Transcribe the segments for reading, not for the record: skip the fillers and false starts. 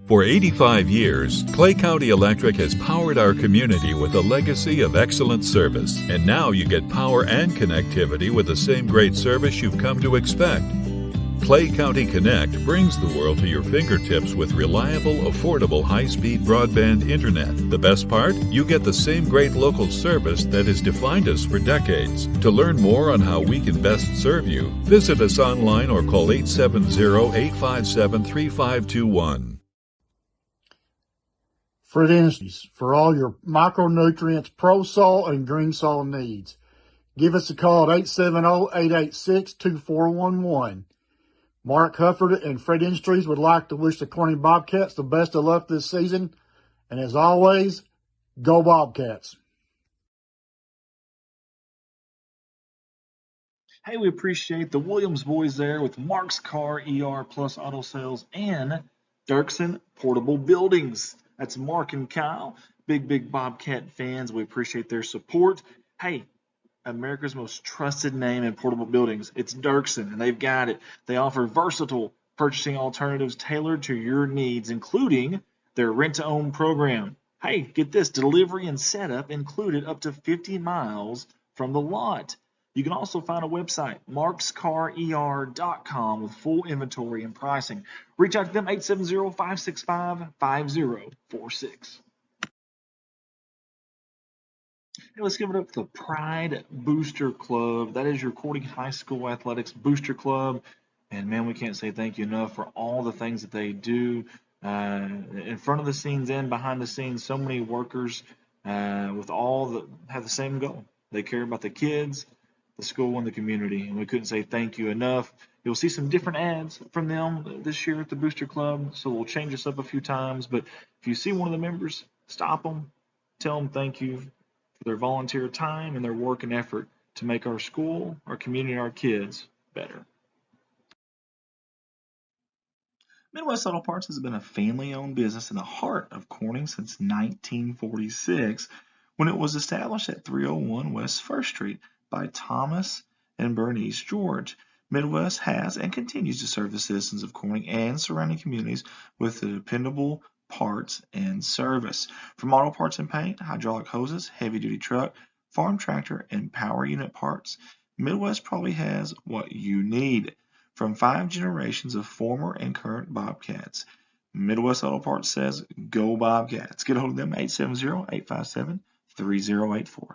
For 85 years, Clay County Electric has powered our community with a legacy of excellent service. And now you get power and connectivity with the same great service you've come to expect. Clay County Connect brings the world to your fingertips with reliable, affordable, high-speed broadband internet. The best part? You get the same great local service that has defined us for decades. To learn more on how we can best serve you, visit us online or call 870-857-3521. Fred Industries, for all your micronutrients, pro soil, and green soil needs. Give us a call at 870-886-2411. Mark Hufford and Fred Industries would like to wish the Corning Bobcats the best of luck this season. And as always, go Bobcats. Hey, we appreciate the Williams boys there with Mark's Car, ER Plus Auto Sales, and Dirksen Portable Buildings. That's Mark and Kyle, big Bobcat fans. We appreciate their support. Hey, America's most trusted name in portable buildings. It's Dirksen, and they've got it. They offer versatile purchasing alternatives tailored to your needs, including their rent-to-own program. Hey, get this, delivery and setup included up to 50 miles from the lot. You can also find a website, markscarer.com, with full inventory and pricing. Reach out to them, 870-565-5046. Hey, let's give it up to the Pride Booster Club. That is your Corning High School Athletics Booster Club. And, man, we can't say thank you enough for all the things that they do in front of the scenes and behind the scenes. So many workers with all that have the same goal. They care about the kids, the school, and the community. And we couldn't say thank you enough. You'll see some different ads from them this year at the Booster Club. So we'll change this up a few times. But if you see one of the members, stop them, tell them thank you for their volunteer time and their work and effort to make our school, our community, and our kids better. Midwest Auto Parts has been a family-owned business in the heart of Corning since 1946, when it was established at 301 West 1st Street by Thomas and Bernice George. Midwest has and continues to serve the citizens of Corning and surrounding communities with the dependable parts and service. From auto parts and paint, hydraulic hoses, heavy-duty truck, farm tractor, and power unit parts, Midwest probably has what you need. From 5 generations of former and current Bobcats, Midwest Auto Parts says, go Bobcats. Get a hold of them, 870-857-3084.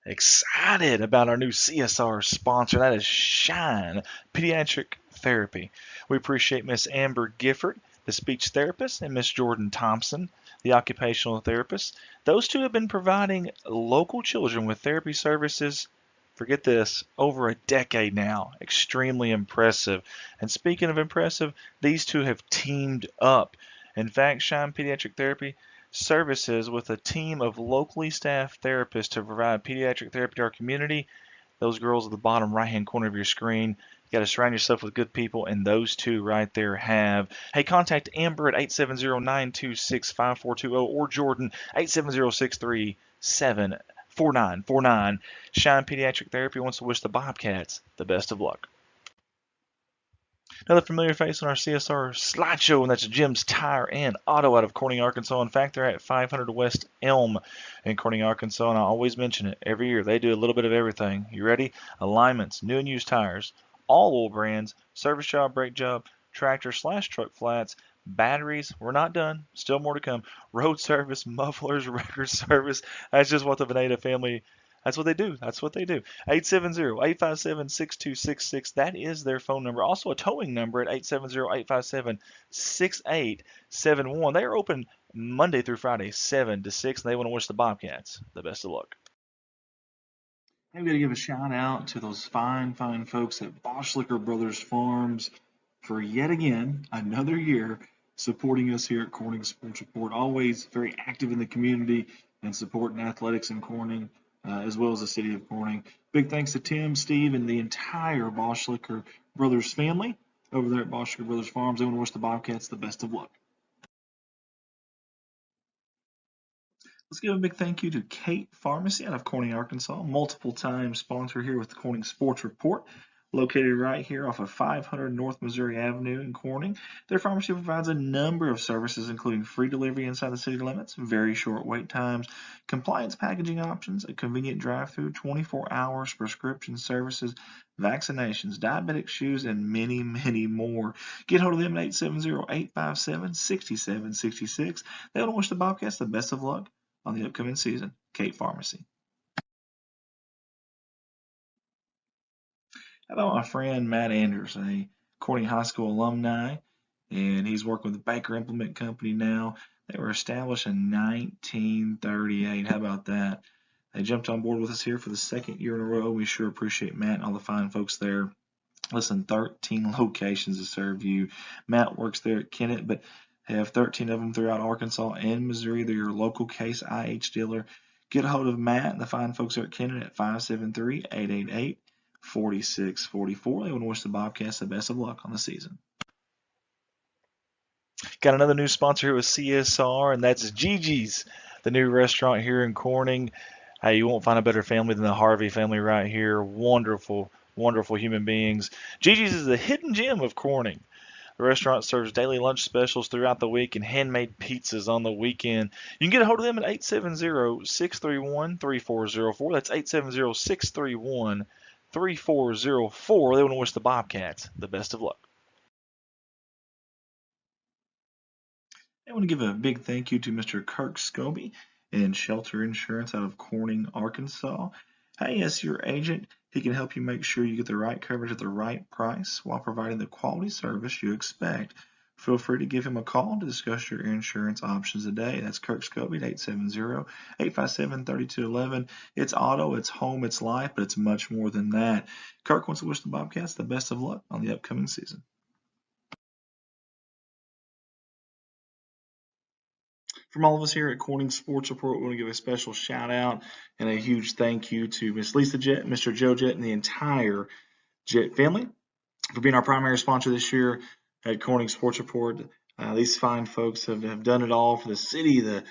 Excited about our new CSR sponsor. That is Shine Pediatric Therapy. We appreciate Miss Amber Gifford, the speech therapist, and Miss Jordan Thompson, the occupational therapist. Those two have been providing local children with therapy services, forget this, over a decade now. Extremely impressive. And speaking of impressive, these two have teamed up. In fact, Shine Pediatric Therapy services with a team of locally staffed therapists to provide pediatric therapy to our community. Those girls at the bottom right-hand corner of your screen. You got to surround yourself with good people, and those two right there have. Hey, contact Amber at 870-926-5420 or Jordan 870-637-4949. Shine Pediatric Therapy wants to wish the Bobcats the best of luck. Another familiar face on our CSR slideshow, and that's Jim's Tire and Auto out of Corning, Arkansas. In fact, they're at 500 West Elm in Corning, Arkansas, and I always mention it every year. They do a little bit of everything. You ready? Alignments, new and used tires, all oil brands, service job, brake job, tractor/truck flats, batteries. We're not done. Still more to come. Road service, mufflers, record service. That's just what the Veneta family. That's what they do. 870-857-6266. That is their phone number. Also a towing number at 870-857-6871. They are open Monday through Friday, 7 to 6, and they want to wish the Bobcats the best of luck. I'm going to give a shout out to those fine folks at Bauschlicher Brothers Farms for yet again, another year, supporting us here at Corning Sports Report. Always very active in the community and supporting athletics in Corning. As well as the city of Corning. Big thanks to Tim, Steve, and the entire Bauschlicher Brothers family over there at Bauschlicher Brothers Farms. They want to wish the Bobcats the best of luck. Let's give a big thank you to Kate Pharmacy out of Corning, Arkansas, multiple time sponsor here with the Corning Sports Report. Located right here off of 500 North Missouri Avenue in Corning, their pharmacy provides a number of services, including free delivery inside the city limits, very short wait times, compliance packaging options, a convenient drive-through, 24 hours prescription services, vaccinations, diabetic shoes, and many, many more. Get hold of them at 870-857-6766. They want to wish the Bobcats the best of luck on the upcoming season. Cape Pharmacy. How about my friend Matt Anders, a Corning High School alumni, and he's working with the Baker Implement Company now. They were established in 1938. How about that? They jumped on board with us here for the second year in a row. We sure appreciate Matt and all the fine folks there. Listen, 13 locations to serve you. Matt works there at Kennett, but they have 13 of them throughout Arkansas and Missouri. They're your local Case IH dealer. Get a hold of Matt and the fine folks there at Kennett at 573-888-4644. They want to wish the Bobcats the best of luck on the season. Got another new sponsor here with CSR, and that's Gigi's, the new restaurant here in Corning. Hey, you won't find a better family than the Harvey family right here. Wonderful, wonderful human beings. Gigi's is the hidden gem of Corning. The restaurant serves daily lunch specials throughout the week and handmade pizzas on the weekend. You can get a hold of them at 870-631-3404. That's 870-631-3404. They want to wish the Bobcats the best of luck. I want to give a big thank you to Mr. Kirk Scobie and Shelter Insurance out of Corning, Arkansas. Hey, as your agent, he can help you make sure you get the right coverage at the right price while providing the quality service you expect. Feel free to give him a call to discuss your insurance options today. That's Kirk Scobie at 870-857-3211. It's auto, it's home, it's life, but it's much more than that. Kirk wants to wish the Bobcats the best of luck on the upcoming season. From all of us here at Corning Sports Report, we want to give a special shout out and a huge thank you to Miss Lisa Jett, Mr. Joe Jett, and the entire Jett family for being our primary sponsor this year at Corning Sports Report. These fine folks have done it all for the city, the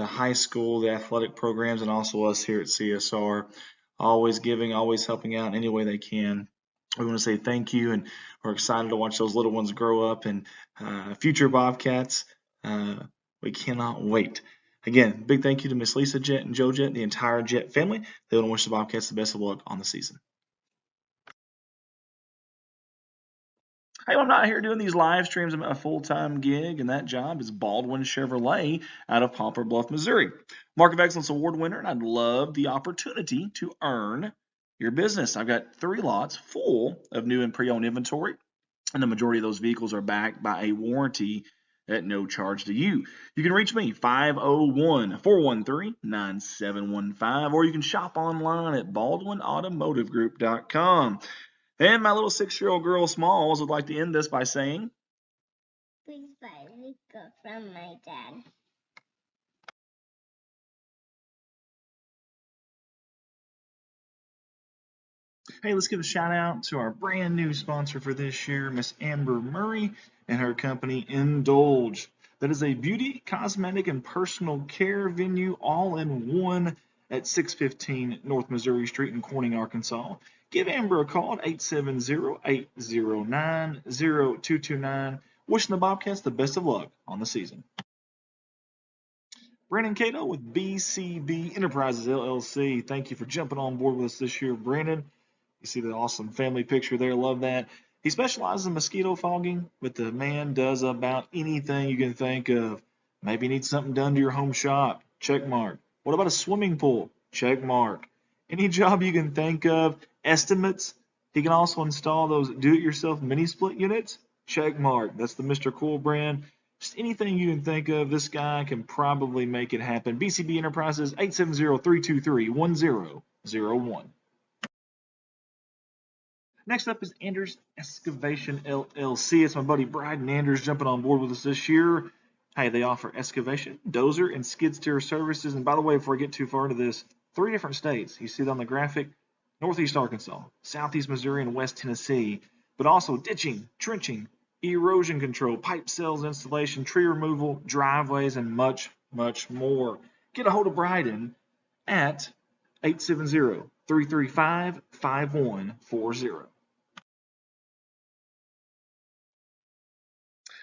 high school, the athletic programs, and also us here at CSR. Always giving, always helping out in any way they can. We want to say thank you, and we're excited to watch those little ones grow up and future Bobcats. We cannot wait. Again, big thank you to Miss Lisa Jett and Joe Jett and the entire Jett family. They want to wish the Bobcats the best of luck on the season. Hey, I'm not here doing these live streams. I'm at a full-time gig, and that job is Baldwin Chevrolet out of Poplar Bluff, Missouri. Mark of Excellence Award winner, and I'd love the opportunity to earn your business. I've got 3 lots full of new and pre-owned inventory, and the majority of those vehicles are backed by a warranty at no charge to you. You can reach me, 501-413-9715, or you can shop online at baldwinautomotivegroup.com. And my little 6-year-old girl, Smalls, would like to end this by saying, please buy Rico from my dad. Hey, let's give a shout out to our brand new sponsor for this year, Miss Amber Murray and her company Indulge. That is a beauty, cosmetic, and personal care venue all in one at 615 North Missouri Street in Corning, Arkansas. Give Amber a call at 870-809-0229. Wishing the Bobcats the best of luck on the season. Brandon Cato with BCB Enterprises LLC. Thank you for jumping on board with us this year, Brandon. You see the awesome family picture there. Love that. He specializes in mosquito fogging, but the man does about anything you can think of. Maybe you need something done to your home shop. Check mark. What about a swimming pool? Check mark. Any job you can think of. Estimates. He can also install those do-it-yourself mini split units. Check mark. That's the Mr. Cool brand. Just anything you can think of, this guy can probably make it happen. BCB Enterprises, 870-323-1001. Next up is Anders Excavation LLC. It's my buddy Bryden Anders jumping on board with us this year. Hey, they offer excavation, dozer, and skid steer services. And by the way, before I get too far into this, 3 different states. You see it on the graphic. Northeast Arkansas, Southeast Missouri, and West Tennessee. But also ditching, trenching, erosion control, pipe cells installation, tree removal, driveways, and much, much more. Get a hold of Bryden at 870-335-5140.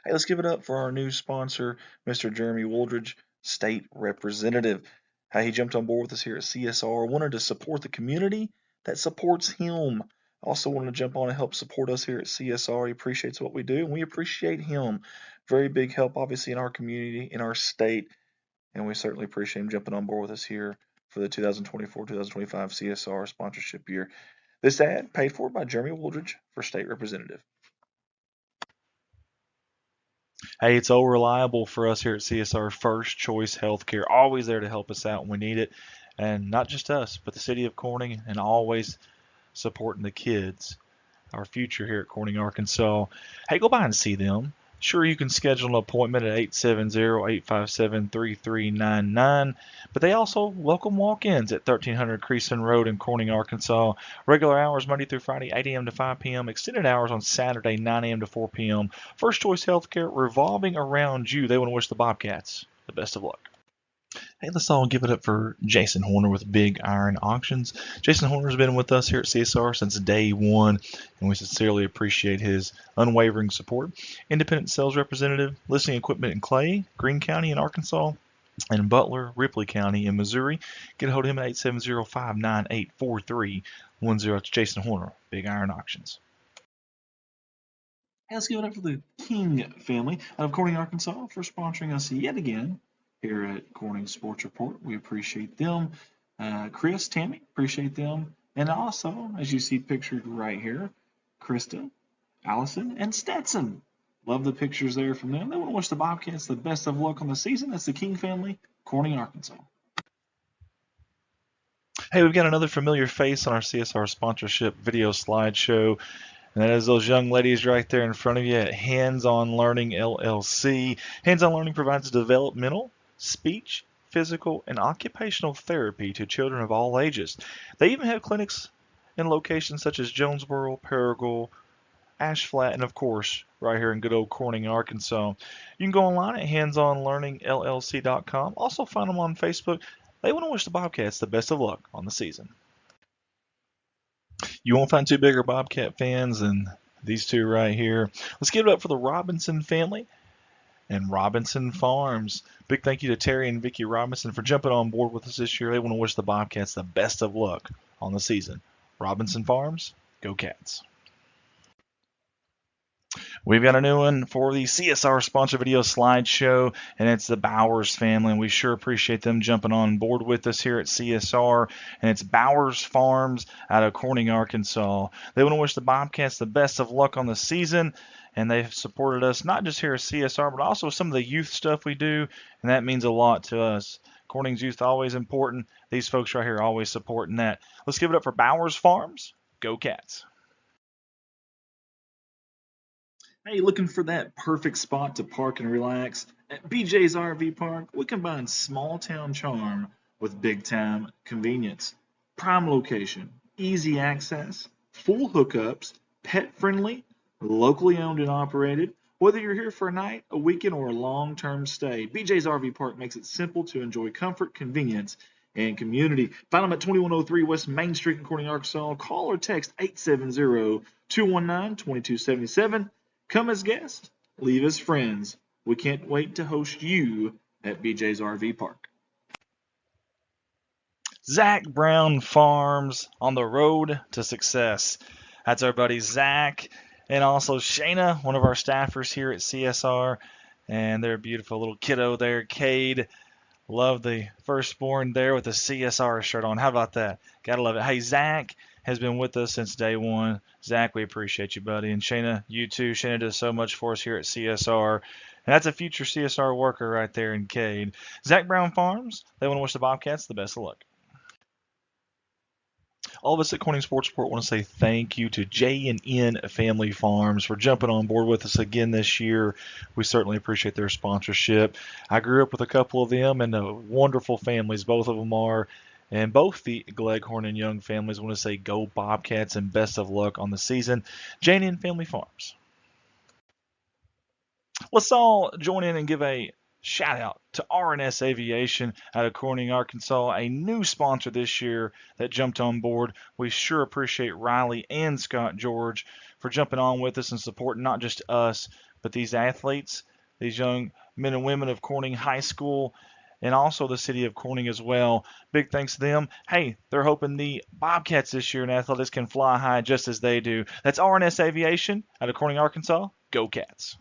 Hey, let's give it up for our new sponsor, Mr. Jeremy Waldridge, State Representative. Hey, he jumped on board with us here at CSR, wanted to support the community that supports him. Also wanted to jump on and help support us here at CSR. He appreciates what we do, and we appreciate him. Very big help, obviously, in our community, in our state, and we certainly appreciate him jumping on board with us here for the 2024-2025 CSR sponsorship year. This ad paid for by Jeremy Waldridge for State Representative. Hey, it's all reliable for us here at CSR. First Choice Healthcare, always there to help us out when we need it. And not just us, but the city of Corning, and always supporting the kids, our future here at Corning, Arkansas. Hey, go by and see them. Sure, you can schedule an appointment at 870-857-3399, but they also welcome walk-ins at 1300 Creason Road in Corning, Arkansas. Regular hours Monday through Friday, 8 a.m. to 5 p.m. Extended hours on Saturday, 9 a.m. to 4 p.m. First Choice Healthcare, revolving around you. They want to wish the Bobcats the best of luck. Hey, let's all give it up for Jason Horner with Big Iron Auctions. Jason Horner's been with us here at CSR since day one, and we sincerely appreciate his unwavering support. Independent sales representative, listing equipment in Clay, Greene County in Arkansas, and Butler, Ripley County in Missouri. Get a hold of him at 870-598-4310. It's Jason Horner, Big Iron Auctions. Hey, let's give it up for the King family out of Corning, Arkansas for sponsoring us yet again here at Corning Sports Report. We appreciate them. Chris, Tammy, appreciate them. And also, as you see pictured right here, Krista, Allison, and Stetson. Love the pictures there from them. They want to wish the Bobcats the best of luck on the season. That's the King family, Corning, Arkansas. Hey, we've got another familiar face on our CSR sponsorship video slideshow. And that is those young ladies right there in front of you at Hands On Learning LLC. Hands On Learning provides developmental, speech, physical, and occupational therapy to children of all ages. They even have clinics in locations such as Jonesboro, Paragould, Ash Flat, and of course, right here in good old Corning, Arkansas. You can go online at handsonlearningllc.com. Also find them on Facebook. They want to wish the Bobcats the best of luck on the season. You won't find two bigger Bobcat fans than these two right here. Let's give it up for the Robinson family and Robinson Farms. Big thank you to Terry and Vicki Robinson for jumping on board with us this year. They want to wish the Bobcats the best of luck on the season. Robinson Farms, go Cats. We've got a new one for the CSR sponsor video slideshow, and it's the Bowowers family, and we sure appreciate them jumping on board with us here at CSR, and it's Bowowers Farms out of Corning, Arkansas. They want to wish the Bobcats the best of luck on the season, and they've supported us not just here at CSR, but also some of the youth stuff we do, and that means a lot to us. Corning's youth always important. These folks right here are always supporting that. Let's give it up for Bowowers Farms. Go Cats. Hey, looking for that perfect spot to park and relax? At BJ's RV Park, we combine small town charm with big time convenience. Prime location, easy access, full hookups, pet friendly, locally owned and operated. Whether you're here for a night, a weekend, or a long-term stay, BJ's RV Park makes it simple to enjoy comfort, convenience, and community. Find them at 2103 West Main Street in Corning, Arkansas. Call or text 870-219-2277. Come as guests, leave as friends. We can't wait to host you at BJ's RV Park. Zack Brown Farms on the road to success. That's our buddy Zack, and also Shayna, one of our staffers here at CSR, and their beautiful little kiddo there, Cade. Love the firstborn there with the CSR shirt on. How about that? Gotta love it. Hey, Zack has been with us since day one. Zack, we appreciate you, buddy. And Shayna, you too. Shayna does so much for us here at CSR. And that's a future CSR worker right there in Cade. Zack Brown Farms, they want to wish the Bobcats the best of luck. All of us at Corning Sports Report want to say thank you to J&N Family Farms for jumping on board with us again this year. We certainly appreciate their sponsorship. I grew up with a couple of them, and wonderful families both of them are. And both the Gleghorn and Young families want to say go Bobcats and best of luck on the season. J&N Family Farms. Let's all join in and give a shout out to RNS Aviation out of Corning, Arkansas, a new sponsor this year that jumped on board. We sure appreciate Riley and Scott George for jumping on with us and supporting not just us, But these athletes, these young men and women of Corning High School, and also the city of Corning as well, big thanks to them. Hey, they're hoping the Bobcats this year in athletics can fly high just as they do. That's RNS Aviation out of Corning, Arkansas. Go Cats.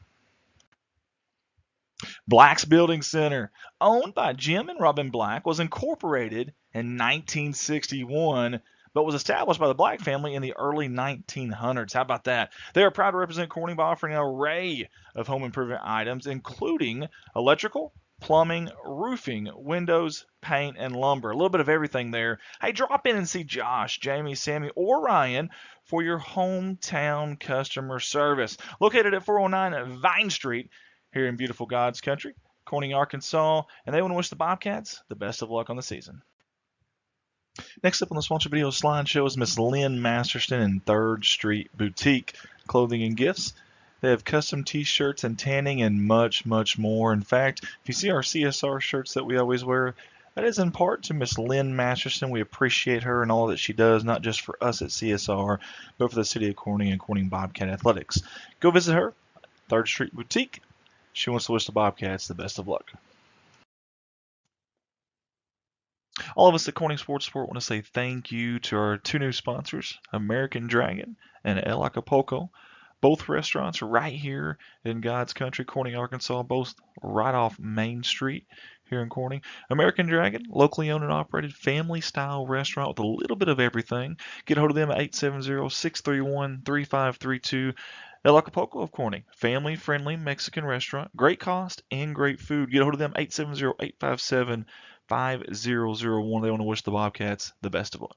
Black's Building Center, owned by Jim and Robin Black, was incorporated in 1961, but was established by the Black family in the early 1900s. How about that? They are proud to represent Corning by offering an array of home improvement items, including electrical, plumbing, roofing, windows, paint, and lumber. A little bit of everything there. Hey, drop in and see Josh, Jamie, Sammy, or Ryan for your hometown customer service. Located at 409 Vine Street here in beautiful God's country, Corning, Arkansas, and they want to wish the Bobcats the best of luck on the season. Next up on the sponsor video slideshow is Miss Lynn Masterston and 3rd Street Boutique Clothing and Gifts. They have custom t-shirts and tanning and much, much more. In fact, if you see our CSR shirts that we always wear, that is in part to Miss Lynn Masterson. We appreciate her and all that she does, not just for us at CSR, but for the city of Corning and Corning Bobcat Athletics. Go visit her, 3rd Street Boutique. She wants to wish the Bobcats the best of luck. All of us at Corning Sports Sport want to say thank you to our 2 new sponsors, American Dragon and Elapoco. Both restaurants right here in God's country, Corning, Arkansas, both right off Main Street here in Corning. American Dragon, locally owned and operated family-style restaurant with a little bit of everything. Get a hold of them at 870-631-3532. Elapoco of Corning, family-friendly Mexican restaurant, great cost and great food. Get a hold of them, 870-857-5001. They want to wish the Bobcats the best of luck.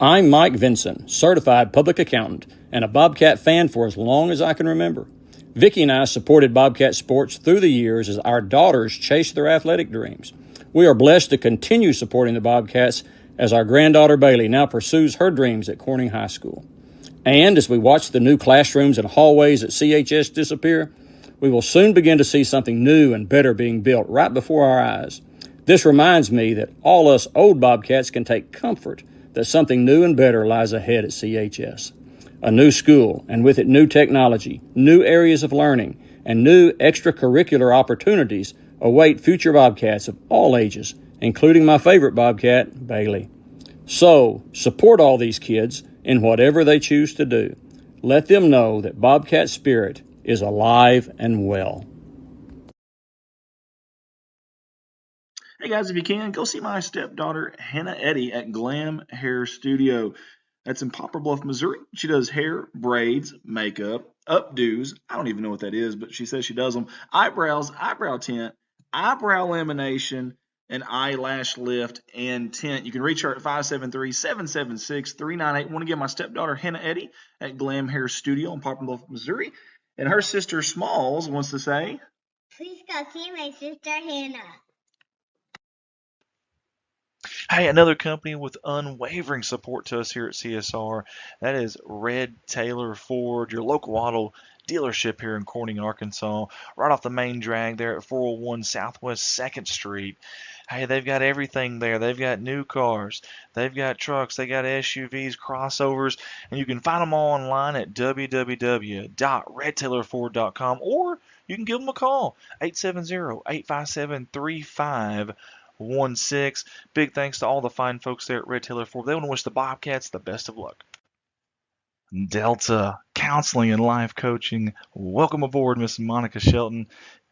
I'm Mike Vincent, certified public accountant and a Bobcat fan for as long as I can remember. Vicki and I supported Bobcat sports through the years as our daughters chased their athletic dreams. We are blessed to continue supporting the Bobcats as our granddaughter Bailey now pursues her dreams at Corning High School. And as we watch the new classrooms and hallways at CHS disappear, we will soon begin to see something new and better being built right before our eyes. This reminds me that all us old Bobcats can take comfort that something new and better lies ahead at CHS. A new school, and with it new technology, new areas of learning, and new extracurricular opportunities await future Bobcats of all ages, including my favorite Bobcat, Bailey. So, support all these kids in whatever they choose to do. Let them know that Bobcat spirit is alive and well. Hey guys, if you can, go see my stepdaughter, Hannah Eddy, at Glam Hair Studio. That's in Poplar Bluff, Missouri. She does hair, braids, makeup, updos. I don't even know what that is, but she says she does them. Eyebrows, eyebrow tint, eyebrow lamination, and eyelash lift and tint. You can reach her at 573-776-398. I want to give my stepdaughter, Hannah Eddy, at Glam Hair Studio in Poplar Bluff, Missouri. And her sister, Smalls, wants to say, Please go see my sister Hannah. hey, another company with unwavering support to us here at CSR, that is Red Taylor Ford, your local auto dealership here in Corning, Arkansas, right off the main drag there at 401 Southwest 2nd Street. Hey, they've got everything there. They've got new cars, they've got trucks, they got SUVs, crossovers, and you can find them all online at www.redtaylorford.com, or you can give them a call, 870-857-3516. Big thanks to all the fine folks there at Red Taylor Ford. They want to wish the Bobcats the best of luck. Delta Counseling and Life Coaching. Welcome aboard, Miss Monica Shelton.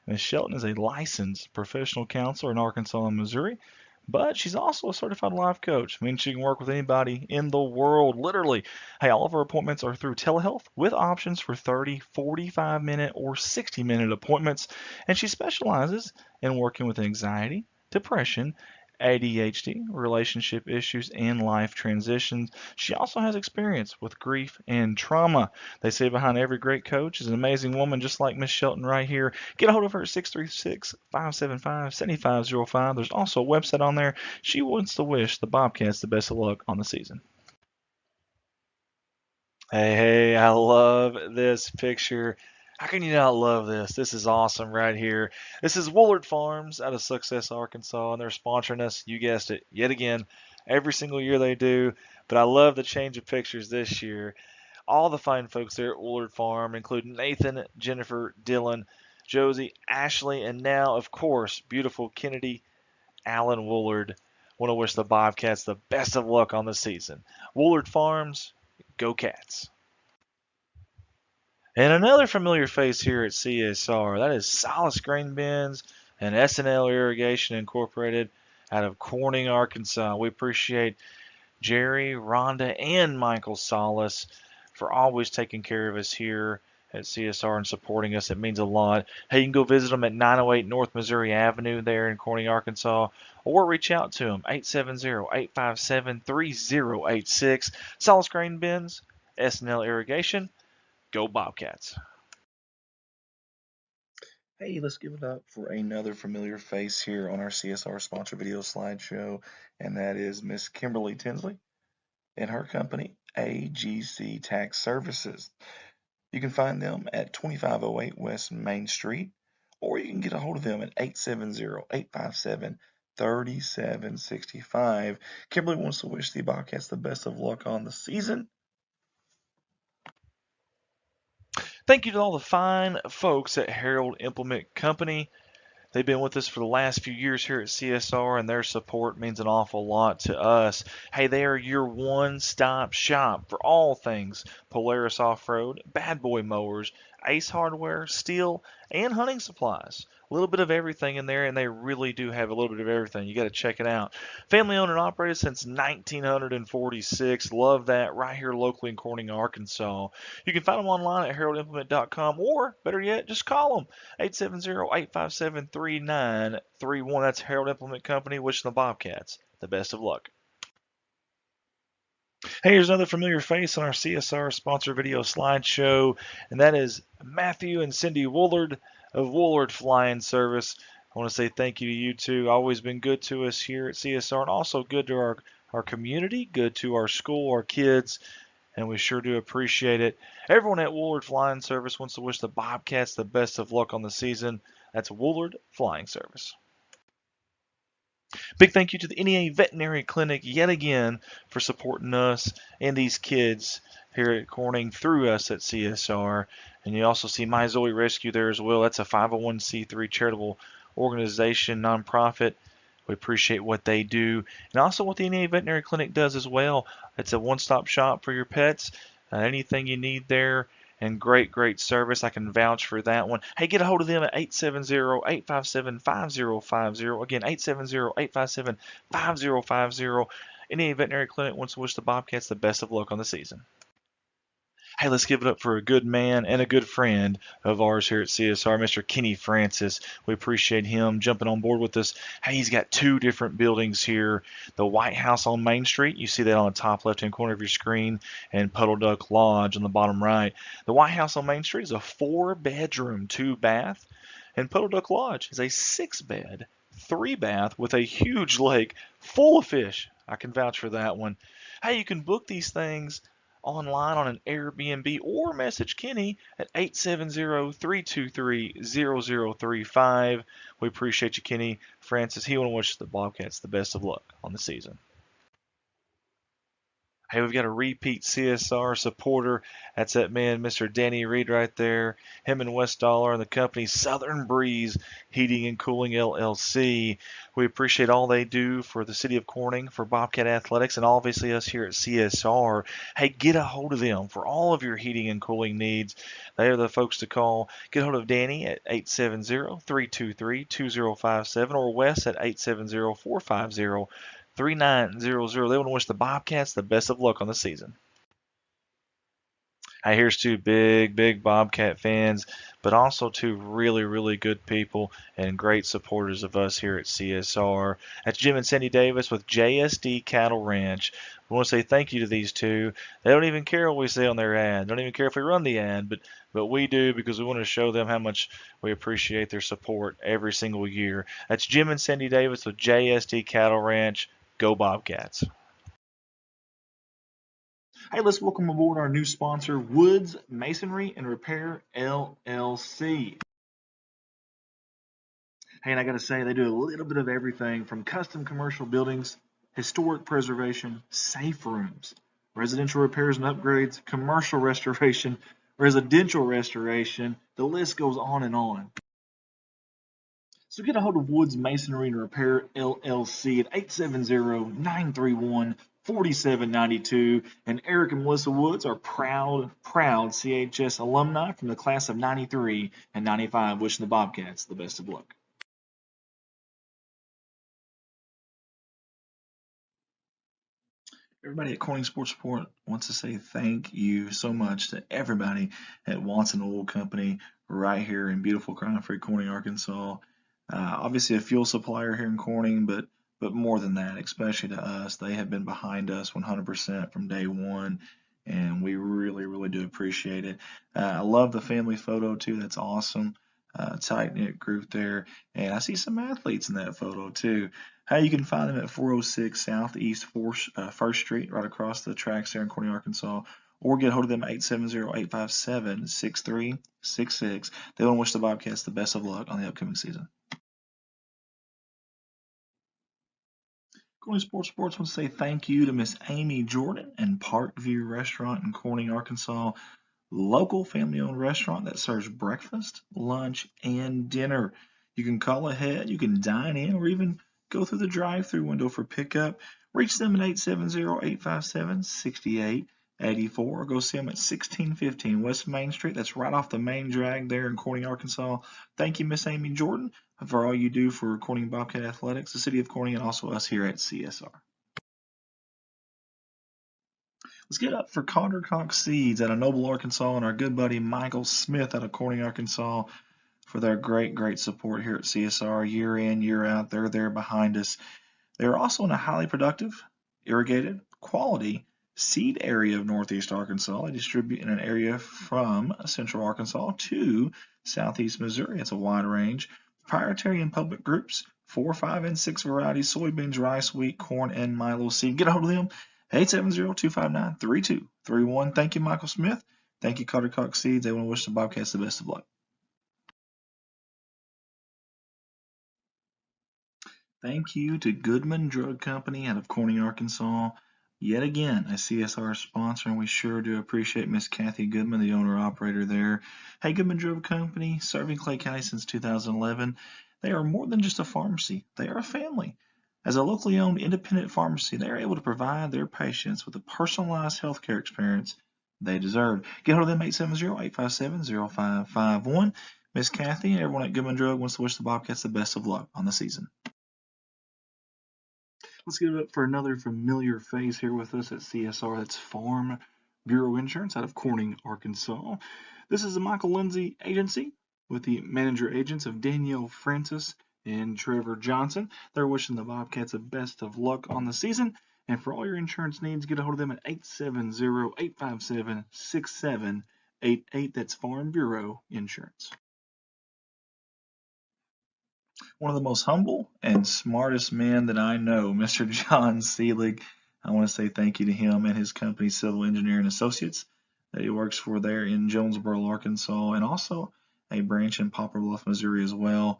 Miss Shelton is a licensed professional counselor in Arkansas and Missouri, but she's also a certified life coach. It means she can work with anybody in the world, literally. Hey, all of our appointments are through telehealth with options for 30, 45-minute, or 60-minute appointments, and she specializes in working with anxiety, depression, ADHD, relationship issues, and life transitions. She also has experience with grief and trauma. They say behind every great coach is an amazing woman just like Miss Shelton right here. Get a hold of her at 636-575-7505. There's also a website on there. She wants to wish the Bobcats the best of luck on the season. Hey, I love this picture. How can you not love this? This is awesome right here. This is Woolard Farms out of Success, Arkansas, and they're sponsoring us. You guessed it, yet again. Every single year they do. But I love the change of pictures this year. All the fine folks there at Woolard Farm, including Nathan, Jennifer, Dylan, Josie, Ashley, and now, of course, beautiful Kennedy, Alan Woolard. Want to wish the Bobcats the best of luck on the season. Woolard Farms, go Cats. And another familiar face here at CSR, that is Sollis Grain Bins and S&L Irrigation Incorporated out of Corning, Arkansas. We appreciate Jerry, Rhonda, and Michael Sollis for always taking care of us here at CSR and supporting us. It means a lot. Hey, you can go visit them at 908 North Missouri Avenue there in Corning, Arkansas, or reach out to them, 870-857-3086. Sollis Grain Bins, S&L Irrigation, go Bobcats. Hey, let's give it up for another familiar face here on our CSR sponsor video slideshow, and that is Miss Kimberly Tinsley and her company, AGC Tax Services. You can find them at 2508 West Main Street, or you can get a hold of them at 870-857-3765. Kimberly wants to wish the Bobcats the best of luck on the season. Thank you to all the fine folks at Herald Implement Company. They've been with us for the last few years here at CSR, and their support means an awful lot to us. Hey, they are your one-stop shop for all things Polaris Off-Road, Bad Boy Mowers, Ace Hardware, steel, and hunting supplies. A little bit of everything in there, and they really do have a little bit of everything. You got to check it out. Family owned and operated since 1946. Love that. Right here locally in Corning, Arkansas. You can find them online at heraldimplement.com, or better yet, just call them 870-857-3931. That's Herald Implement Company. Wishing the Bobcats the best of luck. Hey, here's another familiar face on our CSR sponsor video slideshow, and that is Matthew and Cindy Woolard of Woolard Flying Service. I want to say thank you to you two. Always been good to us here at CSR, and also good to our community, good to our school, our kids, and we sure do appreciate it. Everyone at Woolard Flying Service wants to wish the Bobcats the best of luck on the season. That's Woolard Flying Service. Big thank you to the NEA Veterinary Clinic yet again for supporting us and these kids here at Corning through us at CSR. And you also see My Zoe Rescue there as well. That's a 501c3 charitable organization, nonprofit. We appreciate what they do. And also what the NEA Veterinary Clinic does as well. It's a one-stop shop for your pets. Anything you need there. And great, great service. I can vouch for that one. Hey, get a hold of them at 870-857-5050. Again, 870-857-5050. NEA Veterinary Clinic wants to wish the Bobcats the best of luck on the season. Hey, let's give it up for a good man and a good friend of ours here at CSR, Mr. Kenny Francis. We appreciate him jumping on board with us. Hey, he's got two different buildings here. The White House on Main Street, you see that on the top left-hand corner of your screen, and Puddle Duck Lodge on the bottom right. The White House on Main Street is a 4-bedroom, 2-bath, and Puddle Duck Lodge is a 6-bed, 3-bath with a huge lake full of fish. I can vouch for that one. Hey, you can book these things online on an Airbnb or message Kenny at 870-323-0035. We appreciate you, Kenny Francis. He want to wish the Bobcats the best of luck on the season. Hey, we've got a repeat CSR supporter. That's that man, Mr. Danny Reed right there. Him and West Dollar and the company Southern Breeze Heating and Cooling LLC. We appreciate all they do for the city of Corning, for Bobcat Athletics, and obviously us here at CSR. Hey, get a hold of them for all of your heating and cooling needs. They are the folks to call. Get a hold of Danny at 870-323-2057 or Wes at 870-450-3900. They want to wish the Bobcats the best of luck on the season. Hey, here's two big Bobcat fans, but also two really, really good people and great supporters of us here at CSR. That's Jim and Cindy Davis with JSD Cattle Ranch. We want to say thank you to these two. They don't even care what we say on their ad. They don't even care if we run the ad, but we do because we want to show them how much we appreciate their support every single year. That's Jim and Cindy Davis with JSD Cattle Ranch. Go Bobcats. Hey, let's welcome aboard our new sponsor, Woods Masonry and Repair LLC. Hey, and I got to say, they do a little bit of everything from custom commercial buildings, historic preservation, safe rooms, residential repairs and upgrades, commercial restoration, residential restoration. The list goes on and on. So get a hold of Woods Masonry and Repair LLC at 870-931-4792. And Eric and Melissa Woods are proud CHS alumni from the class of 93 and 95, wishing the Bobcats the best of luck. Everybody at Corning Sports Report wants to say thank you so much to everybody at Watson Oil Company right here in beautiful crime-free Corning, Arkansas. Obviously a fuel supplier here in Corning, but more than that, especially to us, they have been behind us 100% from day one, and we really, really do appreciate it. I love the family photo too. That's awesome. Tight-knit group there, and I see some athletes in that photo too. Hey, you can find them at 406 Southeast 1st Street, right across the tracks there in Corning, Arkansas, or get a hold of them at 870-857-6366. They want to wish the Bobcats the best of luck on the upcoming season. Corning Sports wants to say thank you to Miss Amy Jordan and Parkview Restaurant in Corning, Arkansas. Local family-owned restaurant that serves breakfast, lunch, and dinner. You can call ahead, you can dine in, or even go through the drive-through window for pickup. Reach them at 870-857-6884, or go see them at 1615 West Main Street. That's right off the main drag there in Corning, Arkansas. Thank you, Miss Amy Jordan, for all you do for Corning Bobcat Athletics, the city of Corning, and also us here at CSR. Let's get up for Cox Seeds out of Noble, Arkansas, and our good buddy Michael Smith out of Corning, Arkansas, for their great support here at CSR year in, year out. They're there behind us. They're also in a highly productive, irrigated, quality seed area of Northeast Arkansas. They distribute in an area from Central Arkansas to Southeast Missouri. It's a wide range. Proprietary and public groups, 4, 5, and 6 varieties, soybeans, rice, wheat, corn, and milo seed. Get a hold of them. 870-259-3231. Thank you, Michael Smith. Thank you, Cox Seeds. They want to wish the Bobcats the best of luck. Thank you to Goodman Drug Company out of Corning, Arkansas. Yet again, a CSR sponsor, and we sure do appreciate Miss Kathy Goodman, the owner-operator there. Hey, Goodman Drug Company, serving Clay County since 2011. They are more than just a pharmacy. They are a family. As a locally owned independent pharmacy, they are able to provide their patients with the personalized healthcare experience they deserve. Get hold of them, 870-857-0551. Miss Kathy and everyone at Goodman Drug wants to wish the Bobcats the best of luck on the season. Let's give it up for another familiar face here with us at CSR. That's Farm Bureau Insurance out of Corning, Arkansas. This is the Michael Lindsay Agency with the manager agents of Danielle Francis and Trevor Johnson. They're wishing the Bobcats the best of luck on the season. And for all your insurance needs, get a hold of them at 870-857-6788. That's Farm Bureau Insurance. One of the most humble and smartest men that I know, Mr. John Seelig. I want to say thank you to him and his company, Civil Engineering Associates, that he works for there in Jonesboro, Arkansas, and also a branch in Poplar Bluff, Missouri as well.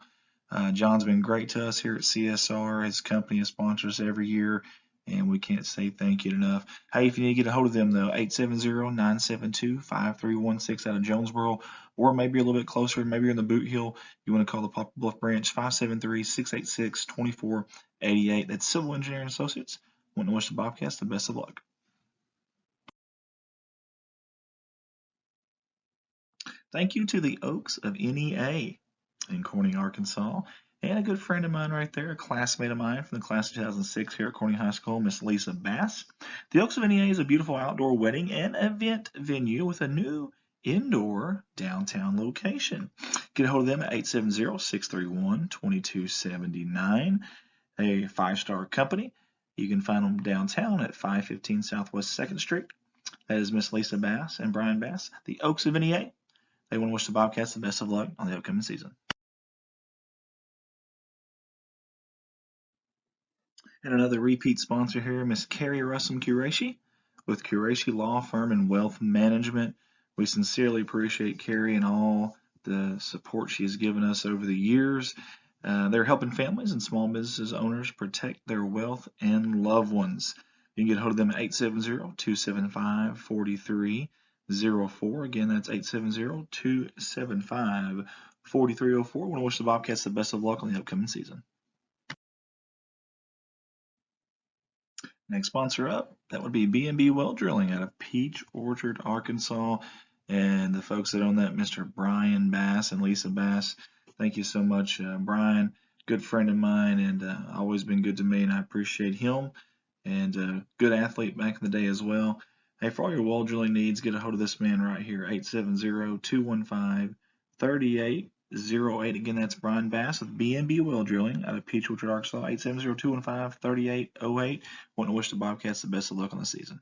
John's been great to us here at CSR. His company sponsors us every year, and we can't say thank you enough. Hey, if you need to get a hold of them, though, 870-972-5316 out of Jonesboro, or maybe you're a little bit closer, maybe you're in the Boot Hill, you want to call the Poplar Bluff branch, 573-686-2488. That's Civil Engineering Associates. Want to wish the Bobcats the best of luck. Thank you to the Oaks of NEA in Corning, Arkansas, and a good friend of mine right there, a classmate of mine from the class of 2006 here at Corning High School, Miss Lisa Bass. The Oaks of NEA is a beautiful outdoor wedding and event venue with a new indoor downtown location. Get a hold of them at 870-631-2279, a 5-star company. You can find them downtown at 515 Southwest 2nd Street. That is Miss Lisa Bass and Brian Bass, the Oaks of NEA. They want to wish the Bobcats the best of luck on the upcoming season. And another repeat sponsor here, Miss Carrie Russell Curi with Curi Law Firm and Wealth Management. We sincerely appreciate Carrie and all the support she has given us over the years. They're helping families and small business owners protect their wealth and loved ones. You can get a hold of them at 870-275-4304. Again, that's 870-275-4304. I want to wish the Bobcats the best of luck on the upcoming season. Next sponsor up, that would be B&B Well Drilling out of Peach Orchard, Arkansas. And the folks that own that, Mr. Brian Bass and Lisa Bass. Thank you so much, Brian. Good friend of mine and always been good to me, and I appreciate him. And good athlete back in the day as well. Hey, for all your well drilling needs, get a hold of this man right here, 870-215-3808. Again, that's Brian Bass with B&B Well Drilling out of Peach Orchard, Arkansas, 870-215-3808. Want to wish the Bobcats the best of luck on the season.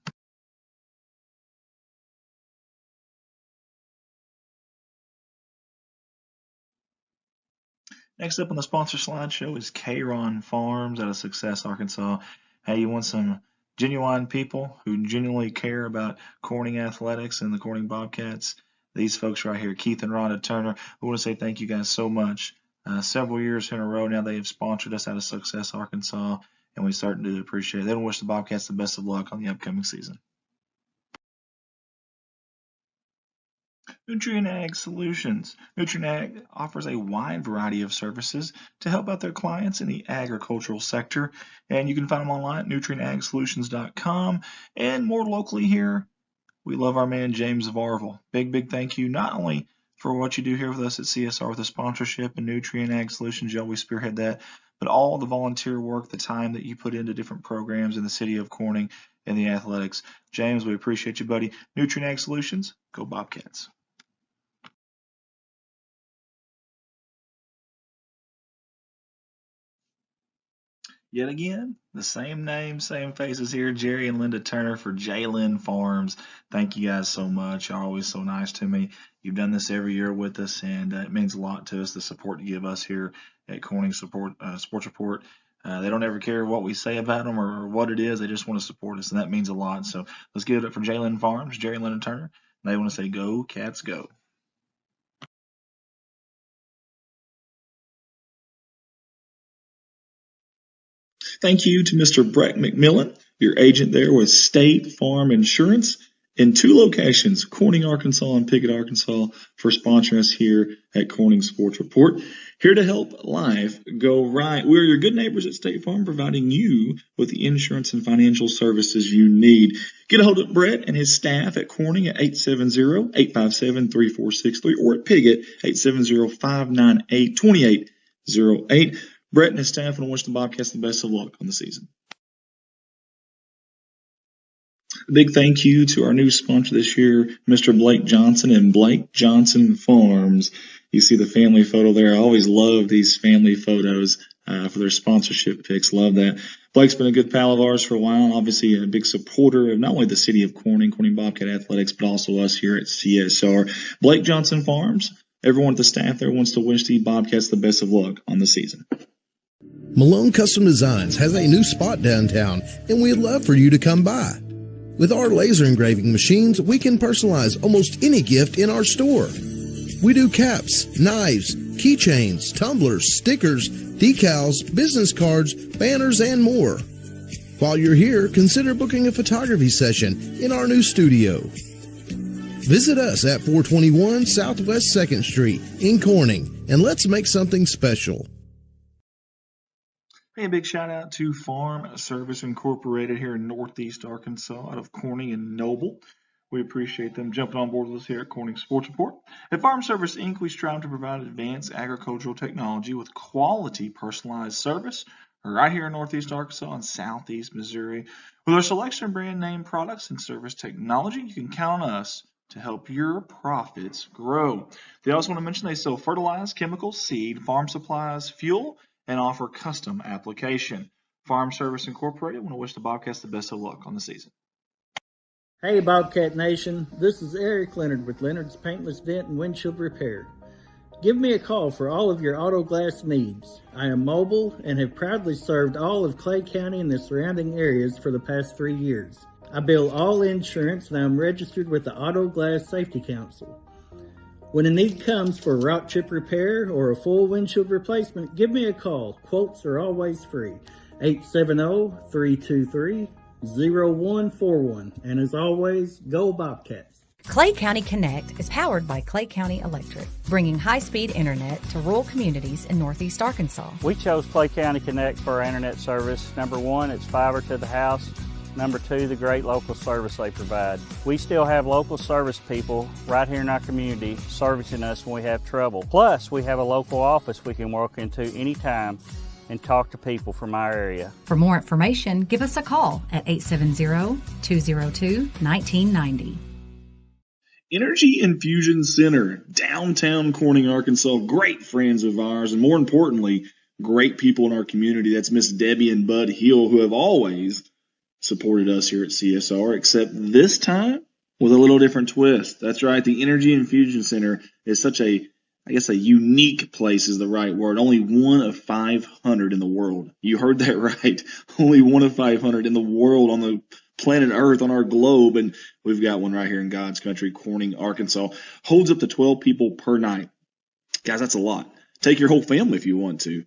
Next up on the sponsor slideshow is Kron Farms out of Success, Arkansas. Hey, you want some genuine people who genuinely care about Corning athletics and the Corning Bobcats? These folks right here, Keith and Rhonda Turner. We want to say thank you guys so much. Several years in a row now they have sponsored us out of Success, Arkansas, and we certainly do appreciate it. They don't wish the Bobcats the best of luck on the upcoming season. Nutrien Ag Solutions. Nutrien Ag offers a wide variety of services to help out their clients in the agricultural sector, and you can find them online at nutrienagsolutions.com. And more locally here, we love our man James Varvel. Big thank you not only for what you do here with us at CSR with the sponsorship and Nutrien Ag Solutions, you always spearhead that, but all the volunteer work, the time that you put into different programs in the city of Corning and the athletics. James, we appreciate you, buddy. Nutrien Ag Solutions, go Bobcats. Yet again, the same name, same faces here, Jerry and Linda Turner for Jaylin Farms. Thank you guys so much. You're always so nice to me. You've done this every year with us, and it means a lot to us, the support you give us here at Corning Sports Report. They don't ever care what we say about them or what it is. They just want to support us, and that means a lot. So let's give it up for Jaylin Farms, Jerry and Linda Turner. They want to say, go, Cats, go. Thank you to Mr. Brett McMillan, your agent there with State Farm Insurance in 2 locations, Corning, Arkansas and Pickett, Arkansas, for sponsoring us here at Corning Sports Report. Here to help life go right. We're your good neighbors at State Farm, providing you with the insurance and financial services you need. Get a hold of Brett and his staff at Corning at 870-857-3463 or at Pickett, 870-598-2808. Brett and his staff want to wish the Bobcats the best of luck on the season. A big thank you to our new sponsor this year, Mr. Blake Johnson and Blake Johnson Farms. You see the family photo there. I always love these family photos for their sponsorship picks. Love that. Blake's been a good pal of ours for a while. Obviously a big supporter of not only the city of Corning Bobcat Athletics, but also us here at CSR. Blake Johnson Farms. Everyone at the staff there wants to wish the Bobcats the best of luck on the season. Malone Custom Designs has a new spot downtown, and we'd love for you to come by. With our laser engraving machines, we can personalize almost any gift in our store. We do caps, knives, keychains, tumblers, stickers, decals, business cards, banners, and more. While you're here, consider booking a photography session in our new studio. Visit us at 421 Southwest 2nd Street in Corning, and let's make something special. Hey, a big shout out to Farm Service Incorporated here in Northeast Arkansas out of Corning and Noble. We appreciate them jumping on board with us here at Corning Sports Report. At Farm Service Inc., we strive to provide advanced agricultural technology with quality personalized service right here in Northeast Arkansas and Southeast Missouri. With our selection of brand name products and service technology, you can count on us to help your profits grow. They also want to mention they sell fertilizer, chemicals, seed, farm supplies, fuel, and offer custom application. Farm Service Incorporated want to wish the Bobcats the best of luck on the season. Hey Bobcat Nation, this is Eric Leonard with Leonard's Paintless Vent and Windshield Repair. Give me a call for all of your auto glass needs. I am mobile and have proudly served all of Clay County and the surrounding areas for the past 3 years. I bill all insurance and I am registered with the Auto Glass Safety Council. When a need comes for a rock chip repair or a full windshield replacement, give me a call. Quotes are always free. 870-323-0141. And as always, go Bobcats. Clay County Connect is powered by Clay County Electric, bringing high-speed internet to rural communities in northeast Arkansas. We chose Clay County Connect for our internet service. Number one, it's fiber to the house. Number two, the great local service they provide. We still have local service people right here in our community servicing us when we have trouble. Plus, we have a local office we can walk into anytime and talk to people from our area. For more information, give us a call at 870-202-1990. Energy Infusion Center, downtown Corning, Arkansas. Great friends of ours, and more importantly, great people in our community. That's Miss Debbie and Bud Hill, who have always supported us here at CSR, except this time with a little different twist. That's right, the Energy Infusion Center is such a unique place is the right word. Only one of 500 in the world. You heard that right. Only one of 500 in the world on the planet Earth, on our globe, and we've got one right here in God's country, Corning, Arkansas. Holds up to 12 people per night. Guys, that's a lot. Take your whole family if you want to.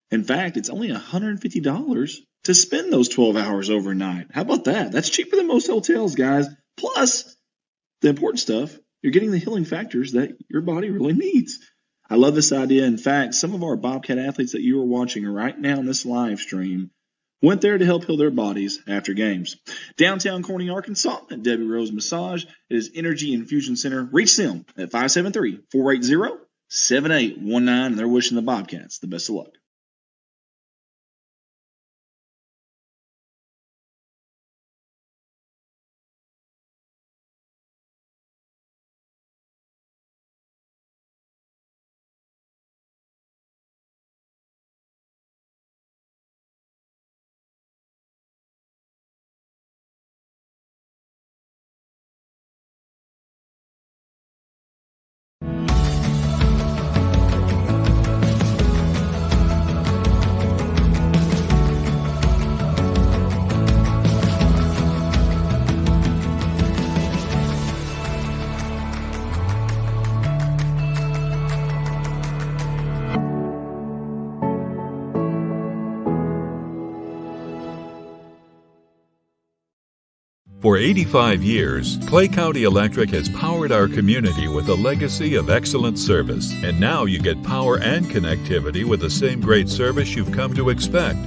In fact, it's only $150 to spend those 12 hours overnight. How about that? That's cheaper than most hotels, guys. Plus, the important stuff, you're getting the healing factors that your body really needs. I love this idea. In fact, some of our Bobcat athletes that you are watching right now in this live stream went there to help heal their bodies after games. Downtown Corning, Arkansas, at Debbie Rose Massage. It is Energy Infusion Center. Reach them at 573-480-7819, and they're wishing the Bobcats the best of luck. For 85 years, Clay County Electric has powered our community with a legacy of excellent service. And now you get power and connectivity with the same great service you've come to expect.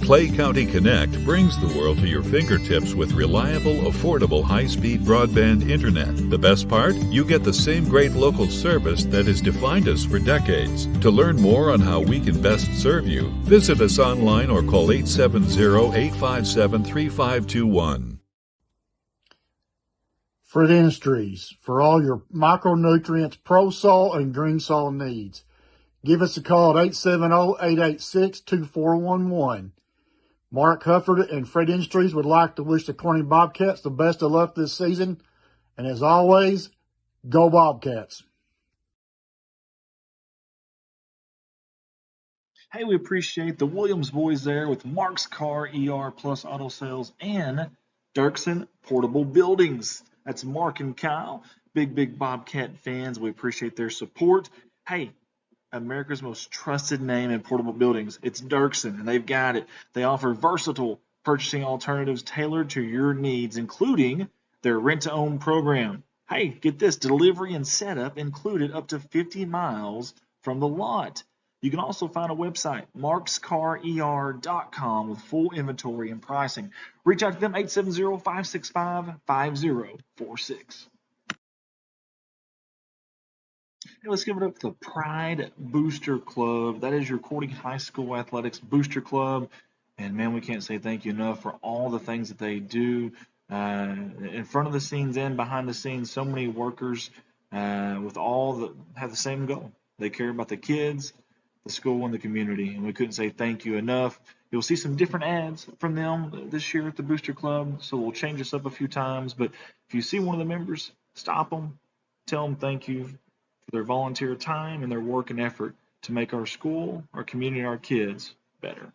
Clay County Connect brings the world to your fingertips with reliable, affordable, high-speed broadband internet. The best part? You get the same great local service that has defined us for decades. To learn more on how we can best serve you, visit us online or call 870-857-3521. Fred Industries, for all your micronutrients, pro-sol, and green sol needs. Give us a call at 870-886-2411. Mark Hufford and Fred Industries would like to wish the Corning Bobcats the best of luck this season. And as always, go Bobcats. Hey, we appreciate the Williams boys there with Mark's Car, ER Plus Auto Sales, and Dirksen Portable Buildings. That's Mark and Kyle, big Bobcat fans. We appreciate their support. Hey, America's most trusted name in portable buildings. It's Dirksen, and they've got it. They offer versatile purchasing alternatives tailored to your needs, including their rent-to-own program. Hey, get this, delivery and setup included up to 50 miles from the lot. You can also find a website, markscarer.com, with full inventory and pricing. Reach out to them, 870-565-5046. Hey, let's give it up to the Pride Booster Club. That is your Corning High School Athletics Booster Club. And, man, we can't say thank you enough for all the things that they do in front of the scenes and behind the scenes. So many workers with all that have the same goal. They care about the kids, the school, and the community, and we couldn't say thank you enough. You'll see some different ads from them this year at the Booster Club, so we'll change this up a few times. But if you see one of the members, stop them, tell them thank you for their volunteer time and their work and effort to make our school, our community, and our kids better.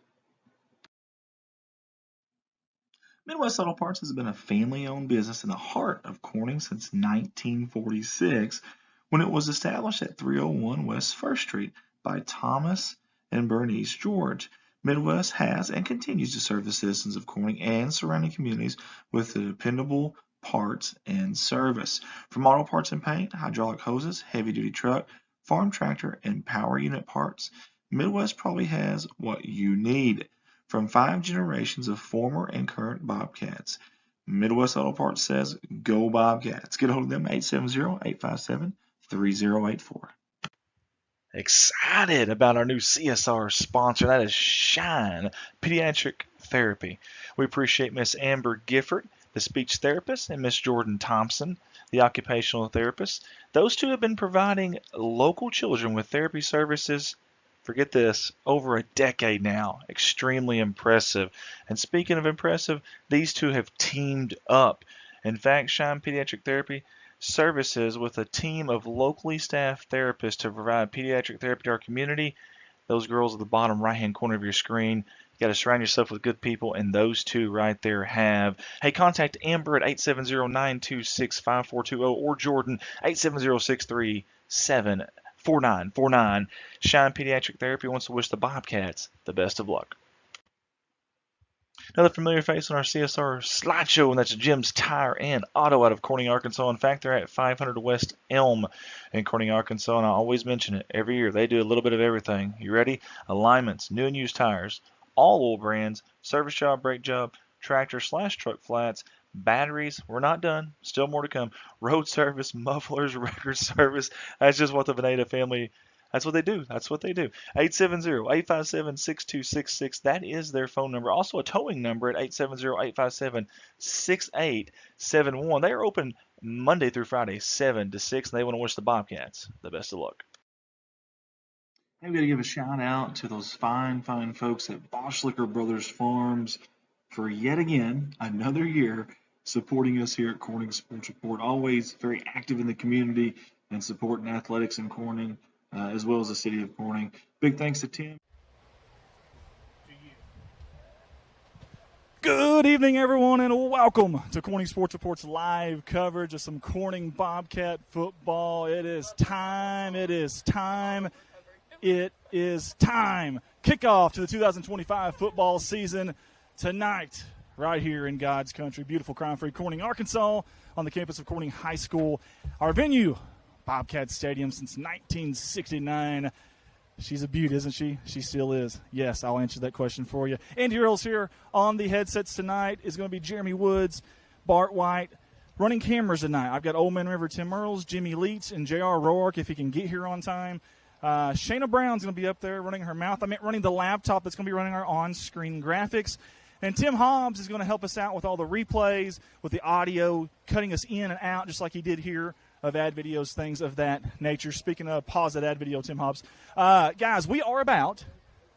Midwest Auto Parts has been a family-owned business in the heart of Corning since 1946. when it was established at 301 West 1st Street by Thomas and Bernice George. Midwest has and continues to serve the citizens of Corning and surrounding communities with the dependable parts and service. From auto parts and paint, hydraulic hoses, heavy-duty truck, farm tractor, and power unit parts, Midwest probably has what you need. From 5 generations of former and current Bobcats, Midwest Auto Parts says, go Bobcats. Get a hold of them, 870-857-3084. Excited about our new CSR sponsor. That is Shine Pediatric Therapy. We appreciate Miss Amber Gifford, the speech therapist, and Miss Jordan Thompson, the occupational therapist. Those two have been providing local children with therapy services, forget this, over a decade now. Extremely impressive. And speaking of impressive, these two have teamed up. In fact, Shine Pediatric Therapy services with a team of locally staffed therapists to provide pediatric therapy to our community. Those girls at the bottom right-hand corner of your screen. You got to surround yourself with good people, and those two right there have. Hey, contact Amber at 870-926-5420 or Jordan 870-637-4949. Shine Pediatric Therapy wants to wish the Bobcats the best of luck. Another familiar face on our CSR slideshow, and that's Jim's Tire and Auto out of Corning, Arkansas. In fact, they're at 500 West Elm in Corning, Arkansas, and I always mention it every year. They do a little bit of everything. You ready? Alignments, new and used tires, all oil brands, service job, brake job, tractor/truck flats, batteries. We're not done. Still more to come. Road service, mufflers, record service. That's just what the Veneta family. That's what they do. 870-857-6266. That is their phone number. Also a towing number at 870-857-6871. They are open Monday through Friday, 7 to 6, and they want to wish the Bobcats the best of luck. I'm going to give a shout out to those fine folks at Bauschlicher Brothers Farms for yet again, another year, supporting us here at Corning Sports Report. Always very active in the community and supporting athletics in Corning, as well as the city of Corning. Big thanks to Tim. Good evening, everyone, and welcome to Corning Sports Report's live coverage of some Corning Bobcat football. It is time. Kickoff to the 2025 football season tonight, right here in God's country. Beautiful, crime-free Corning, Arkansas, on the campus of Corning High School. Our venue, Bobcat Stadium, since 1969. She's a beaut, isn't she? She still is. Yes, I'll answer that question for you. Andy Earls here on the headsets tonight. Is going to be Jeremy Woods, Bart White. Running cameras tonight, I've got Old Man River Tim Earls, Jimmy Leach, and J.R. Rourke if he can get here on time. Shayna Brown's going to be up there running her mouth. I meant running the laptop that's going to be running our on-screen graphics. And Tim Hobbs is going to help us out with all the replays, with the audio, cutting us in and out just like he did here, of ad videos, things of that nature. Speaking of, pause that ad video, Tim Hobbs. Guys, we are about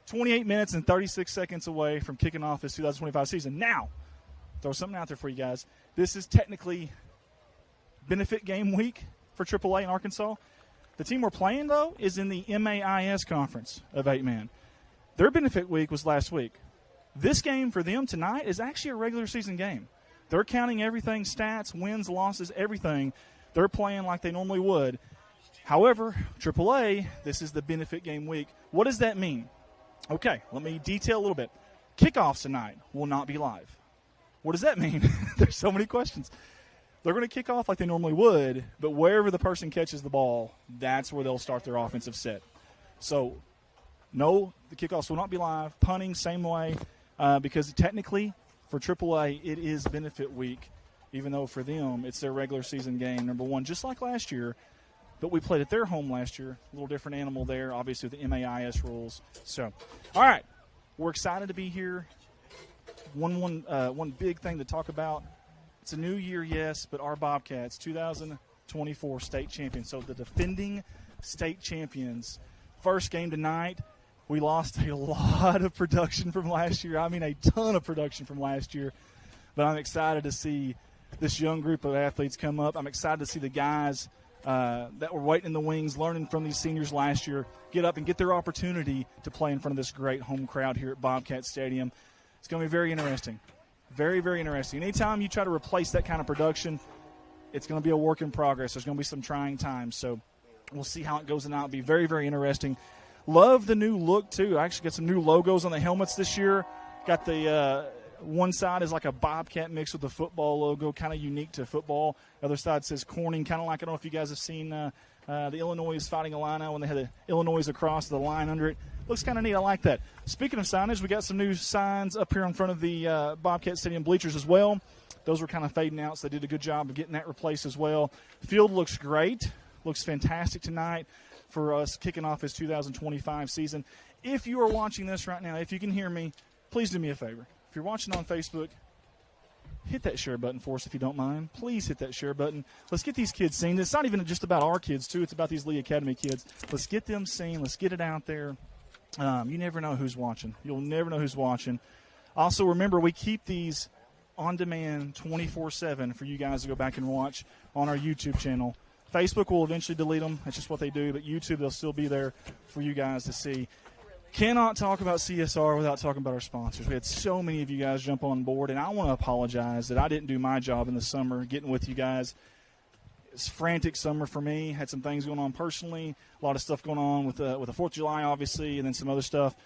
28 minutes and 36 seconds away from kicking off this 2025 season. Now, throw something out there for you guys. This is technically benefit game week for AAA in Arkansas. The team we're playing, though, is in the MAIS conference of 8-man. Their benefit week was last week. This game for them tonight is actually a regular season game. They're counting everything, stats, wins, losses, everything. They're playing like they normally would. However, AAA, this is the benefit game week. What does that mean? Okay, let me detail a little bit. Kickoffs tonight will not be live. What does that mean? There's so many questions. They're going to kick off like they normally would, but wherever the person catches the ball, that's where they'll start their offensive set. So, no, the kickoffs will not be live. Punting, same way, because technically for AAA, it is benefit week. Even though for them, it's their regular season game, number one, just like last year. But we played at their home last year. A little different animal there, obviously, with the MAIS rules. So, all right, we're excited to be here. One big thing to talk about. It's a new year, yes, but our Bobcats, 2024 state champions. So the defending state champions. First game tonight, we lost a lot of production from last year. I mean, a ton of production from last year. But I'm excited to see this young group of athletes come up. I'm excited to see the guys that were waiting in the wings, learning from these seniors last year, get up and get their opportunity to play in front of this great home crowd here at Bobcat Stadium. It's going to be very interesting. Very, very interesting. Anytime you try to replace that kind of production, it's going to be a work in progress. There's going to be some trying times. So We'll see how it goes tonight. It'll be very, very interesting. Love the new look, too. I actually got some new logos on the helmets this year. Got the one side is like a Bobcat mixed with the football logo, kind of unique to football. The other side says Corning, kind of like, I don't know if you guys have seen the Illinois Fighting Illini when they had the Illinois across the line under it. Looks kind of neat. I like that. Speaking of signage, we got some new signs up here in front of the Bobcat Stadium bleachers as well. Those were kind of fading out, so they did a good job of getting that replaced as well. Field looks great. Looks fantastic tonight for us kicking off this 2025 season. If you are watching this right now, if you can hear me, please do me a favor. If you're watching on Facebook, hit that share button for us if you don't mind. Please hit that share button. Let's get these kids seen. It's not even just about our kids, too. It's about these Lee Academy kids. Let's get them seen. Let's get it out there. You never know who's watching. You'll never know who's watching. Also, remember, we keep these on demand 24/7 for you guys to go back and watch on our YouTube channel. Facebook will eventually delete them. That's just what they do. But YouTube, they'll still be there for you guys to see. Cannot talk about CSR without talking about our sponsors. We had so many of you guys jump on board, and I want to apologize that I didn't do my job in the summer getting with you guys. It's a frantic summer for me. Had some things going on personally, a lot of stuff going on with the 4th of July, obviously, and then some other stuff.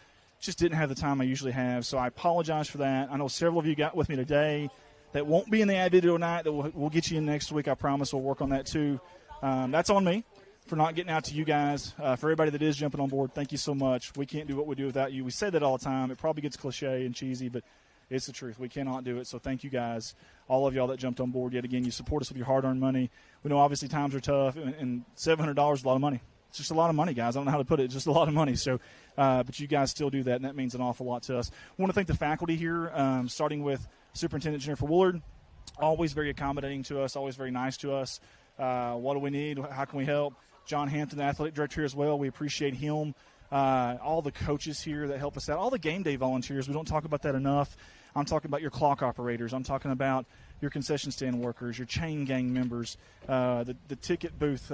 Just didn't have the time I usually have, so I apologize for that. I know several of you got with me today that won't be in the ad video tonight. That we'll get you in next week. I promise we'll work on that too. That's on me for not getting out to you guys. For everybody that is jumping on board, thank you so much. We can't do what we do without you. We say that all the time. It probably gets cliche and cheesy, but it's the truth. We cannot do it, so thank you guys, all of y'all that jumped on board yet again. You support us with your hard-earned money. We know obviously times are tough, and $700 is a lot of money. It's just a lot of money, guys. I don't know how to put it. It's just a lot of money. So, but you guys still do that, and that means an awful lot to us. I want to thank the faculty here, starting with Superintendent Jennifer Woolard, always very accommodating to us, always very nice to us. What do we need? How can we help? John Hampton, the athletic director here as well. We appreciate him. All the coaches here that help us out. All the game day volunteers. We don't talk about that enough. I'm talking about your clock operators. I'm talking about your concession stand workers, your chain gang members, the ticket booth,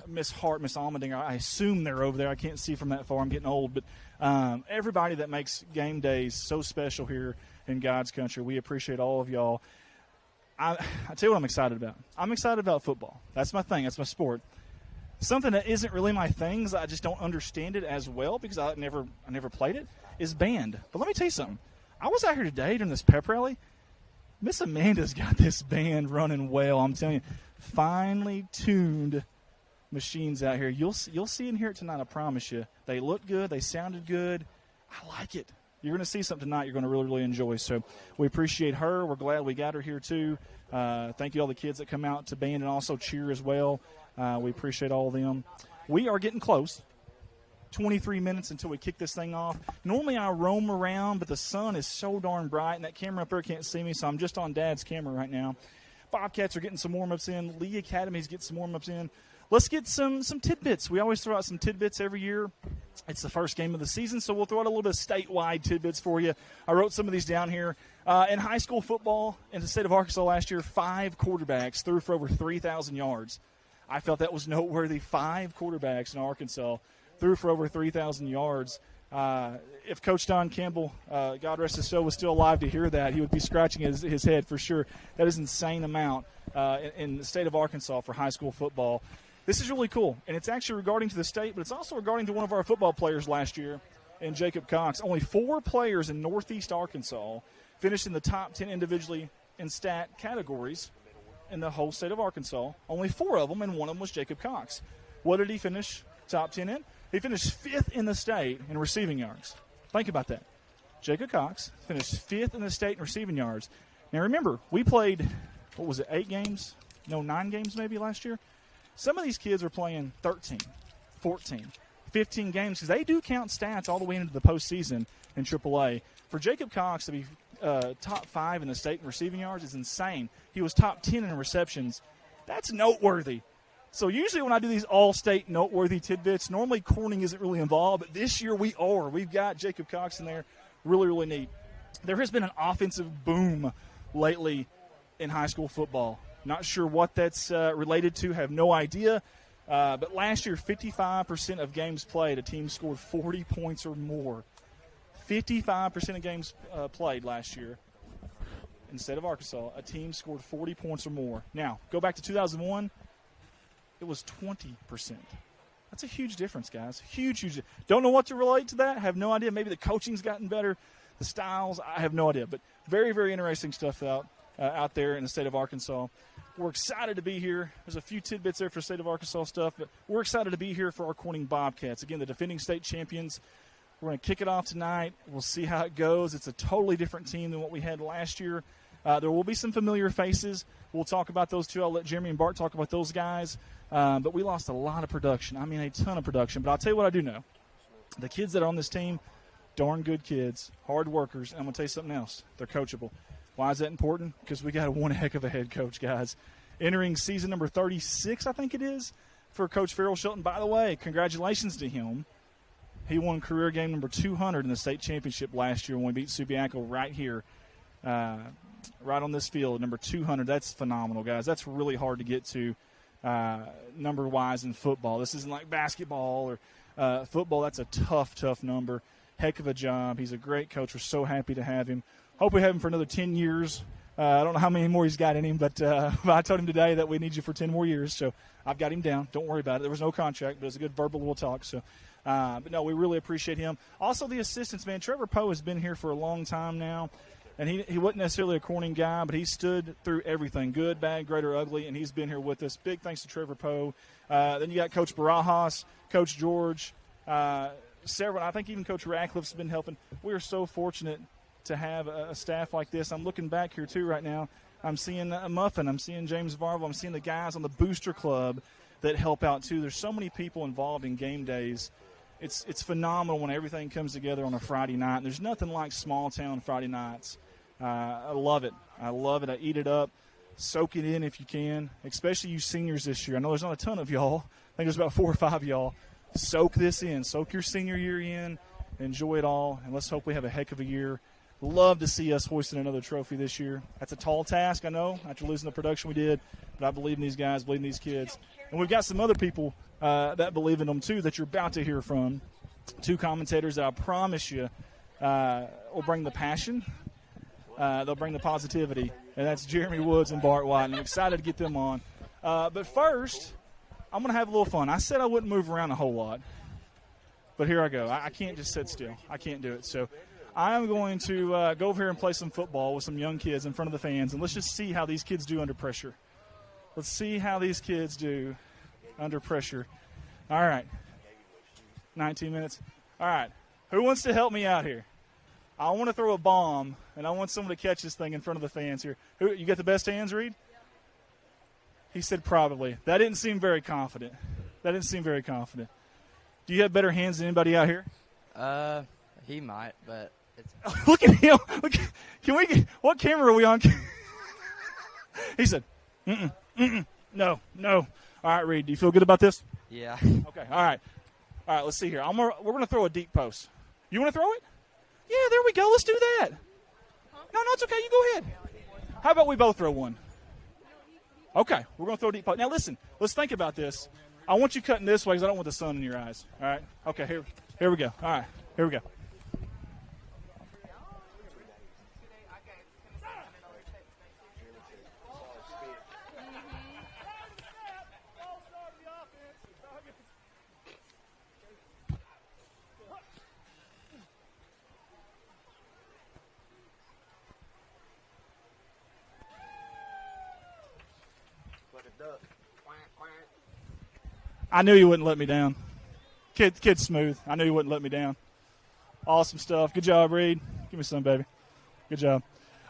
Miss Hart, Miss Almendinger. I assume they're over there. I can't see from that far. I'm getting old. But everybody that makes game days so special here in God's country, we appreciate all of y'all. I tell you what I'm excited about. I'm excited about football. That's my thing. That's my sport. Something that isn't really my thing, I just don't understand it as well because I never played it, is band. But let me tell you something. I was out here today during this pep rally. Miss Amanda's got this band running well. I'm telling you, finely tuned machines out here. You'll see and hear it tonight, I promise you. They look good. They sounded good. I like it. You're going to see something tonight you're going to really, really enjoy. So we appreciate her. We're glad we got her here, too. Thank you all the kids that come out to band and also cheer as well. We appreciate all of them. We are getting close. 23 minutes until we kick this thing off. Normally I roam around, but the sun is so darn bright, and that camera up there can't see me, so I'm just on Dad's camera right now. Bobcats are getting some warm-ups in. Lee Academy's getting some warm-ups in. Let's get some tidbits. We always throw out some tidbits every year. It's the first game of the season, so we'll throw out a little bit of statewide tidbits for you. I wrote some of these down here. In high school football in the state of Arkansas last year, 5 quarterbacks threw for over 3,000 yards. I felt that was noteworthy. 5 quarterbacks in Arkansas threw for over 3,000 yards. If Coach Don Campbell, God rest his soul, was still alive to hear that, he would be scratching his head for sure. That is an insane amount in the state of Arkansas for high school football. This is really cool, and it's actually regarding to the state, but it's also regarding to one of our football players last year in Jacob Cox. Only 4 players in Northeast Arkansas finished in the top 10 individually in stat categories in the whole state of Arkansas. Only 4 of them, and one of them was Jacob Cox. What did he finish top 10 in? He finished 5th in the state in receiving yards. Think about that. Jacob Cox finished 5th in the state in receiving yards. Now, remember, we played, 8 games? No, 9 games maybe last year? Some of these kids are playing 13, 14, 15 games because they do count stats all the way into the postseason in AAA. For Jacob Cox to be top 5 in the state in receiving yards is insane. He was top 10 in receptions. That's noteworthy. So usually when I do these all-state noteworthy tidbits, normally Corning isn't really involved, but this year we are. We've got Jacob Cox in there. Really, really neat. There has been an offensive boom lately in high school football. Not sure what that's related to, have no idea. But last year, 55% of games played, a team scored 40 points or more. 55% of games played last year in the state of Arkansas, a team scored 40 points or more. Now, go back to 2001. It was 20%. That's a huge difference, guys. Huge. Don't know what to relate to that. Have no idea. Maybe the coaching's gotten better, the styles. I have no idea. But very, very interesting stuff out there in the state of Arkansas. We're excited to be here. There's a few tidbits there for state of Arkansas stuff, but we're excited to be here for our Corning Bobcats. Again, the defending state champions. We're going to kick it off tonight. We'll see how it goes. It's a totally different team than what we had last year. There will be some familiar faces. We'll talk about those two. I'll let Jeremy and Bart talk about those guys. But we lost a lot of production. I mean, a ton of production. But I'll tell you what I do know. The kids that are on this team, darn good kids, hard workers. And I'm going to tell you something else. They're coachable. Why is that important? Because we got one heck of a head coach, guys. Entering season number 36, I think it is, for Coach Farrell Shelton. By the way, congratulations to him. He won career game number 200 in the state championship last year when we beat Subiaco right here, right on this field, number 200. That's phenomenal, guys. That's really hard to get to number-wise in football. This isn't like basketball or football. That's a tough number. Heck of a job. He's a great coach. We're so happy to have him. Hope we have him for another 10 years. I don't know how many more he's got in him, but I told him today that we need you for 10 more years. So I've got him down. Don't worry about it. There was no contract, but it was a good verbal little talk. So, but, no, we really appreciate him. Also, the assistants, man. Trevor Poe has been here for a long time now. And he wasn't necessarily a Corning guy, but he stood through everything, good, bad, great, or ugly, and he's been here with us. Big thanks to Trevor Poe. Then you got Coach Barajas, Coach George, several. I think even Coach Ratcliffe's been helping. We are so fortunate to have a staff like this. I'm looking back here, too, right now. I'm seeing Muffin. I'm seeing James Varvel. I'm seeing the guys on the Booster Club that help out, too. There's so many people involved in game days. It's phenomenal when everything comes together on a Friday night. And there's nothing like small-town Friday nights. I love it. I eat it up. Soak it in if you can, especially you seniors this year. I know there's not a ton of y'all. I think there's about 4 or 5 of y'all. Soak this in. Soak your senior year in. Enjoy it all, and let's hope we have a heck of a year. Love to see us hoisting another trophy this year. That's a tall task, I know, after losing the production we did, but I believe in these guys, believe in these kids. And we've got some other people that believe in them, too, that you're about to hear from. 2 commentators that I promise you will bring the passion. They'll bring the positivity, and that's Jeremy Woods and Bart White. And I'm excited to get them on. But first, I'm going to have a little fun. I said I wouldn't move around a whole lot, but here I go. I can't just sit still. I can't do it. So I'm going to go over here and play some football with some young kids in front of the fans, and let's just see how these kids do under pressure. Let's see how these kids do under pressure. All right. 19 minutes. All right. Who wants to help me out here? I want to throw a bomb, and I want someone to catch this thing in front of the fans here. You got the best hands, Reed? He said probably. That didn't seem very confident. Do you have better hands than anybody out here? He might, but it's... Look at him. What camera are we on? He said, no. All right, Reed, do you feel good about this? Yeah. Okay, all right, let's see here. We're going to throw a deep post. You want to throw it? Yeah, there we go. Let's do that. No, it's okay. You go ahead. How about we both throw one? Okay, we're going to throw a deep post. Now, listen, let's think about this. I want you cutting this way because I don't want the sun in your eyes. All right? Okay, here we go. All right, here we go. I knew you wouldn't let me down. Kid's smooth. I knew you wouldn't let me down. Awesome stuff. Good job, Reed. Give me some, baby. Good job.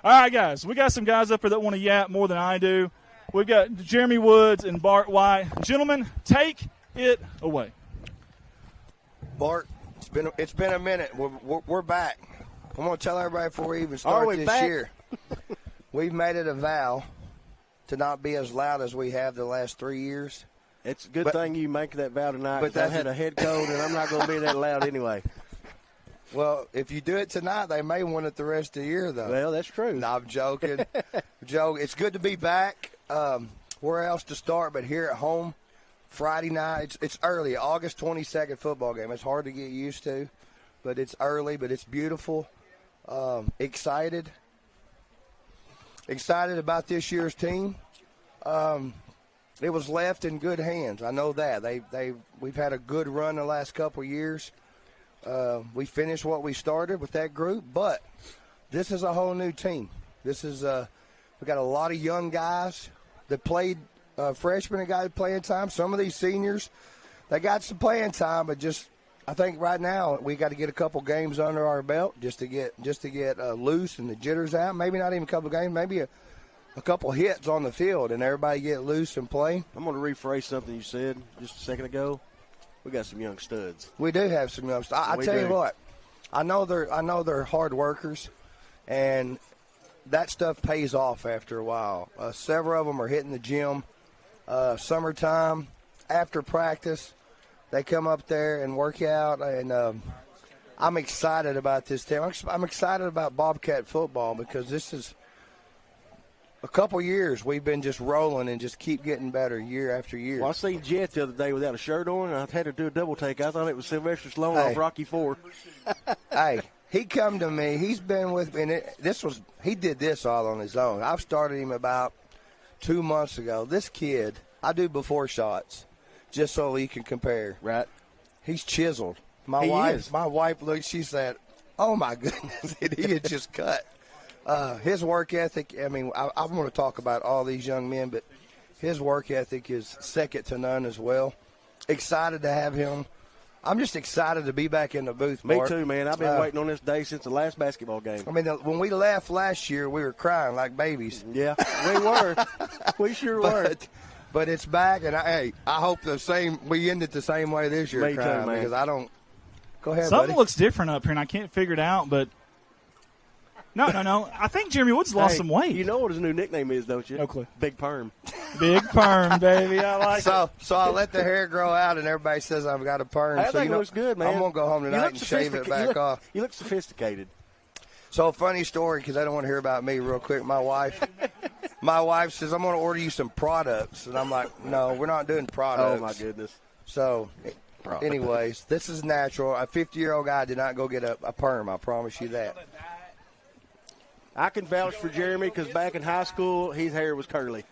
All right, guys. We got some guys up here that want to yap more than I do. We've got Jeremy Woods and Bart White. Gentlemen, take it away. Bart, it's been a minute. We're back. I'm going to tell everybody before we even start this year. We've made it a vow to not be as loud as we have the last 3 years. It's a good thing you make that vow tonight, because I had a head cold, and I'm not going to be that loud anyway. Well, if you do it tonight, they may want it the rest of the year, though. Well, that's true. No, I'm joking. It's good to be back. Where else to start but here at home? Friday night. It's early, August 22nd football game. It's hard to get used to, but it's early, but it's beautiful. Excited about this year's team. it was left in good hands. I know that. We've had a good run the last couple of years. We finished what we started with that group, but this is a whole new team. This is we got a lot of young guys that played freshmen and got playing time. Some of these seniors, they got some playing time, but just I think right now we got to get a couple games under our belt just to get loose and the jitters out. Maybe not even a couple games, maybe a couple hits on the field and everybody get loose and play. I'm going to rephrase something you said just a second ago. We got some young studs. We do have some young studs. I tell you what, I know they're hard workers, and that stuff pays off after a while. Several of them are hitting the gym summertime after practice. They come up there and work out, and I'm excited about this team. I'm excited about Bobcat football because this is a couple years we've been just rolling and just keep getting better year after year. Well, I seen Jet the other day without a shirt on, and I had to do a double take. I thought it was Sylvester Stallone off Rocky IV. Hey, he come to me. He's been with me, and he did this all on his own. I've started him about 2 months ago. This kid, I do before shots, just so he can compare. Right. He's chiseled. My wife looked, she said, oh, my goodness, he had just cut. His work ethic, I mean, I want to talk about all these young men, but his work ethic is second to none as well. Excited to have him. I'm just excited to be back in the booth, Mark. Me too, man. I've been waiting on this day since the last basketball game. I mean, when we left last year, we were crying like babies. Yeah, we were. We sure were. But it's back, and I hope we end it the same way this year. Me too, man. Because I don't. Go ahead, Something buddy. looks different up here, and I can't figure it out, but. No. I think Jeremy Woods lost some weight. You know what his new nickname is, don't you? No clue. Big Perm. Big Perm, baby. I like it. So I let the hair grow out, and everybody says I've got a perm. I think it looks good, man. I'm going to go home tonight and shave it back off. You look sophisticated. So a funny story, because I don't want to hear about me real quick. My wife says, I'm going to order you some products. And I'm like, no, we're not doing products. Oh, my goodness. So anyways, this is natural. A 50-year-old guy did not go get a perm. I promise you that. I can vouch for Jeremy because back in high school, his hair was curly.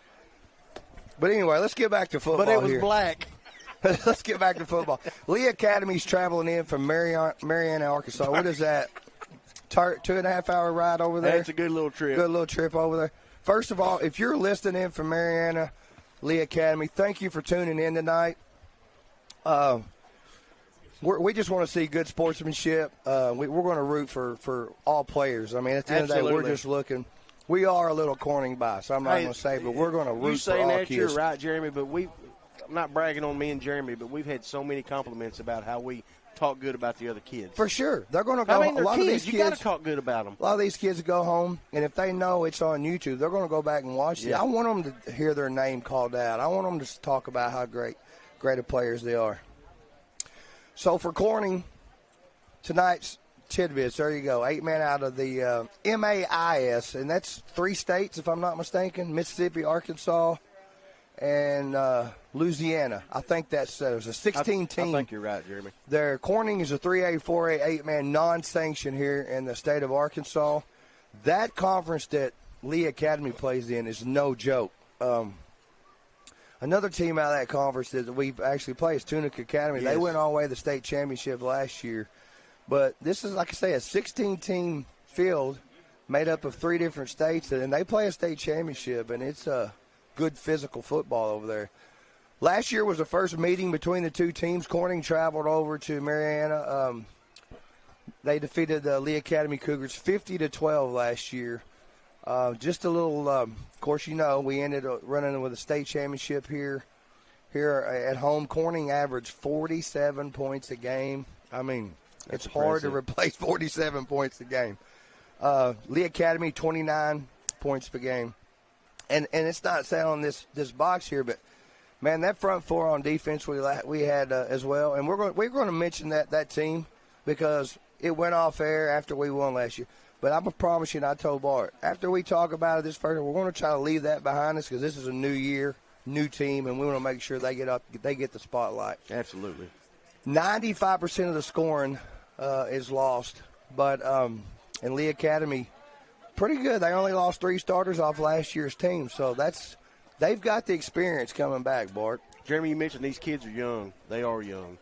But anyway, let's get back to football. But it was here. black. Let's get back to football. Lee Academy's traveling in from Marianna, Arkansas. What is that? 2.5 hour ride over there? That's a good little trip. Good little trip over there. First of all, if you're listening in from Marianna, Lee Academy, thank you for tuning in tonight. We just want to see good sportsmanship. We're going to root for all players. I mean, at the end of the day, we're just looking. We are a little Corning biased. I'm not going to say, but we're going to root for all kids. You're right, Jeremy, but I'm not bragging on me and Jeremy, but we've had so many compliments about how we talk good about the other kids. For sure. They're going to go. I mean, a lot kids. Of these kids, you got to talk good about them. A lot of these kids go home, and if they know it's on YouTube, they're going to go back and watch it. I want them to hear their name called out. I want them to talk about how great of players they are. So for Corning, tonight's tidbits, there you go. 8 men out of the MAIS, and that's 3 states, if I'm not mistaken, Mississippi, Arkansas, and Louisiana. I think there's a 16 team. I think you're right, Jeremy. Corning is a 3A, 4A, 8-man non-sanctioned here in the state of Arkansas. That conference that Lee Academy plays in is no joke. Another team out of that conference that we actually play is Tunica Academy. Yes. They went all the way to the state championship last year. But this is, like I say, a 16-team field made up of 3 different states, and they play a state championship, and it's a good physical football over there. Last year was the first meeting between the 2 teams. Corning traveled over to Marianna. They defeated the Lee Academy Cougars 50-12 last year. Just a little, of course, we ended up running with a state championship here at home. Corning averaged 47 points a game. I mean, it's hard to replace 47 points a game. Lee Academy, 29 points per game. And it's not selling this box here, but, man, that front 4 on defense we had as well. And we're going to mention that team because it went off air after we won last year. But I'm going to promise you, and I told Bart, after we talk about it this first, we're going to try to leave that behind us because this is a new year, new team, and we want to make sure they get the spotlight. Absolutely. 95% of the scoring is lost, but in Lee Academy, pretty good. They only lost 3 starters off last year's team, so that's they've got the experience coming back, Bart. Jeremy, you mentioned these kids are young. They are young.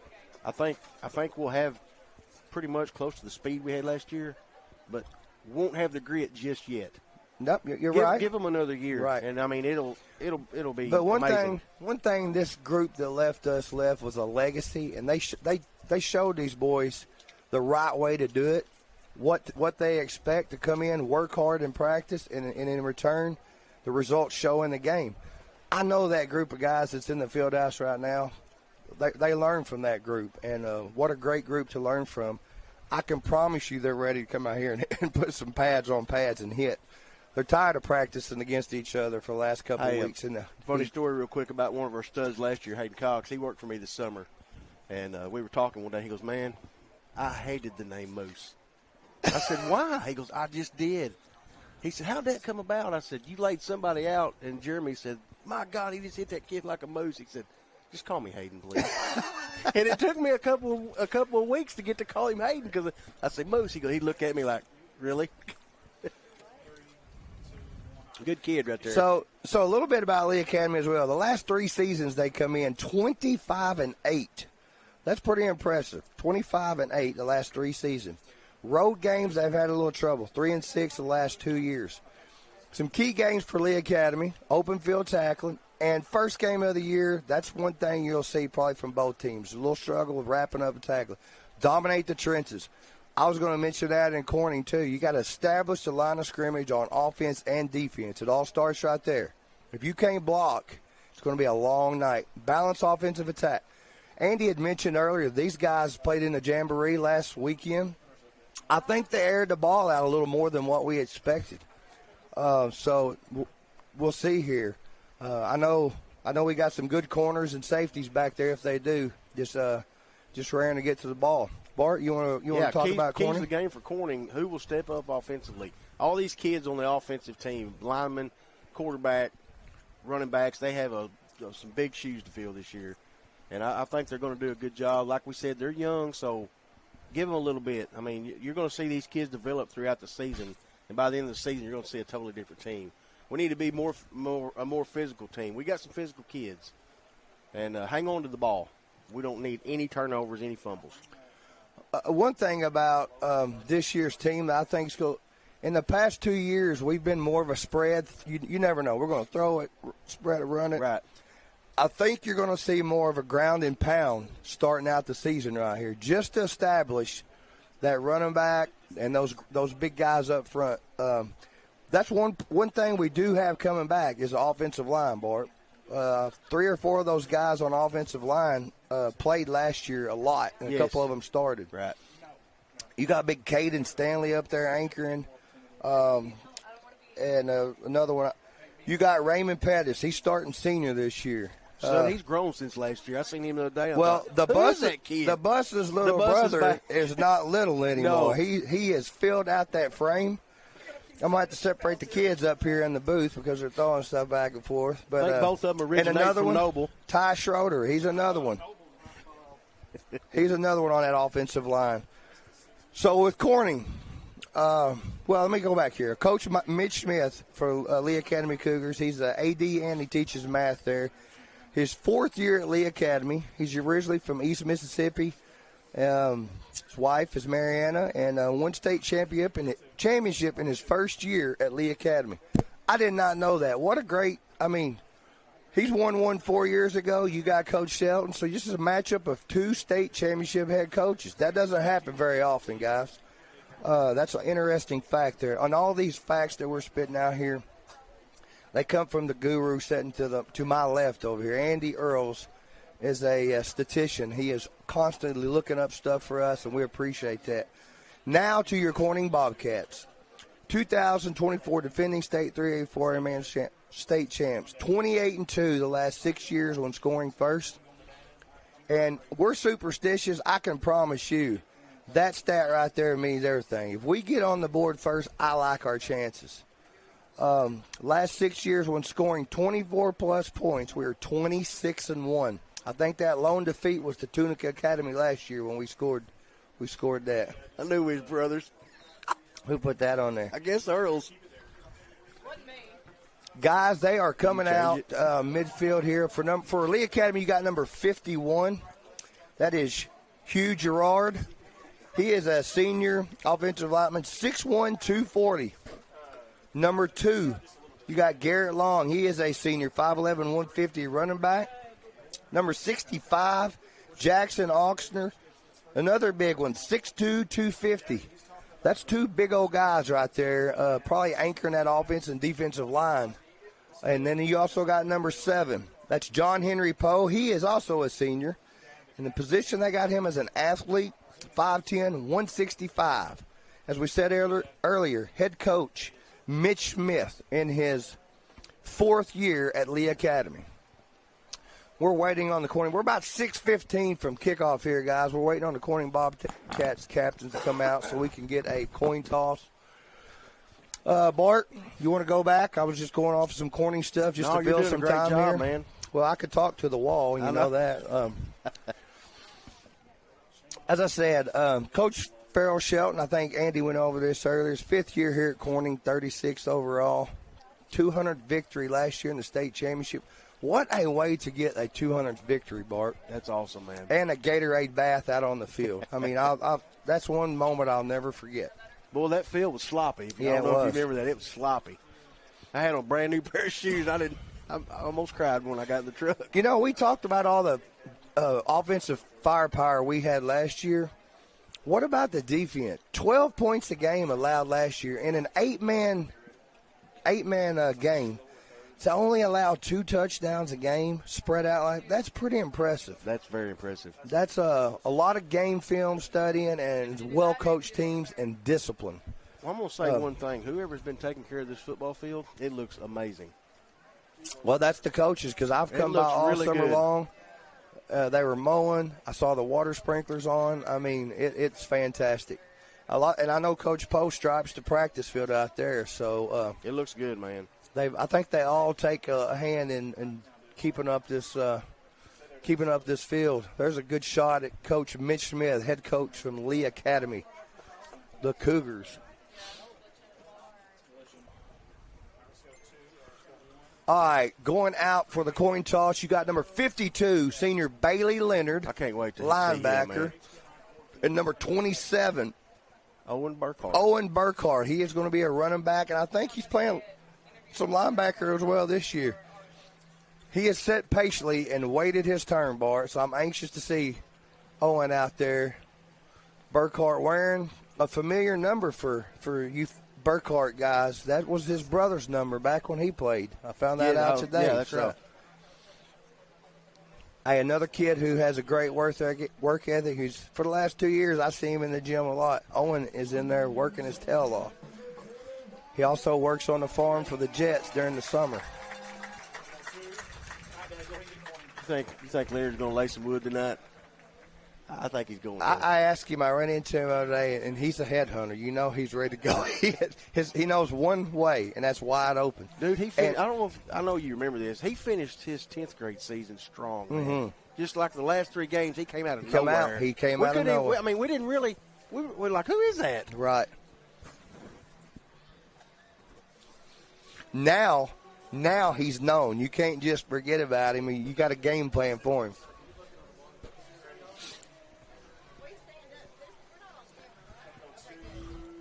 I think we'll have pretty much close to the speed we had last year, but won't have the grit just yet. Nope, you're right. Give them another year, right? And I mean, it'll be. But amazing. one thing, this group that left was a legacy, and they showed these boys the right way to do it, what they expect to come in, work hard in practice, and in return, the results show in the game. I know that group of guys that's in the field house right now. They learn from that group, and what a great group to learn from. I can promise you they're ready to come out here and put some pads on pads and hit. They're tired of practicing against each other for the last couple of weeks. Funny story real quick about one of our studs last year, Hayden Cox. He worked for me this summer, and we were talking one day. He goes, man, I hated the name Moose. I said, why? He goes, I just did. He said, how'd that come about? I said, you laid somebody out, and Jeremy said, my God, he just hit that kid like a moose. He said, just call me Hayden, please. And it took me a couple of weeks to get to call him Hayden because I said, Moose. He looked at me like, really? Good kid right there. So a little bit about Lee Academy as well. The last 3 seasons they come in 25-8. That's pretty impressive. 25-8 the last 3 seasons. Road games, they've had a little trouble. 3-6 the last 2 years. Some key games for Lee Academy, open field tackling, and first game of the year, that's one thing you'll see probably from both teams. A little struggle with wrapping up and tackling. Dominate the trenches. I was going to mention that in Corning, too. You got to establish the line of scrimmage on offense and defense. It all starts right there. If you can't block, it's going to be a long night. Balanced offensive attack. Andy had mentioned earlier, these guys played in the Jamboree last weekend. I think they aired the ball out a little more than what we expected. So we'll see here. I know we got some good corners and safeties back there if they do. Just raring to get to the ball. Bart, you want to talk about Corning? Keys the game for Corning. Who will step up offensively? All these kids on the offensive team, linemen, quarterback, running backs, they have some big shoes to fill this year. And I think they're going to do a good job. Like we said, they're young, so give them a little bit. I mean, you're going to see these kids develop throughout the season, and by the end of the season, you're going to see a totally different team. We need to be a more physical team. We got some physical kids, and hang on to the ball. We don't need any turnovers, any fumbles. One thing about this year's team that I think is cool, in the past 2 years, we've been more of a spread. You never know. We're going to throw it, spread it, run it. Right. I think you're going to see more of a ground and pound starting out the season right here, just to establish that running back and those big guys up front. That's one thing we do have coming back is the offensive line, Bart. 3 or 4 of those guys on the offensive line played last year a lot, and a couple of them started. Right. You got big Caden Stanley up there anchoring, and another one. You got Raymond Pettis. He's starting senior this year. So he's grown since last year. I seen him the other day. The kid? bus's little brother is not little anymore. No. He has filled out that frame. I might have to separate the kids up here in the booth because they're throwing stuff back and forth. But I think both of them originate from Noble. Ty Schroeder, he's another one. He's another one on that offensive line. So with Corning, let me go back here. Coach Mitch Smith for Lee Academy Cougars. He's the AD and he teaches math there. His 4th year at Lee Academy. He's originally from East Mississippi. His wife is Mariana, and won state championship in his first year at Lee Academy. I did not know that. What a great – I mean, he's won one 4 years ago. You got Coach Shelton. So this is a matchup of 2 state championship head coaches. That doesn't happen very often, guys. That's an interesting fact there. On all these facts that we're spitting out here, they come from the guru sitting to my left over here. Andy Earls is a statistician. He is constantly looking up stuff for us, and we appreciate that. Now to your Corning Bobcats. 2024 defending state 384 man state champs. 28-2 the last 6 years when scoring first. And we're superstitious. I can promise you that stat right there means everything. If we get on the board first, I like our chances. Last 6 years when scoring 24-plus points, we were 26-1. I think that lone defeat was to Tunica Academy last year when we scored that. I knew we was brothers. Who put that on there? I guess Earls. Guys, they are coming out midfield here. For Lee Academy, you got number 51. That is Hugh Gerard. He is a senior offensive lineman, 6'1", 240. Number 2, you got Garrett Long. He is a senior, 5'11", 150 running back. Number 65, Jackson Oxner. Another big one, 6'2", 250. That's two big old guys right there, probably anchoring that offense and defensive line. And then you also got number 7. That's John Henry Poe. He is also a senior. In the position they got him as an athlete, 5'10", 165. As we said earlier, head coach Mitch Smith in his 4th year at Lee Academy. We're waiting on the Corning. We're about 6:15 from kickoff here, guys. We're waiting on the Corning Bobcats captains to come out so we can get a coin toss. Bart, you want to go back? I was just going off some Corning stuff just to fill some time here. Man. Well, I could talk to the wall, you know that. As I said, Coach Farrell Shelton, I think Andy went over this earlier, his 5th year here at Corning, 36 overall, 200 victory last year in the state championship. What a way to get a 200th victory, Bart. That's awesome, man. And a Gatorade bath out on the field. I mean, that's one moment I'll never forget. Boy, that field was sloppy. I don't know if you remember that. It was sloppy. I had a brand-new pair of shoes. I almost cried when I got in the truck. You know, we talked about all the offensive firepower we had last year. What about the defense? 12 points a game allowed last year in an eight-man game. To only allow 2 touchdowns a game spread out like that's pretty impressive. That's very impressive. That's a lot of game film studying and well-coached teams and discipline. Well, I'm going to say one thing. Whoever's been taking care of this football field, it looks amazing. Well, that's the coaches because I've come by all really summer long. They were mowing. I saw the water sprinklers on. I mean, it's fantastic. And I know Coach Poe stripes the practice field out there. So it looks good, man. I think they all take a hand in keeping up this field. There's a good shot at Coach Mitch Smith, head coach from Lee Academy, the Cougars. All right, going out for the coin toss, you got number 52, senior Bailey Leonard. I can't wait to linebacker. See him, and number 27, Owen Burkhart. He is going to be a running back, and I think he's playing some linebacker as well this year. He has sat patiently and waited his turn, Bart, so I'm anxious to see Owen out there. Burkhart wearing a familiar number for you Burkhart guys. That was his brother's number back when he played. I found that out today. Yeah, that's right. Hey, another kid who has a great work ethic, who's for the last 2 years, I see him in the gym a lot. Owen is in there working his tail off. He also works on the farm for the Jets during the summer. You think Leonard's going to lay some wood tonight? I think he's going to. I asked him, I ran into him the other day, and he's a headhunter. You know he's ready to go. He knows one way, and that's wide open. Dude, I know you remember this. He finished his 10th grade season strong, man. Mm-hmm. Just like the last 3 games, he came out of nowhere. He came out of nowhere. I mean, we didn't really – we're like, who is that? Right. Now he's known. You can't just forget about him. You got a game plan for him.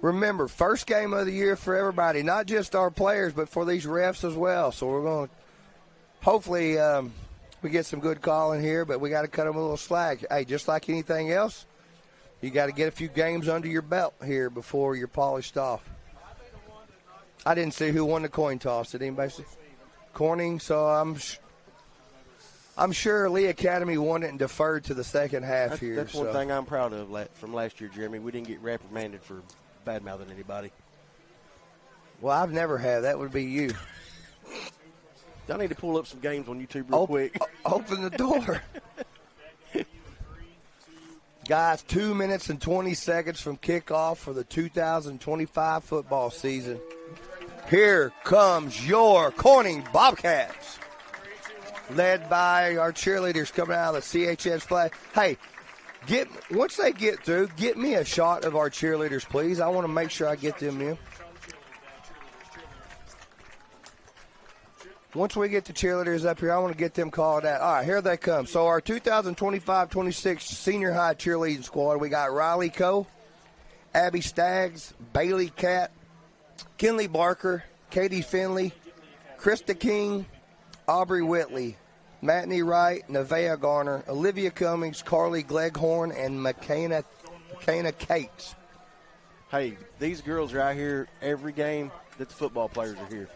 Remember, first game of the year for everybody, not just our players, but for these refs as well. So we're going to hopefully we get some good calling here, but we got to cut them a little slack. Hey, just like anything else, you got to get a few games under your belt here before you're polished off. I didn't see who won the coin toss. Did anybody see? Corning, so I'm sure Lee Academy won it and deferred to the second half here. That's one thing I'm proud of from last year, Jeremy. We didn't get reprimanded for bad-mouthing anybody. Well, I've never had. That would be you. I need to pull up some games on YouTube real quick. Open the door. Guys, 2 minutes and 20 seconds from kickoff for the 2025 football season. Here comes your Corning Bobcats, led by our cheerleaders coming out of the CHS flag. Hey, once they get through, get me a shot of our cheerleaders, please. I want to make sure I get them in. Once we get the cheerleaders up here, I want to get them called out. All right, here they come. So our 2025-26 senior high cheerleading squad, we got Riley Coe, Abby Staggs, Bailey Catt, Kinley Barker, Katie Finley, Krista King, Aubrey Whitley, Matney Wright, Nevaeh Garner, Olivia Cummings, Carly Gleghorn, and McKenna Cates. Hey, these girls are out here every game that the football players are here.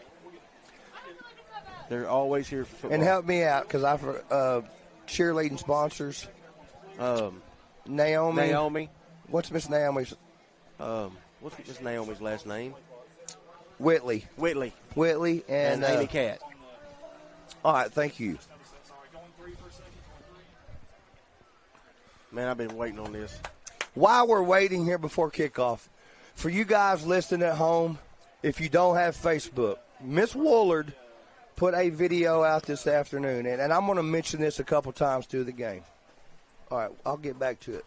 They're always here for football. And help me out, because I've cheerleading sponsors. Naomi. What's Miss Naomi's? What's Miss Naomi's last name? Whitley. And Amy Catt. All right, thank you. Man, I've been waiting on this. While we're waiting here before kickoff, for you guys listening at home, if you don't have Facebook, Miss Woolard put a video out this afternoon, and I'm going to mention this a couple times through the game. All right, I'll get back to it.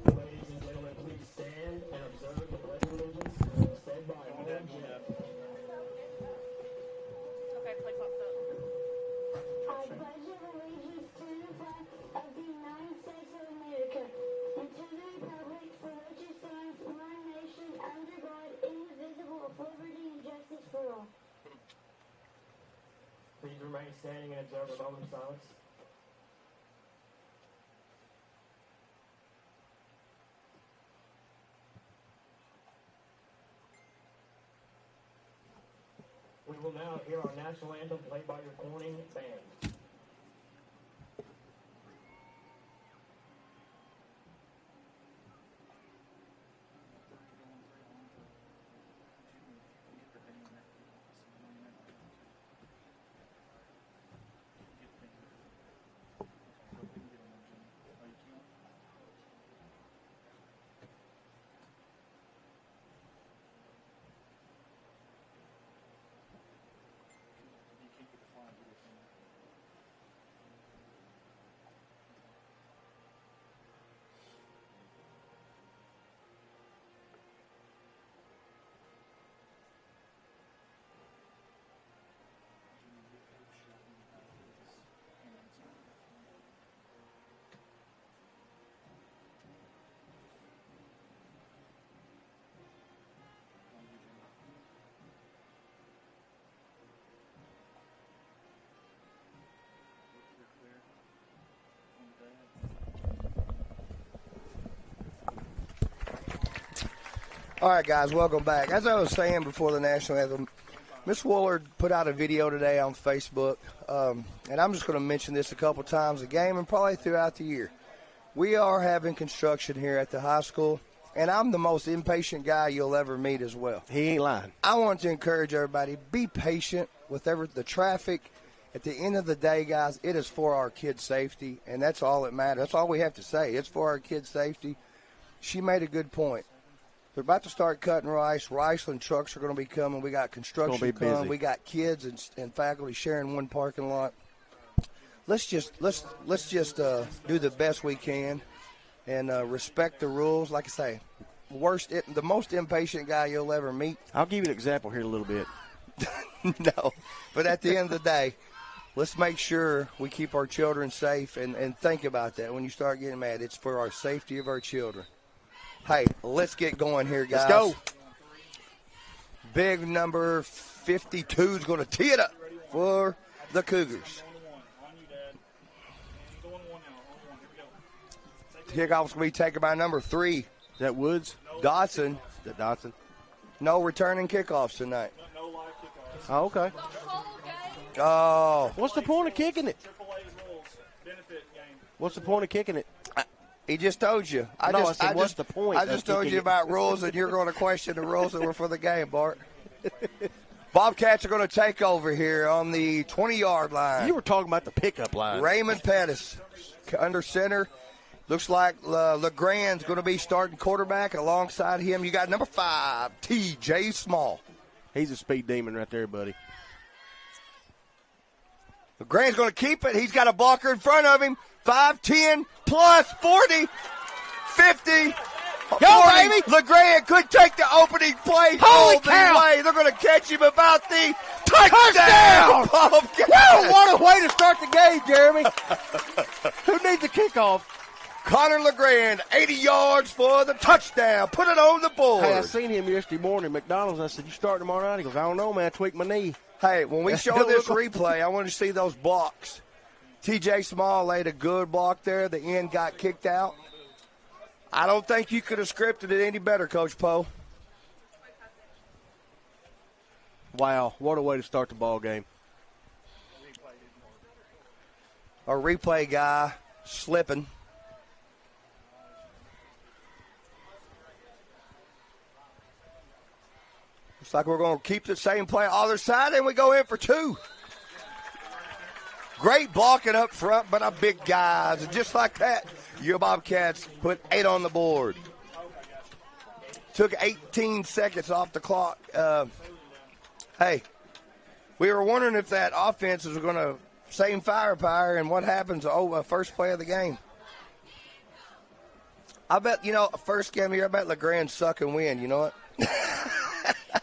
Ladies and gentlemen, please stand and observe the pledge of allegiance said by Malone. Okay, play pops up. I pledge allegiance to the flag of the United States of America and to the republic for which it stands, one nation, under God, indivisible, with liberty and justice for all. Please remain standing and observe a moment of silence. We will now hear our national anthem played by your Corning band. All right, guys, welcome back. As I was saying before the national anthem, Miss Woolard put out a video today on Facebook, and I'm just going to mention this a couple times a game and probably throughout the year. We are having construction here at the high school, and I'm the most impatient guy you'll ever meet as well. He ain't lying. I want to encourage everybody, be patient with the traffic. At the end of the day, guys, it is for our kids' safety, and that's all that matters. That's all we have to say. It's for our kids' safety. She made a good point. They're about to start cutting rice. Riceland trucks are going to be coming. We got construction coming. We got kids and faculty sharing one parking lot. Let's just do the best we can and respect the rules. Like I say, the most impatient guy you'll ever meet. I'll give you an example here in a little bit. No, but at the end of the day, let's make sure we keep our children safe and think about that when you start getting mad. It's for our safety of our children. Hey, let's get going here, guys. Let's go. Big number 52 is going to tee it up for the Cougars. Kickoff's going to be taken by number 3. Is that Woods? Dotson. Is that Dotson? No returning kickoffs tonight. Oh, okay. Oh. What's the point of kicking it? What's the point of kicking it? He just told you. What's the point? I just told you about rules, and you're going to question the rules that were for the game, Bart. Bobcats are going to take over here on the 20-yard line. You were talking about the pickup line. Raymond Pettis under center. Looks like LeGrand's going to be starting quarterback. Alongside him, you got number 5, T.J. Small. He's a speed demon right there, buddy. LeGrand's going to keep it. He's got a blocker in front of him. 5, 10, plus 40, 50. Go, 40. baby! LeGrand could take the opening play Holy all the cow. way. They're going to catch him about the touchdown! Bobcats. Woo, what a way to start the game, Jeremy. Who needs the kickoff? Connor LeGrand, 80 yards for the touchdown. Put it on the board. Hey, I seen him yesterday morning at McDonald's. I said, you start tomorrow night? He goes, I don't know, man. I tweaked my knee. Hey, when we show this replay, I want to see those blocks. T.J. Small laid a good block there. The end got kicked out. I don't think you could have scripted it any better, Coach Poe. Wow, what a way to start the ball game. Our replay guy slipping. Looks like we're going to keep the same play other side, and we go in for two. Great blocking up front, but our big guys. And just like that, your Bobcats put 8 on the board. Took 18 seconds off the clock. Hey, we were wondering if that offense was going to same firepower, and what happens? First play of the game. I bet, first game here, I bet LeGrand suck and win. You know what?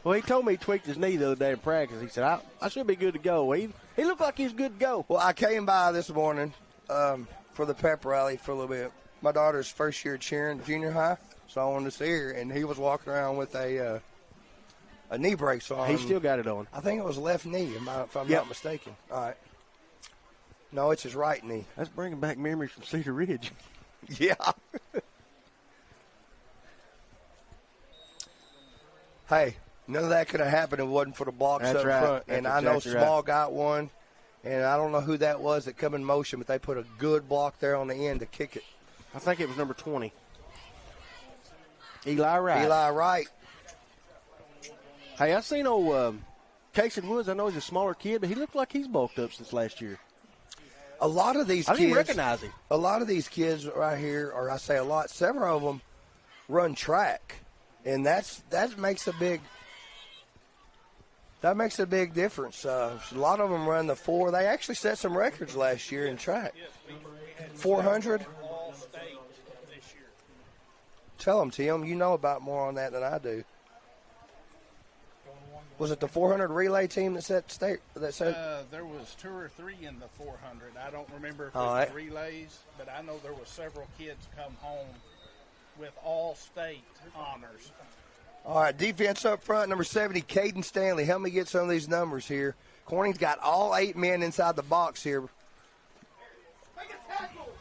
Well, he told me he tweaked his knee the other day in practice. He said, I should be good to go. He looked like he's good to go. Well, I came by this morning for the pep rally for a little bit. My daughter's first year cheering junior high, so I wanted to see her, and he was walking around with a knee brace on. He still got it on. I think it was left knee, if I'm not mistaken. All right. No, it's his right knee. That's bringing back memories from Cedar Ridge. Yeah. Hey, none of that could have happened if it wasn't for the blocks up front. And I know Small got one, and I don't know who that was that come in motion, but they put a good block there on the end to kick it. I think it was number 20. Eli Wright. Eli Wright. Hey, I seen old Casey Woods. I know he's a smaller kid, but he looked like he's bulked up since last year. A lot of these kids. I didn't recognize him. A lot of these kids right here, or I say a lot, several of them run track. And that makes a big difference. A lot of them run the 4. They actually set some records last year in track. 400. Tell them, Tim. You know about more on that than I do. Was it the 400 relay team that set state? There was 2 or 3 in the 400. I don't remember if it was relays, but I know there were several kids come home with all state honors. All right, defense up front, number 70, Caden Stanley. Help me get some of these numbers here. Corning's got all 8 men inside the box here.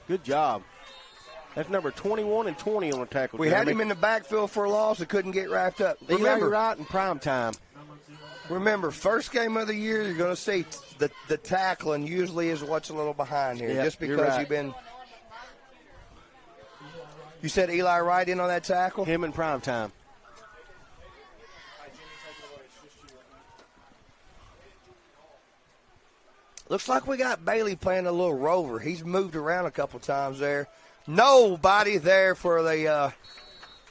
Good job. That's number 21 and 20 on the tackle. We had him in the backfield for a loss and couldn't get wrapped up. Eli Wright in prime time. Remember, first game of the year, you're going to see the tackling usually is what's a little behind here. Yep, just because you've been. You said Eli Wright in on that tackle? Him in prime time. Looks like we got Bailey playing a little rover. He's moved around a couple times there. Nobody there for the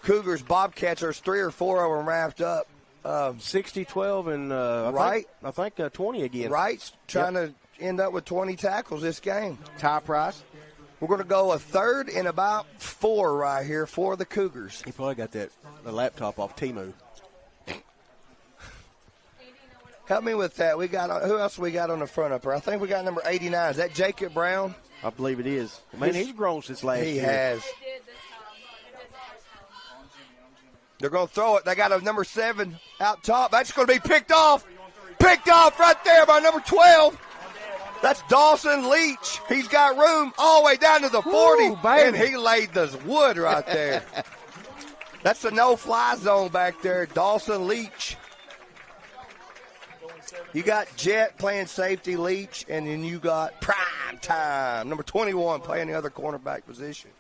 Cougars. Bobcats. There's 3 or 4 of them wrapped up. 60-12 and I think 20 again. Wright's trying to end up with 20 tackles this game. Ty Price. We're going to go a third and about 4 right here for the Cougars. He probably got the laptop off Temu. Help me with that. We got who else we got on the front upper? I think we got number 89. Is that Jacob Brown? I believe it is. Man, he's grown since last year. He has. They're going to throw it. They got a number 7 out top. That's going to be picked off. Picked off right there by number 12. That's Dawson Leach. He's got room all the way down to the 40, and he laid the wood right there. That's the no-fly zone back there, Dawson Leach. You got Jet playing safety, Leach, and then you got Prime Time, number 21, playing the other cornerback position.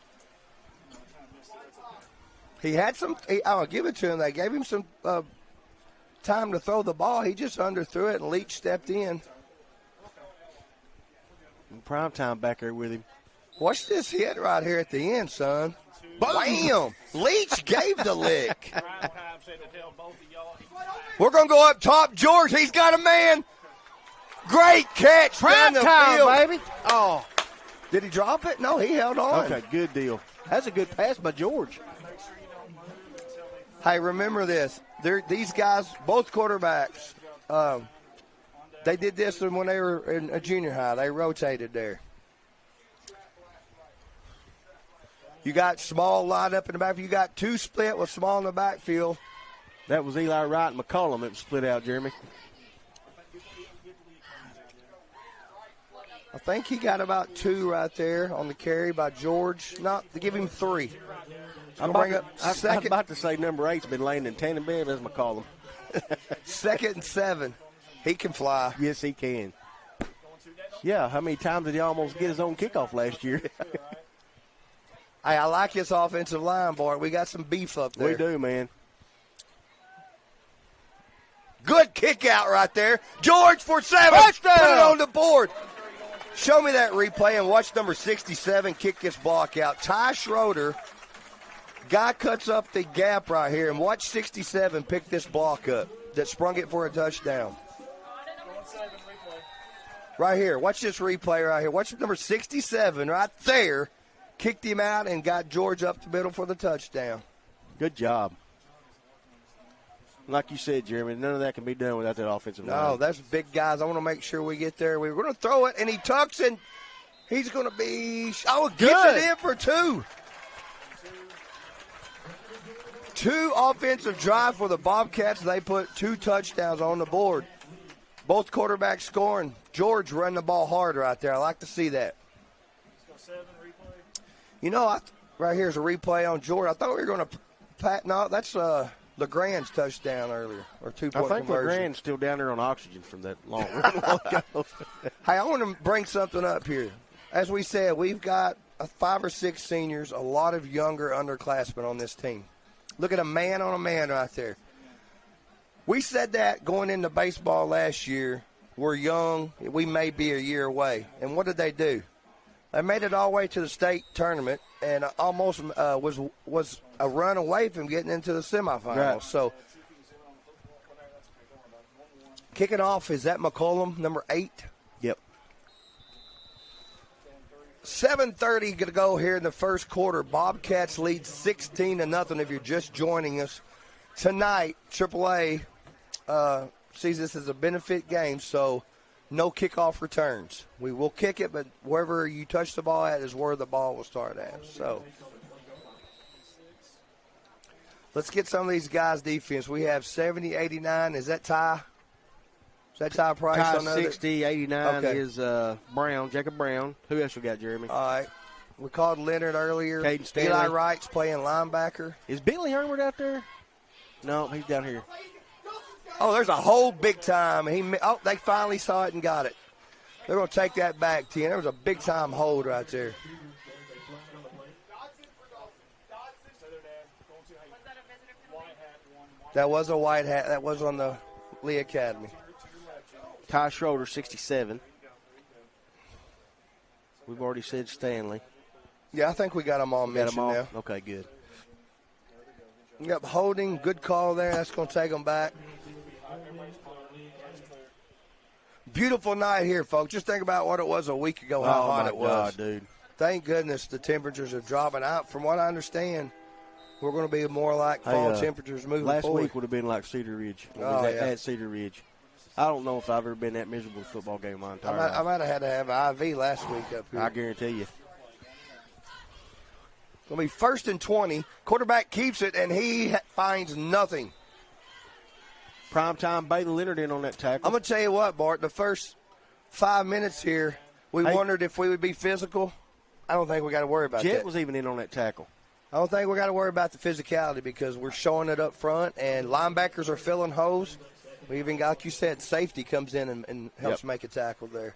He had some – I'll give it to him. They gave him some time to throw the ball. He just underthrew it, and Leach stepped in. Prime time back there with him. Watch this hit right here at the end, son. Bam! Leach gave the lick. We're going to go up top. George, he's got a man. Great catch down the field. Baby. Oh. Did he drop it? No, he held on. Okay, good deal. That's a good pass by George. Hey, remember this. These guys, both quarterbacks, they did this when they were in a junior high. They rotated there. You got Small lined up in the backfield. You got two split with Small in the backfield. That was Eli Wright and McCollum that was split out, Jeremy. I think he got about 2 right there on the carry by George. Not to give him 3. I'm about to say number 8's been laying in tandem bed as McCollum. 2nd and 7. He can fly. Yes, he can. Yeah, how many times did he almost get his own kickoff last year? Hey, I like his offensive line, boy. We got some beef up there. We do, man. Good kick out right there. George for 7. Touchdown! Put it on the board. Show me that replay and watch number 67 kick this block out. Ty Schroeder, guy cuts up the gap right here, and watch 67 pick this block up that sprung it for a touchdown. Right here. Watch this replay right here. Watch number 67 right there. Kicked him out and got George up the middle for the touchdown. Good job. Like you said, Jeremy, none of that can be done without that offensive line. No, that's big guys. I want to make sure we get there. We're going to throw it, and he tucks, and he's going to be – gets it in for 2. 2 offensive drive for the Bobcats. They put 2 touchdowns on the board. Both quarterbacks scoring. George running the ball hard right there. I like to see that. You know, right here's a replay on George. I thought we were going to – no, that's LeGrand's touchdown earlier, or 2-point conversion. I think LeGrand's still down there on oxygen from that long run. Hey, I want to bring something up here. As we said, we've got 5 or 6 seniors, a lot of younger underclassmen on this team. Look at a man on a man right there. We said that going into baseball last year. We're young. We may be a year away. And what did they do? They made it all the way to the state tournament and almost was a run away from getting into the semifinals. Right. So, kicking off, is that McCollum, number 8? Yep. 7:30 to go here in the first quarter. Bobcats lead 16-0 if you're just joining us. Tonight, AAA sees this as a benefit game, so no kickoff returns. We will kick it, but wherever you touch the ball at is where the ball will start at. So let's get some of these guys' defense. We have 70, 89. Is that Ty? Is that Ty Price? Ty on 60, 89 is Brown, Jacob Brown. Who else we got, Jeremy? All right. We called Leonard earlier. Caden Stanley. Eli Wright's playing linebacker. Is Billy Hermert out there? No, he's down here. Oh, there's a whole big time. They finally saw it and got it. They're going to take that back, T. There was a big-time hold right there. That was a white hat. That was on the Lee Academy. Ty Schroeder, 67. We've already said Stanley. Yeah, I think we got them all mentioned now. Okay, good. Yep, holding. Good call there. That's going to take them back. Beautiful night here, folks. Just think about what it was a week ago, how hot it was. God, dude. Thank goodness the temperatures are dropping out. From what I understand, we're going to be more like fall temperatures moving forward. Last week would have been like Cedar Ridge. At Cedar Ridge. I don't know if I've ever been that miserable football game my entire life. I might have had to have an IV last week up here. I guarantee you. It'll be 1st and 20. Quarterback keeps it, and he finds nothing. Primetime Bailey Leonard in on that tackle. I'm going to tell you what, Bart, the first 5 minutes here, we wondered if we would be physical. I don't think we got to worry about that. Jet was even in on that tackle. I don't think we got to worry about the physicality because we're showing it up front, and linebackers are filling holes. We even got, like you said, safety comes in and helps make a tackle there.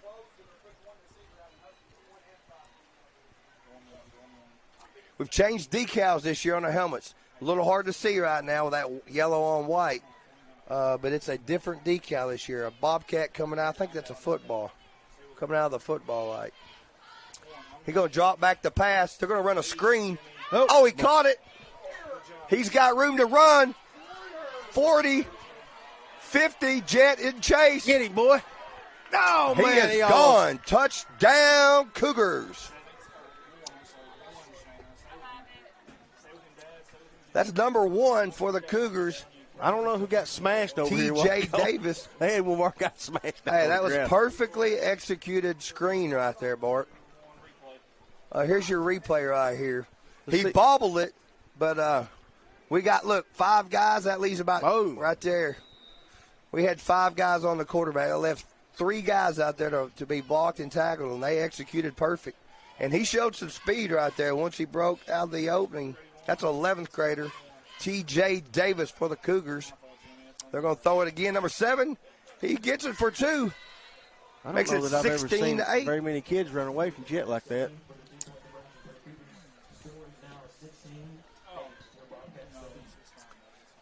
We've changed decals this year on our helmets. A little hard to see right now with that yellow on white. But it's a different decal this year. A Bobcat coming out. I think that's a football. Coming out of the football light. He's going to drop back the pass. They're going to run a screen. Oh, he caught it. He's got room to run. 40, 50, Jet in chase. Get him, boy. No, man, he is gone. Touchdown, Cougars. That's number 1 for the Cougars. I don't know who got smashed over here. T.J. Davis. Hey, Mark got smashed. Hey, that was perfectly executed screen right there, Bart. Here's your replay right here. He bobbled it, but we got, 5 guys. That leaves about right there. We had 5 guys on the quarterback. It left 3 guys out there to be blocked and tackled, and they executed perfect. And he showed some speed right there once he broke out of the opening. That's an 11th grader, T.J. Davis for the Cougars. They're going to throw it again. Number 7, he gets it for 2. I don't Makes know it that I've ever 16 seen to 8. very many kids run away from Jet like that.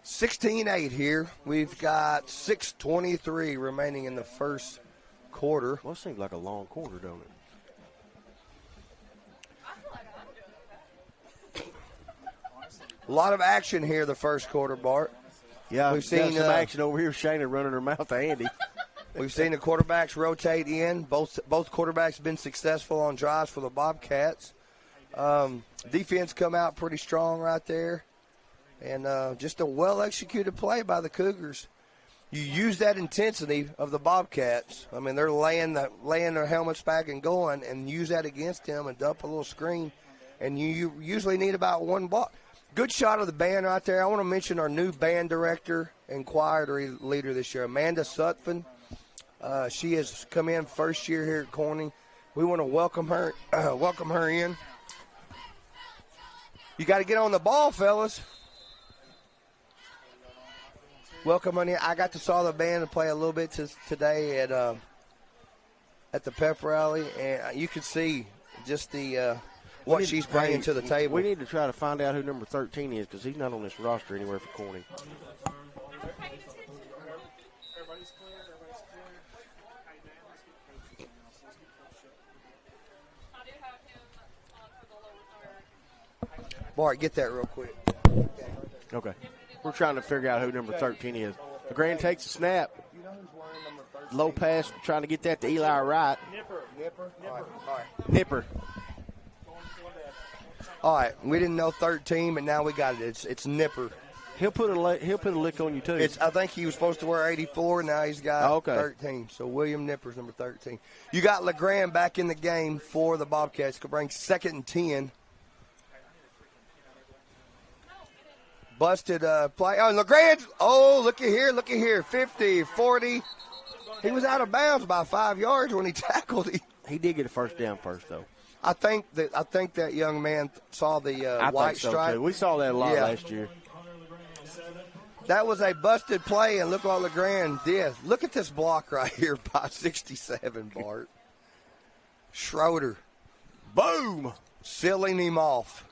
$16-8 here. We've got 6:23 remaining in the first quarter. Well, it seems like a long quarter, don't it? A lot of action here the first quarter, Bart. Yeah, we've seen some action over here. Shayna running her mouth to Andy. We've seen the quarterbacks rotate in. Both quarterbacks have been successful on drives for the Bobcats. Defense come out pretty strong right there. And just a well-executed play by the Cougars. You use that intensity of the Bobcats. I mean, they're laying their helmets back and going, and use that against them and dump a little screen. And you usually need about 1 block. Good shot of the band right there. I want to mention our new band director and choir leader this year, Amanda Sutphin. She has come in first year here at Corning. We want to welcome her in. You got to get on the ball, fellas. Welcome on in. I got to saw the band play a little bit today at the pep rally, and you can see just the what she's bringing to the table. We need to try to find out who number 13 is because he's not on this roster anywhere for Corning. Bart, get that real quick. Okay. We're trying to figure out who number 13 is. LeGrand takes a snap. Low pass, trying to get that to Eli Wright. Nipper. All right. Nipper. All right. We didn't know 13, but now we got it. It's Nipper. He'll put a lick on you too. I think he was supposed to wear 84. Now he's got 13. So William Nipper's number 13. You got LeGrand back in the game for the Bobcats. Could bring 2nd and 10. Busted play. Oh, LeGrand. Oh, look at here. 50, 40. He was out of bounds by 5 yards when he tackled him. He did get a first down first, though. I think that young man saw the white stripe. Too. We saw that a lot last year. That was a busted play, and look what LeGrand did. Look at this block right here by 67, Bart. Schroeder. Boom. Sealing him off.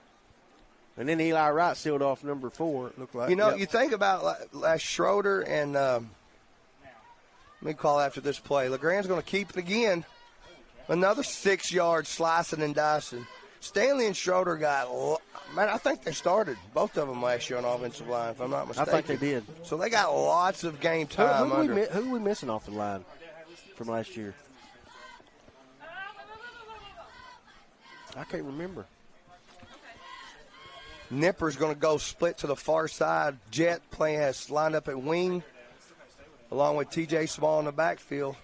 And then Eli Wright sealed off number 4, it looked like. You think about last Schroeder and let me call after this play. LeGrand's going to keep it again. Another 6 yards slicing and dicing. Stanley and Schroeder I think they started both of them last year on offensive line, if I'm not mistaken. I think they did. So they got lots of game time Who are we missing off the line from last year? I can't remember. Nipper's going to go split to the far side. Jet playing has lined up at wing, along with T.J. Small in the backfield.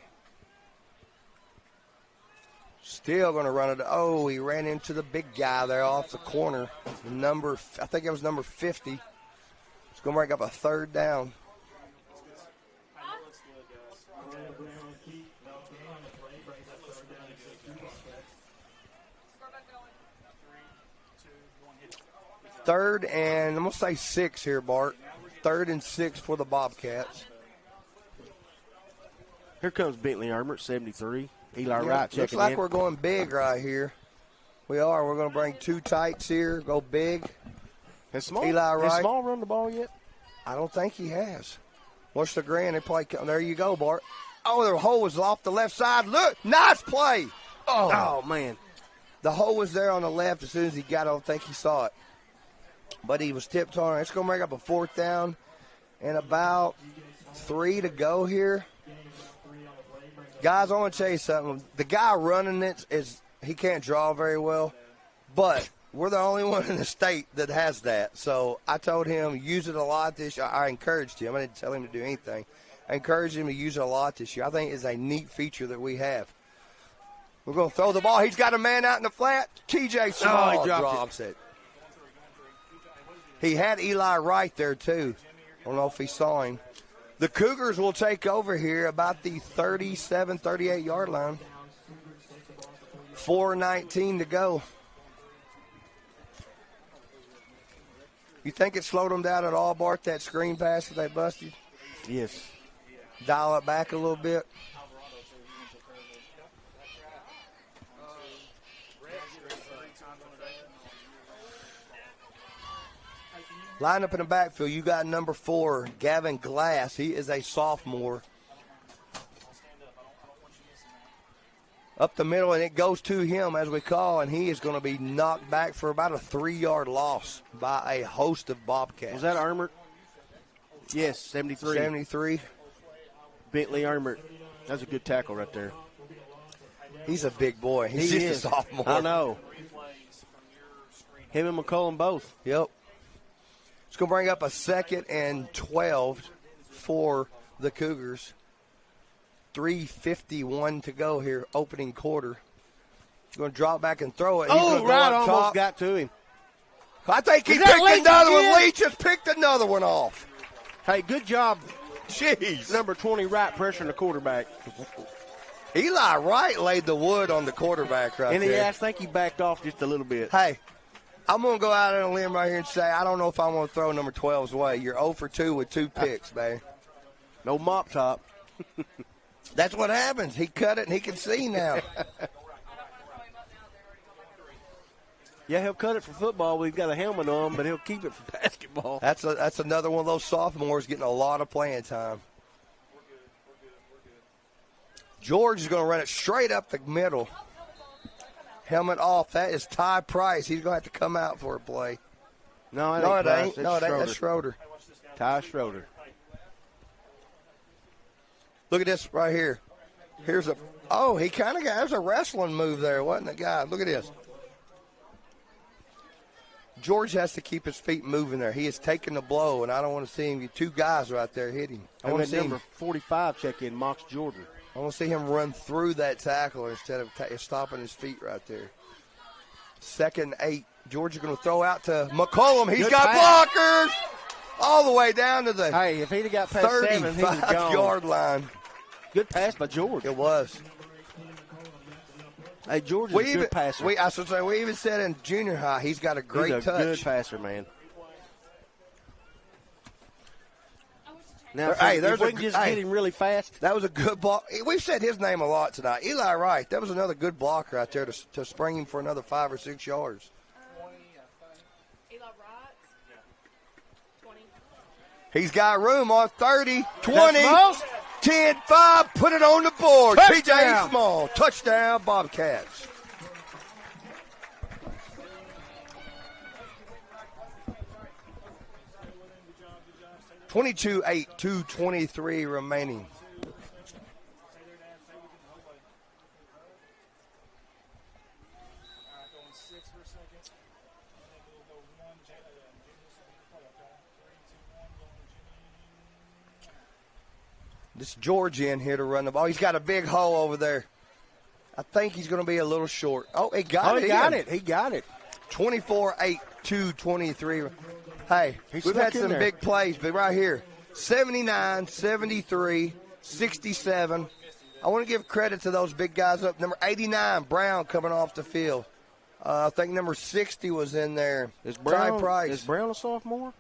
Still going to run it. Oh, he ran into the big guy there off the corner. I think it was number 50. It's going to bring up a 3rd down. Third and I'm going to say 6 here, Bart. 3rd and 6 for the Bobcats. Here comes Bentley Ermert, 73. Eli Wright checking in. Looks like we're going big right here. We are. We're going to bring 2 tights here, go big. Has Small run the ball yet? I don't think he has. Watch the grand. They play. There you go, Bart. Oh, the hole was off the left side. Look, nice play. Oh man. The hole was there on the left as soon as he got it. I don't think he saw it. But he was tipped-on. It's going to make up a 4th down and about 3 to go here. Guys, I want to tell you something. The guy running it he can't draw very well. But We're the only one in the state that has that. So I told him use it a lot this year. I encouraged him. I didn't tell him to do anything. I encouraged him to use it a lot this year. I think it's a neat feature that we have. We're going to throw the ball. He's got a man out in the flat. TJ Small drops it. He had Eli Wright there, too. I don't know if he saw him. The Cougars will take over here about the 37, 38-yard line. 4:19 to go. You think it slowed them down at all, Bart, that screen pass that they busted? Yes. Dial it back a little bit. Line up in the backfield, you got number 4, Gavin Glass. He is a sophomore. Up the middle, and it goes to him as we call, and he is going to be knocked back for about a 3-yard loss by a host of Bobcats. Was that Armour? Yes, 73. 73. Bentley Armour. That's a good tackle right there. He's a big boy. He's just a sophomore. I know. Him and McCollum both. Yep. It's going to bring up a 2nd and 12 for the Cougars. 3:51 to go here, opening quarter. He's going to drop back and throw it. Oh, right, almost got to him. I think he picked another one. Lee just picked another one off. Hey, good job. Jeez. Number 20, Wright, pressuring the quarterback. Eli Wright laid the wood on the quarterback right there. And I think he backed off just a little bit. Hey, I'm going to go out on a limb right here and say I don't know if I want to throw number 12's way. You're 0 for 2 with 2 picks, man. No mop top. That's what happens. He cut it, and he can see now. Yeah, he'll cut it for football. We've got a helmet on, but he'll keep it for basketball. That's another one of those sophomores getting a lot of playing time. George is going to run it straight up the middle. Helmet off. That is Ty Price. He's going to have to come out for a play. No, it ain't. No, that's Schroeder. Ty Schroeder. Look at this right here. Here's he kind of got, there's a wrestling move there, wasn't it, guy? Look at this. George has to keep his feet moving there. He is taking the blow, and I don't want to see him get 2 guys right there hit him. I want to see number 45 check in, Mox Jordan. I want to see him run through that tackle instead of stopping his feet right there. 2nd and 8. George is going to throw out to McCollum. He's got blockers all the way down to the if he'd have got past 7, he was gone. 35-yard line. Good pass by George. It was. Hey, George is a good passer. We even said in junior high he's got a great touch. He's a good passer, man. Now, if we can just get him really fast. That was a good block. We've said his name a lot tonight. Eli Wright, that was another good blocker out there to spring him for another 5 or 6 yards. Eli Wright, 20. He's got room on 30, 20, 10, 5, put it on the board. PJ Small, touchdown, Bobcats. (22-8), 2:23 remaining. This George in here to run the ball. He's got a big hole over there. I think he's going to be a little short. Oh, he got it. He got it. 24-8, 2:23. Hey, we've had some big plays, but right here, 79, 73, 67. I want to give credit to those big guys up. Number 89, Brown, coming off the field. I think number 60 was in there. Is Ty Price. Is Brown a sophomore?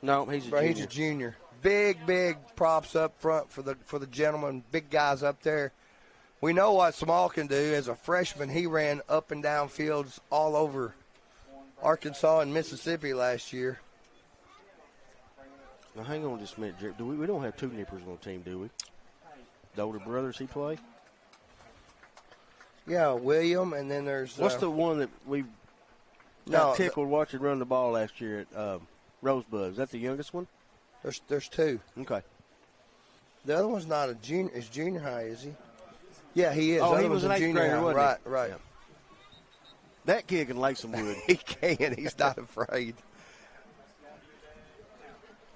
No, he's a junior. He's a junior. Big props up front for the gentlemen, big guys up there. We know what Small can do. As a freshman, he ran up and down fields all over Arkansas and Mississippi last year. Now, hang on just a minute, Jerry. We don't have 2 nippers on the team, do we? The older brothers he play? Yeah, William, and then there's... What's the one that we got tickled watching run the ball last year at Rosebud? Is that the youngest one? There's 2. Okay. The other one's not a junior. Is junior high, is he? Yeah, he is. Oh, he was an 8th grader, wasn't he? Right. Yeah. That kid can lay some wood. He can. He's not afraid.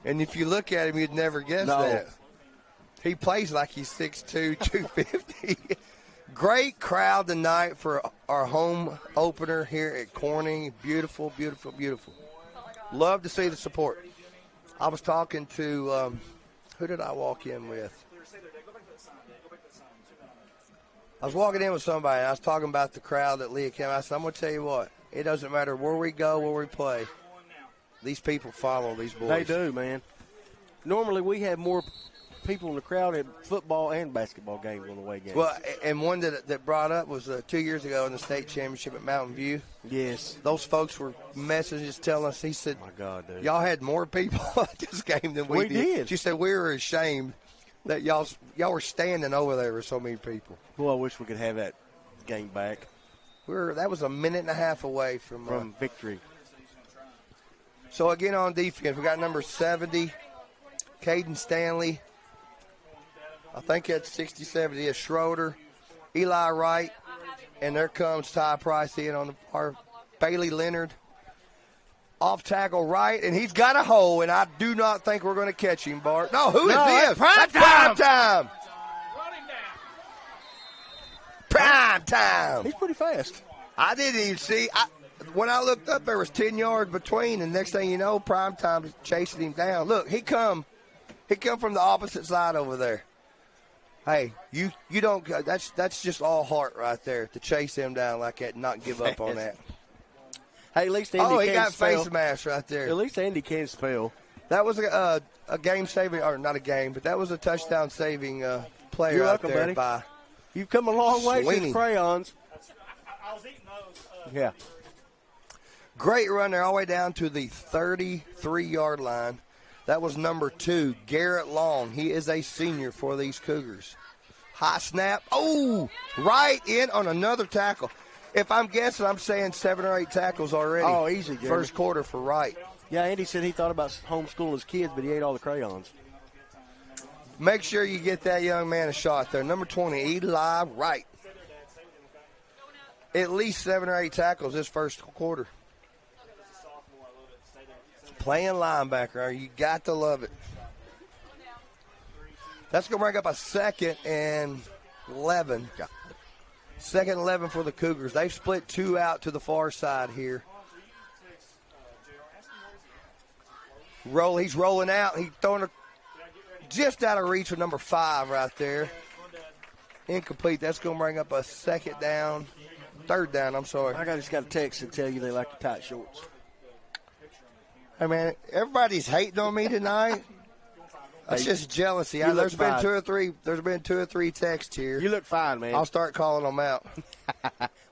And if you look at him, you'd never guess that. He plays like he's 6'2", 250. Great crowd tonight for our home opener here at Corning. Beautiful, beautiful, beautiful. Love to see the support. I was talking to, who did I walk in with? I was walking in with somebody, and I was talking about the crowd that Leah came. I said, I'm going to tell you what, it doesn't matter where we go, where we play. These people follow these boys. They do, man. Normally we have more people in the crowd at football and basketball games on the away games. Well, and one that brought up was 2 years ago in the state championship at Mountain View. Yes. Those folks were messages telling us, he said, oh my God, dude. Y'all had more people at this game than we did. She said, we were ashamed that y'all were standing over there with so many people. Well, I wish we could have that game back. That was a minute and a half away from victory. So, again, on defense, we got number 70, Caden Stanley. I think that's 60-70 is Schroeder, Eli Wright, and there comes Ty Price in on the far. Bailey Leonard. Off tackle right, and he's got a hole, and I do not think we're going to catch him, Bart. No, who is this? Prime time. Prime time. He's pretty fast. I didn't even see. When I looked up, there was 10 yards between, and next thing you know, Prime time is chasing him down. Look, he come from the opposite side over there. Hey, you don't. That's just all heart right there to chase him down like that and not give up on that. Hey, at least Andy he got face mask right there. At least Andy can spell. That was a game-saving, or not a game, but that was a touchdown-saving play You're right welcome, there buddy. You've come a long way since crayons. I was eating those. Yeah. Great run there all the way down to the 33-yard line. That was number 2, Garrett Long. He is a senior for these Cougars. High snap. Oh, right in on another tackle. If I'm guessing, I'm saying 7 or 8 tackles already. Oh, easy, Jeremy. First quarter for Wright. Yeah, Andy said he thought about homeschooling his kids, but he ate all the crayons. Make sure you get that young man a shot there. Number 20, Eli Wright. At least 7 or 8 tackles this first quarter. Playing linebacker. You got to love it. That's going to bring up a 2nd and 11. 2nd and 11 for the Cougars. They've split 2 out to the far side here. He's rolling out. He's throwing it just out of reach with number 5 right there. Incomplete. That's going to bring up a 3rd down. I'm sorry. I just got a text to tell you they like the tight shorts. Hey, man, everybody's hating on me tonight. That's just jealousy. There's been 2 or 3 texts here. You look fine, man. I'll start calling them out.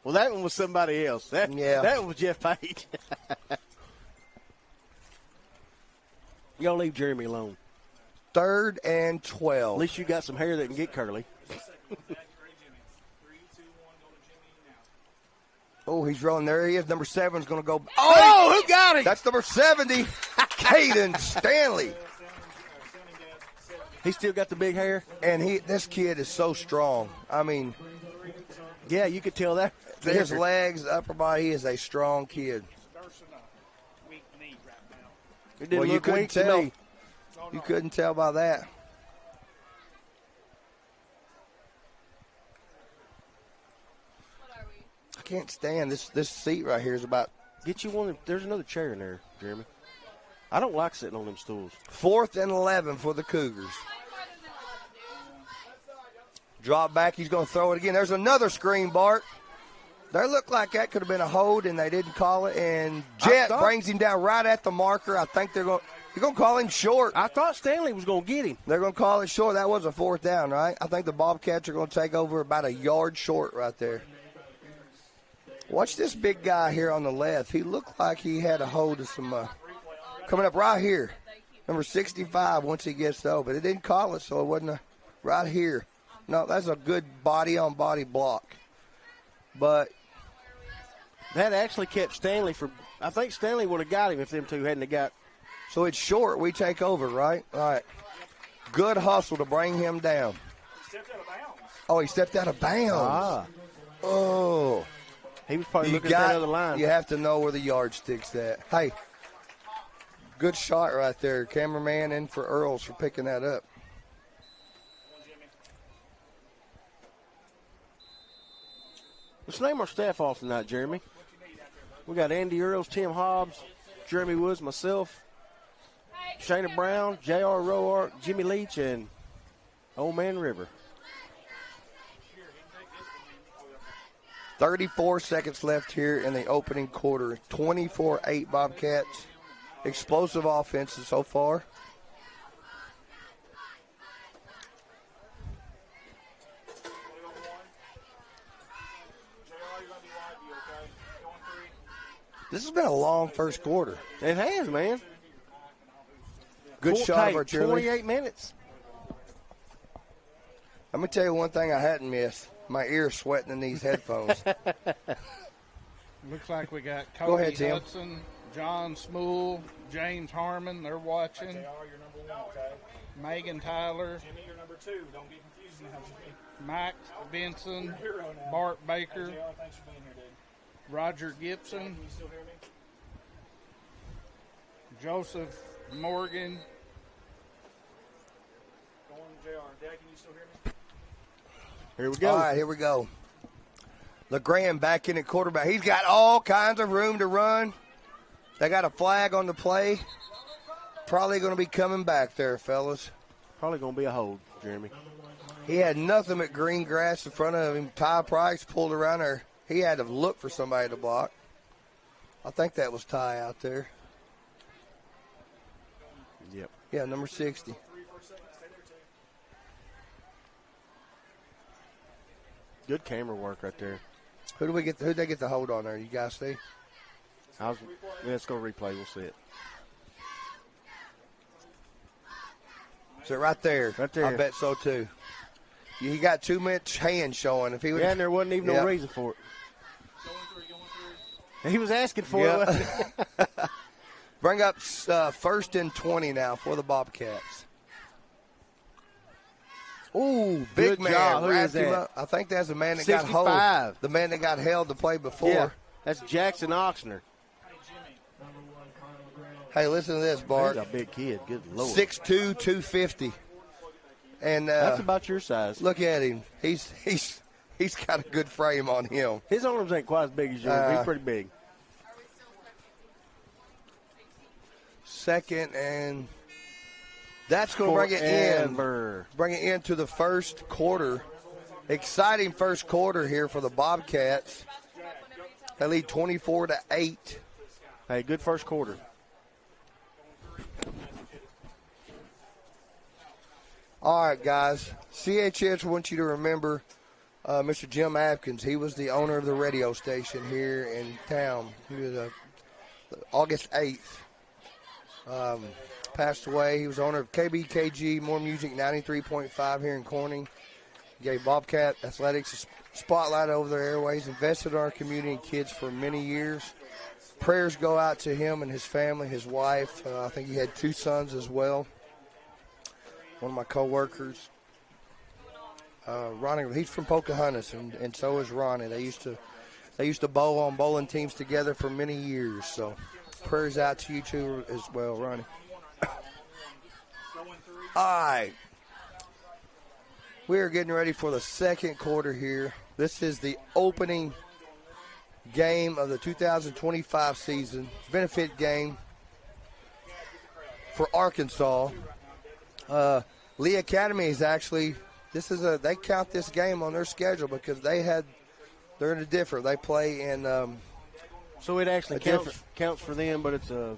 Well, that one was somebody else. That one was Jeff Page. You got to leave Jeremy alone. 3rd and 12. At least you got some hair that can get curly. Oh, he's rolling. There he is. Number 7's going to go. Oh, who got him? That's number 70, Caden Stanley. He still got the big hair? And this kid is so strong. I mean. Yeah, you could tell that. His legs, upper body, he is a strong kid. It didn't look weak to me. You couldn't tell by that. I can't stand this seat right here is about. Get you one. There's another chair in there, Jeremy. I don't like sitting on them stools. 4th and 11 for the Cougars. Drop back. He's going to throw it again. There's another screen, Bart. There looked like that could have been a hold, and they didn't call it. And Jet brings him down right at the marker. I think they're going to call him short. I thought Stanley was going to get him. They're going to call it short. That was a 4th down, right? I think the Bobcats are going to take over about a yard short right there. Watch this big guy here on the left. He looked like he had a hold of some coming up right here. Number 65 once he gets though, but it didn't call it, so it wasn't right here. No, that's a good body-on-body block. But that actually kept Stanley from – I think Stanley would have got him if them two hadn't have got – So it's short. We take over, right? All right. Good hustle to bring him down. He stepped out of bounds. Oh, he stepped out of bounds. Ah. Oh. He was probably looking at that other line. You have to know where the yardstick's at. Hey, good shot right there. Cameraman in for Earls for picking that up. Let's name our staff off tonight, Jeremy. We got Andy Earls, Tim Hobbs, Jeremy Woods, myself, Shayna Brown, J.R. Roark, Jimmy Leach, and Old Man River. 34 seconds left here in the opening quarter. 24-8 Bobcats. Explosive offenses so far. This has been a long first quarter. It has, man. Good shot of our 28 minutes. Let me tell you one thing I hadn't missed. My ears sweating in these headphones. Looks like we got Go Cody ahead, Tim. Hudson, John Smool, James Harmon. They're watching. JR, you're number 1, okay? Megan Tyler. Jimmy, you're number 2. Don't get confused now, Jimmy. Mike Benson. You're a hero now. Bart Baker. Hey, JR, thanks for being here, dude. Roger Gibson. Can you still hear me? Joseph Morgan. Go on, JR. Dad, can you still hear me? Here we go. All right, here we go. LeGrand back in at quarterback. He's got all kinds of room to run. They got a flag on the play. Probably going to be coming back there, fellas. Probably going to be a hold, Jeremy. He had nothing but green grass in front of him. Ty Price pulled around there. He had to look for somebody to block. I think that was Ty out there. Yep. Yeah, number 60. Good camera work right there. Who'd they get the hold on there? You guys see? Let's go replay. We'll see it. Is it right there? Right there. I bet so too. He got too much hand showing. If he would, and there wasn't even no reason for it. He was asking for it. Bring up 1st and 20 now for the Bobcats. Ooh, big Good man. job. Who Wrapped is him that? up. I think that's the man that 65. got held. The man that got held to play before. Yeah, that's Jackson Oxner. Hey, listen to this, Bart. He's a big kid. Good Lord. 6'2", 250. And that's about your size. Look at him. He's got a good frame on him. His arms ain't quite as big as yours. He's pretty big. 2nd and that's going to bring it in. Bring it into the first quarter. Exciting first quarter here for the Bobcats. They lead 24-8. Hey, good first quarter. All right, guys. CHS wants you to remember Mr. Jim Atkins. He was the owner of the radio station here in town. He was August 8th. Passed away. He was owner of KBKG, More Music 93.5 here in Corning. Gave Bobcat Athletics a spotlight over their airways. Invested in our community and kids for many years. Prayers go out to him and his family, his wife. I think he had 2 sons as well. One of my co-workers, Ronnie, he's from Pocahontas, and so is Ronnie. They used to bowl on bowling teams together for many years. So prayers out to you two as well, Ronnie. All right. We are getting ready for the second quarter here. This is the opening game of the 2025 season, benefit game for Arkansas. Lee Academy is actually, they count this game on their schedule because they're in a different. They play in. So it actually counts for them, but it's a.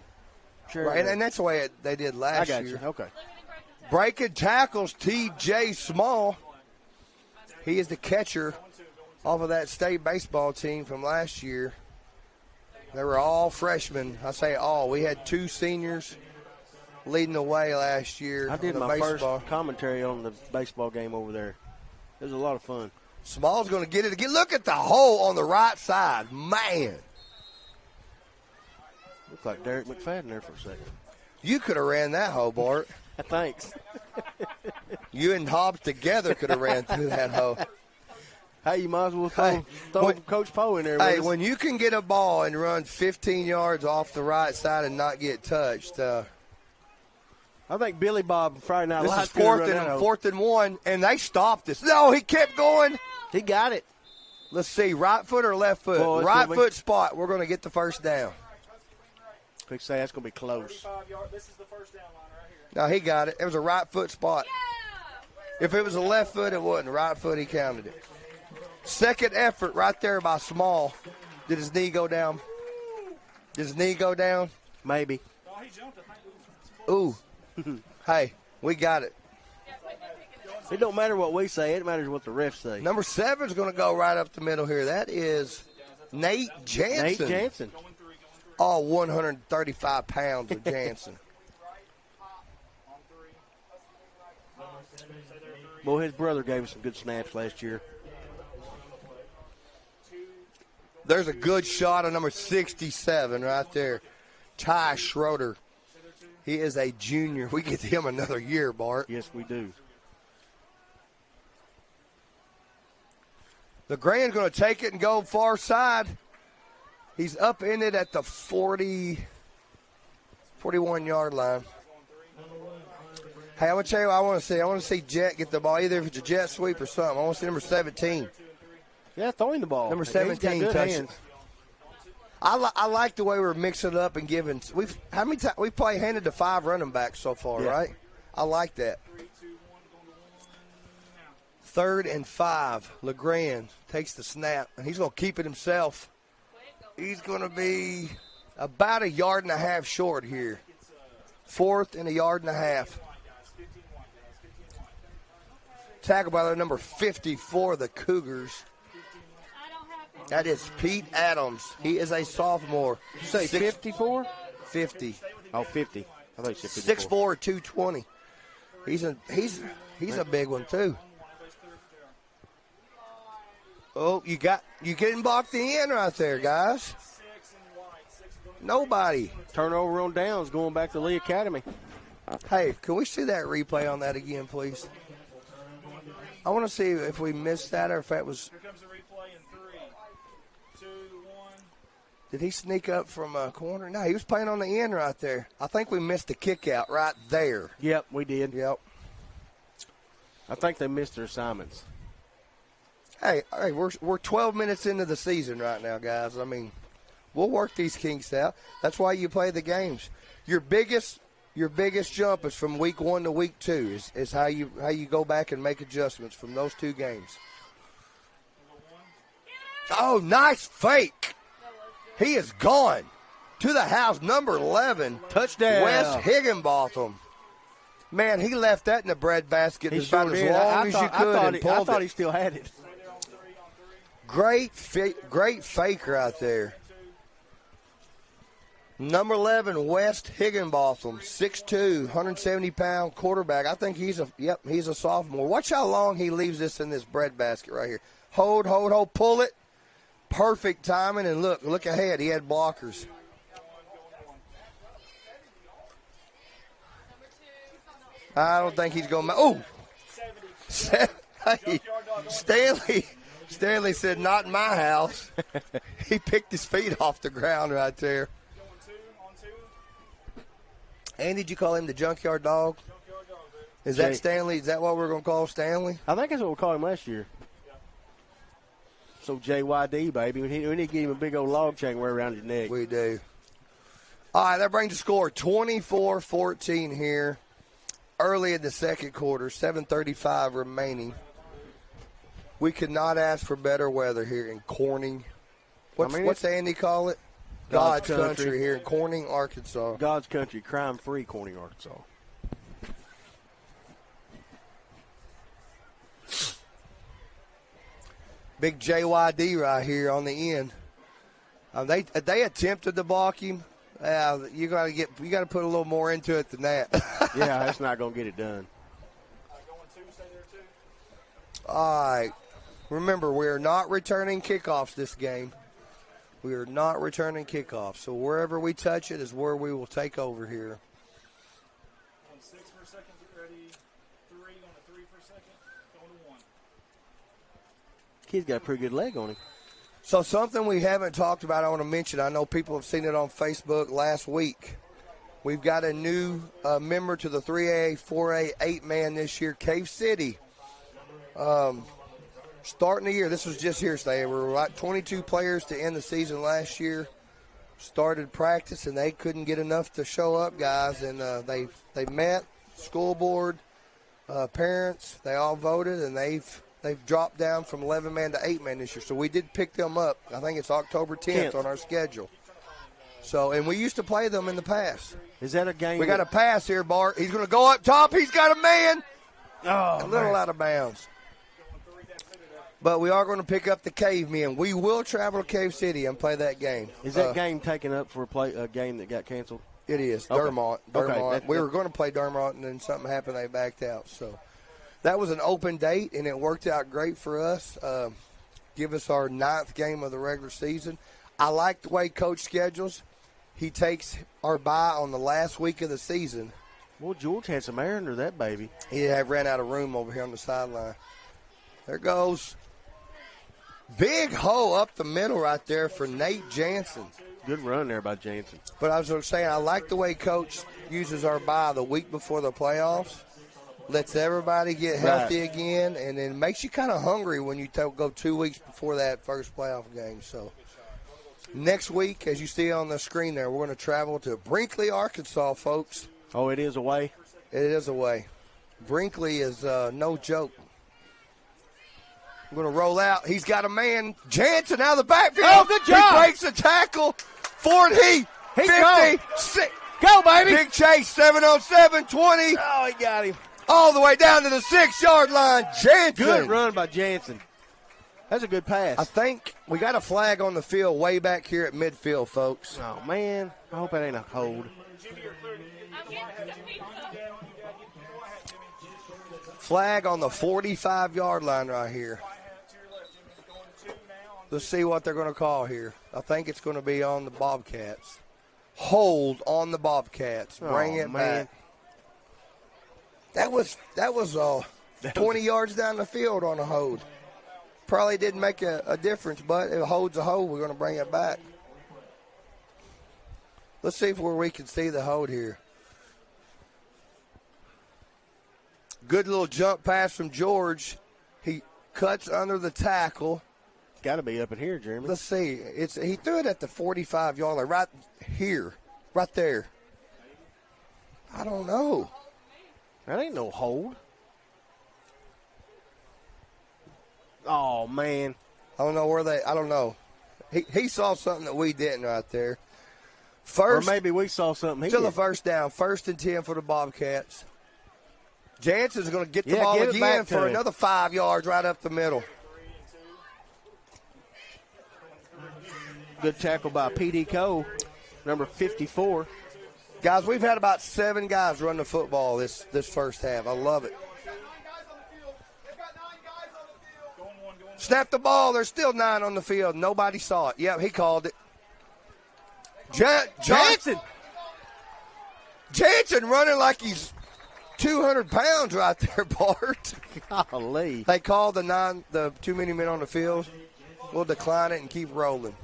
Right, and that's the way they did last year. I got you. Okay. Breaking tackles, T.J. Small. He is the catcher off of that state baseball team from last year. They were all freshmen. I say all. We had 2 seniors leading the way last year. I did my first commentary on the baseball game over there. It was a lot of fun. Small's going to get it again. Look at the hole on the right side. Man. Looked like Derek McFadden there for a second. You could have ran that hole, Bart. Thanks. You and Hobbs together could have ran through that hole. Hey, you might as well throw Coach Poe in there. Hey, when you can get a ball and run 15 yards off the right side and not get touched. I think Billy Bob Friday Night This Lights is fourth and 1, and they stopped this. No, he kept going. He got it. Let's see, right foot or left foot? Well, right foot spot. We're going to get the first down. Quick say that's going to be close. This is the first down line right here. No, he got it. It was a right foot spot. If it was a left foot, it wasn't. Right foot, he counted it. Second effort right there by Small. Did his knee go down? Did his knee go down? Maybe. Ooh. Hey, we got it. It don't matter what we say. It matters what the refs say. Number 7 is going to go right up the middle here. That is Nate Jansen. Nate Jansen. All 135 pounds of Jansen. Well, his brother gave us some good snaps last year. There's a good shot of number 67 right there. Ty Schroeder. He is a junior. We get him another year, Bart. Yes, we do. LeGrand's going to take it and go far side. He's up in it at the 41-yard line. Hey, I'm going to tell you what I want to see. I want to see Jet get the ball, either if it's a jet sweep or something. I want to see number 17. Yeah, throwing the ball. Number 17 touch it. I like the way we're mixing it up and giving. How many times we play handed to 5 running backs so far, right? I like that. 3rd and 5. LeGrand takes the snap, and he's going to keep it himself. He's going to be about 1.5 yards short here. 4th and 1.5 yards. Tackled by the number 54, the Cougars. That is Pete Adams. He is a sophomore. You say 54? 50. Oh, 50. I thought you said 54. 6'4", 220. He's a big one too. Oh, you getting blocked in right there, guys. Nobody. Turnover on downs going back to Lee Academy. Hey, can we see that replay on that again, please? I want to see if we missed that or if that was. Here comes the replay in 3, 2, 1. Did he sneak up from a corner? No, he was playing on the end right there. I think we missed the kick out right there. Yep, we did. Yep. I think they missed their assignments. Hey, we're 12 minutes into the season right now, guys. I mean, we'll work these kinks out. That's why you play the games. Your biggest jump is from week 1 to week 2 is how you go back and make adjustments from those 2 games. Oh, nice fake. He is gone to the house. Number 11. Touchdown. Wes Higginbotham. Man, he left that in the breadbasket about as long as you could and pulled I thought it. he still had it. Great fake right there. Number 11, West Higginbotham, 6'2", 170-pound quarterback. I think he's a sophomore. Watch how long he leaves this in this breadbasket right here. Hold, pull it. Perfect timing, and look ahead. He had blockers. I don't think he's going to. Oh! Hey, Stanley said, not in my house. He picked his feet off the ground right there. Andy, did you call him the junkyard dog? Is that Stanley? Is that what we're going to call Stanley? I think that's what we called him last year. So JYD, baby. We need to get him a big old log chain wear around his neck. We do. All right, that brings the score 24-14 here. Early in the second quarter, 7:35 remaining. We could not ask for better weather here in Corning. What's Andy call it? God's country here in Corning, Arkansas. God's country, crime-free Corning, Arkansas. Big JYD right here on the end. They attempted to block him. You got to put a little more into it than that. Yeah, that's not going to get it done. All right. Remember, we are not returning kickoffs this game. We are not returning kickoffs. So wherever we touch it is where we will take over here. On 6 for a second, get ready. 3 on a 3 for a second. Going to Kid's got a pretty good leg on him. So something we haven't talked about, I want to mention. I know people have seen it on Facebook last week. We've got a new member to the 3A, 4A, 8-man this year, Cave City. Starting the year, this was just hearsay. We were about 22 players to end the season last year. Started practice, and they couldn't get enough to show up, guys. And they met, school board, parents, they all voted, and they've dropped down from 11-man to 8-man this year. So we did pick them up. I think it's October 10th on our schedule. So, and we used to play them in the past. Is that a game? We got a pass here, Bart. He's going to go up top. He's got a man. Oh, a little out of bounds. But we are going to pick up the Cavemen. We will travel to Cave City and play that game. Is that game taken up for a game that got canceled? It is. Okay. Dermont. Okay. We were going to play Dermont, and then something happened. They backed out. So that was an open date, and it worked out great for us. Give us our 9th game of the regular season. I like the way Coach schedules. He takes our bye on the last week of the season. Well, George had some air under that baby. He ran out of room over here on the sideline. There goes. Big hole up the middle right there for Nate Jansen. Good run there by Jansen. But I was saying, I like the way Coach uses our bye the week before the playoffs. Lets everybody get healthy again, and then makes you kind of hungry when you go 2 weeks before that first playoff game. So next week, as you see on the screen there, we're going to travel to Brinkley, Arkansas, folks. Oh, it is away? It is away. Brinkley is no joke. I'm going to roll out. He's got a man. Jansen out of the backfield. Oh, good job. He breaks the tackle. Ford Heat. 50. Go, baby. Big chase. 7 on 7. 20. Oh, he got him. All the way down to the 6-yard line. Jansen. Good run by Jansen. That's a good pass. I think we got a flag on the field way back here at midfield, folks. Oh, man. I hope that ain't a hold. Flag on the 45-yard line right here. Let's see what they're going to call here. I think it's going to be on the Bobcats. Hold on the Bobcats. Bring it back. That was 20 yards down the field on a hold. Probably didn't make a difference, but it holds a hold. We're going to bring it back. Let's see where we can see the hold here. Good little jump pass from George. He cuts under the tackle. Got to be up in here, Jeremy. Let's see. He threw it at the 45-yard line, right here, right there. I don't know. That ain't no hold. Oh, man. I don't know I don't know. He saw something that we didn't right there. Or maybe we saw something he Still did. a first down. 1st and 10 for the Bobcats. Jansen's going to get the ball again for another 5 yards right up the middle. Good tackle by P.D. Cole, number 54. Guys, we've had about 7 guys run the football this first half. I love it. Snap the ball. There's still 9 on the field. Nobody saw it. Yep, he called it. Jansen running like he's 200 pounds right there, Bart. Golly. They called the too many men on the field. We'll decline it and keep rolling.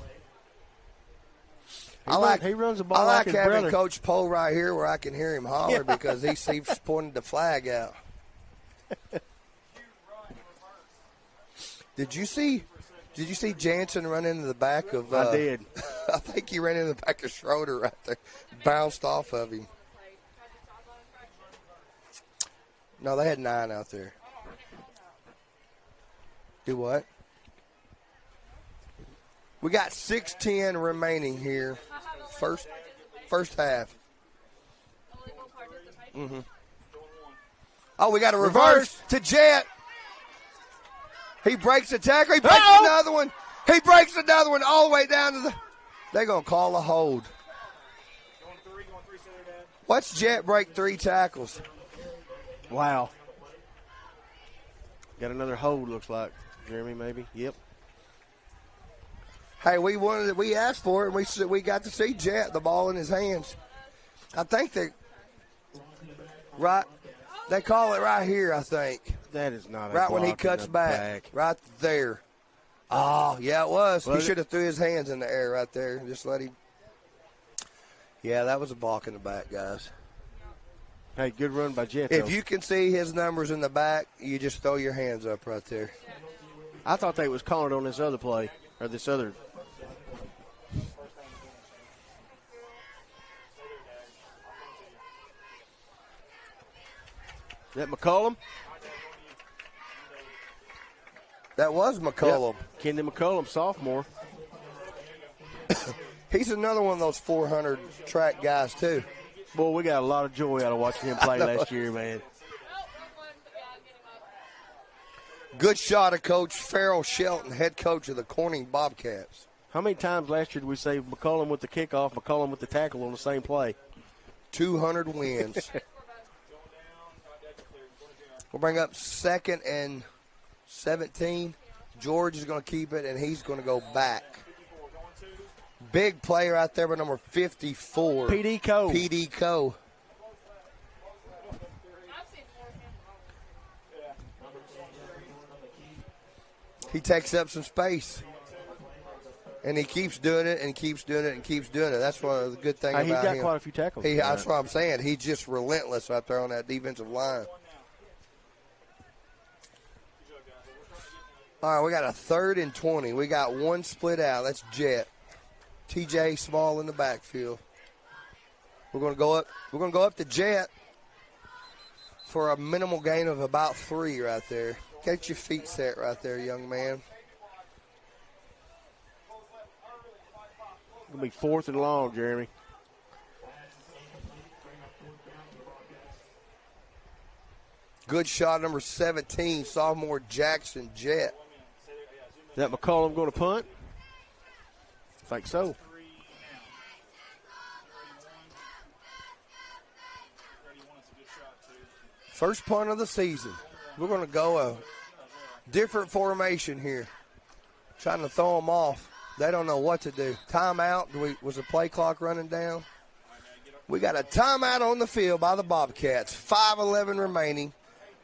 He runs the ball I like his having brother. Coach Poe right here where I can hear him holler because he's pointed the flag out. Did you see Jansen run into the back of I did. I think he ran into the back of Schroeder right there. Bounced off of him. No, they had 9 out there. Do what? We got 6:10 remaining here. First half. Mm-hmm. Oh, we got a reverse to Jet. He breaks the tackle. He breaks another one. He breaks another one all the way down to the. They're going to call a hold. Watch Jet break 3 tackles. Wow. Got another hold, looks like. Jeremy, maybe. Yep. Hey, we asked for it, and we got to see Jet, the ball in his hands. I think they call it right here, I think. That is not right a when he block cuts in the back. Right there. Oh, yeah, it was. Was He it? should have threw his hands in the air right there. Just let him. Yeah, that was a balk in the back, guys. Hey, good run by Jet. If though. you can see his numbers in the back, you just throw your hands up right there. I thought they was calling it on this other play, or this other. Is that McCollum? That was McCollum. Yep. Kenny McCollum, sophomore. He's another one of those 400 track guys, too. Boy, we got a lot of joy out of watching him play last year, man. Good shot of Coach Farrell Shelton, head coach of the Corning Bobcats. How many times last year did we say McCollum with the kickoff, McCollum with the tackle on the same play? 200 wins. We'll bring up 2nd and 17. George is going to keep it, and he's going to go back. Big player out there by number 54. PD Coe. PD Coe. He takes up some space. And he keeps doing it and keeps doing it and keeps doing it. That's one of the good things about him. He's got quite a few tackles. That's what I'm saying. He's just relentless out there on that defensive line. All right, we got a 3rd and 20. We got one split out. That's Jet. TJ Small in the backfield. We're going to go up. We're going to go up to Jet for a minimal gain of about 3 right there. Get your feet set right there, young man. It'll be 4th and long, Jeremy. Good shot, number 17, sophomore Jackson Jet. Is that McCollum going to punt? I think so. First punt of the season. We're going to go a different formation here. Trying to throw them off. They don't know what to do. Timeout. Was the play clock running down? We got a timeout on the field by the Bobcats. 5:11 remaining.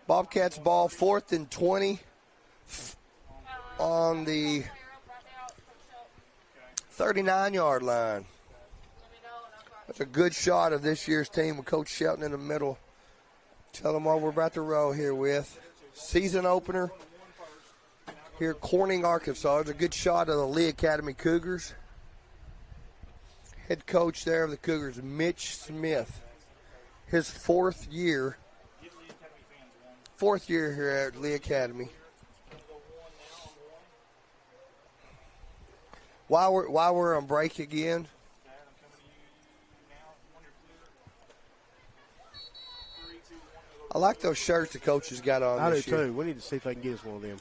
Bobcats ball 4th and 20 on the 39-yard line. That's a good shot of this year's team with Coach Shelton in the middle. Tell them what we're about to roll here with. Season opener here at Corning, Arkansas. It's a good shot of the Lee Academy Cougars. Head coach there of the Cougars, Mitch Smith. His 4th year here at Lee Academy. While we're on break again, I like those shirts the coaches got on I this do year. too. We need to see if I can get us one of them.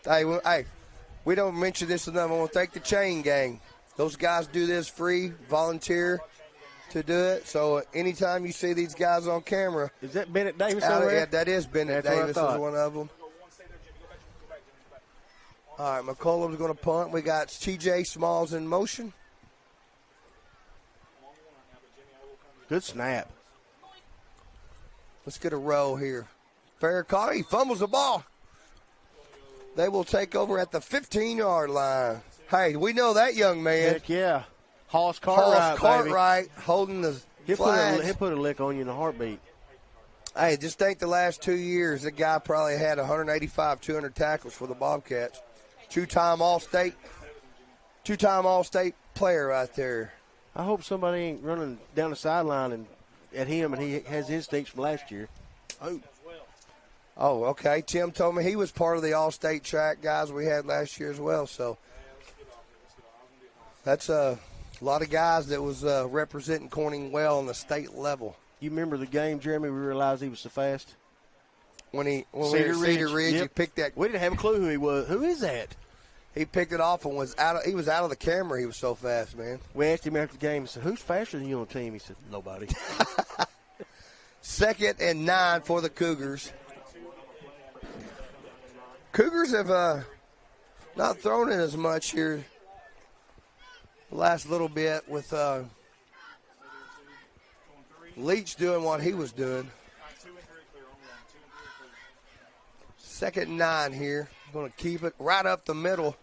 Hey, we don't mention this enough. I want to thank the Chain Gang. Those guys do this free, volunteer to do it. So anytime you see these guys on camera. Is that Bennett Davis over there? Yeah, that is Bennett That's what I Davis is thought. one of them. All right, McCollum's going to punt. We got TJ Smalls in motion. Good snap. Let's get a roll here. Fair call. He fumbles the ball. They will take over at the 15-yard line. Hey, we know that young man. Heck yeah. Hoss Cartwright, holding the he'll flags. He'll put a lick on you in a heartbeat. Hey, just think the last 2 years, the guy probably had 185, 200 tackles for the Bobcats. Two-time All-State player right there. I hope somebody ain't running down the sideline and at him and he has instincts from last year. Oh, okay. Tim told me he was part of the All-State track guys we had last year as well. So that's a lot of guys that was representing Corning well on the state level. You remember the game, Jeremy? We realized he was so fast. When we were at Cedar Ridge, he picked that. We didn't have a clue who he was. Who is that? He picked it off and he was out of the camera. He was so fast, man. We asked him after the game. He said, "Who's faster than you on the team?" He said, "Nobody." 2nd and 9 for the Cougars. Cougars have not thrown in as much here the last little bit with Leach doing what he was doing. 2nd and 9 here. Going to keep it right up the middle.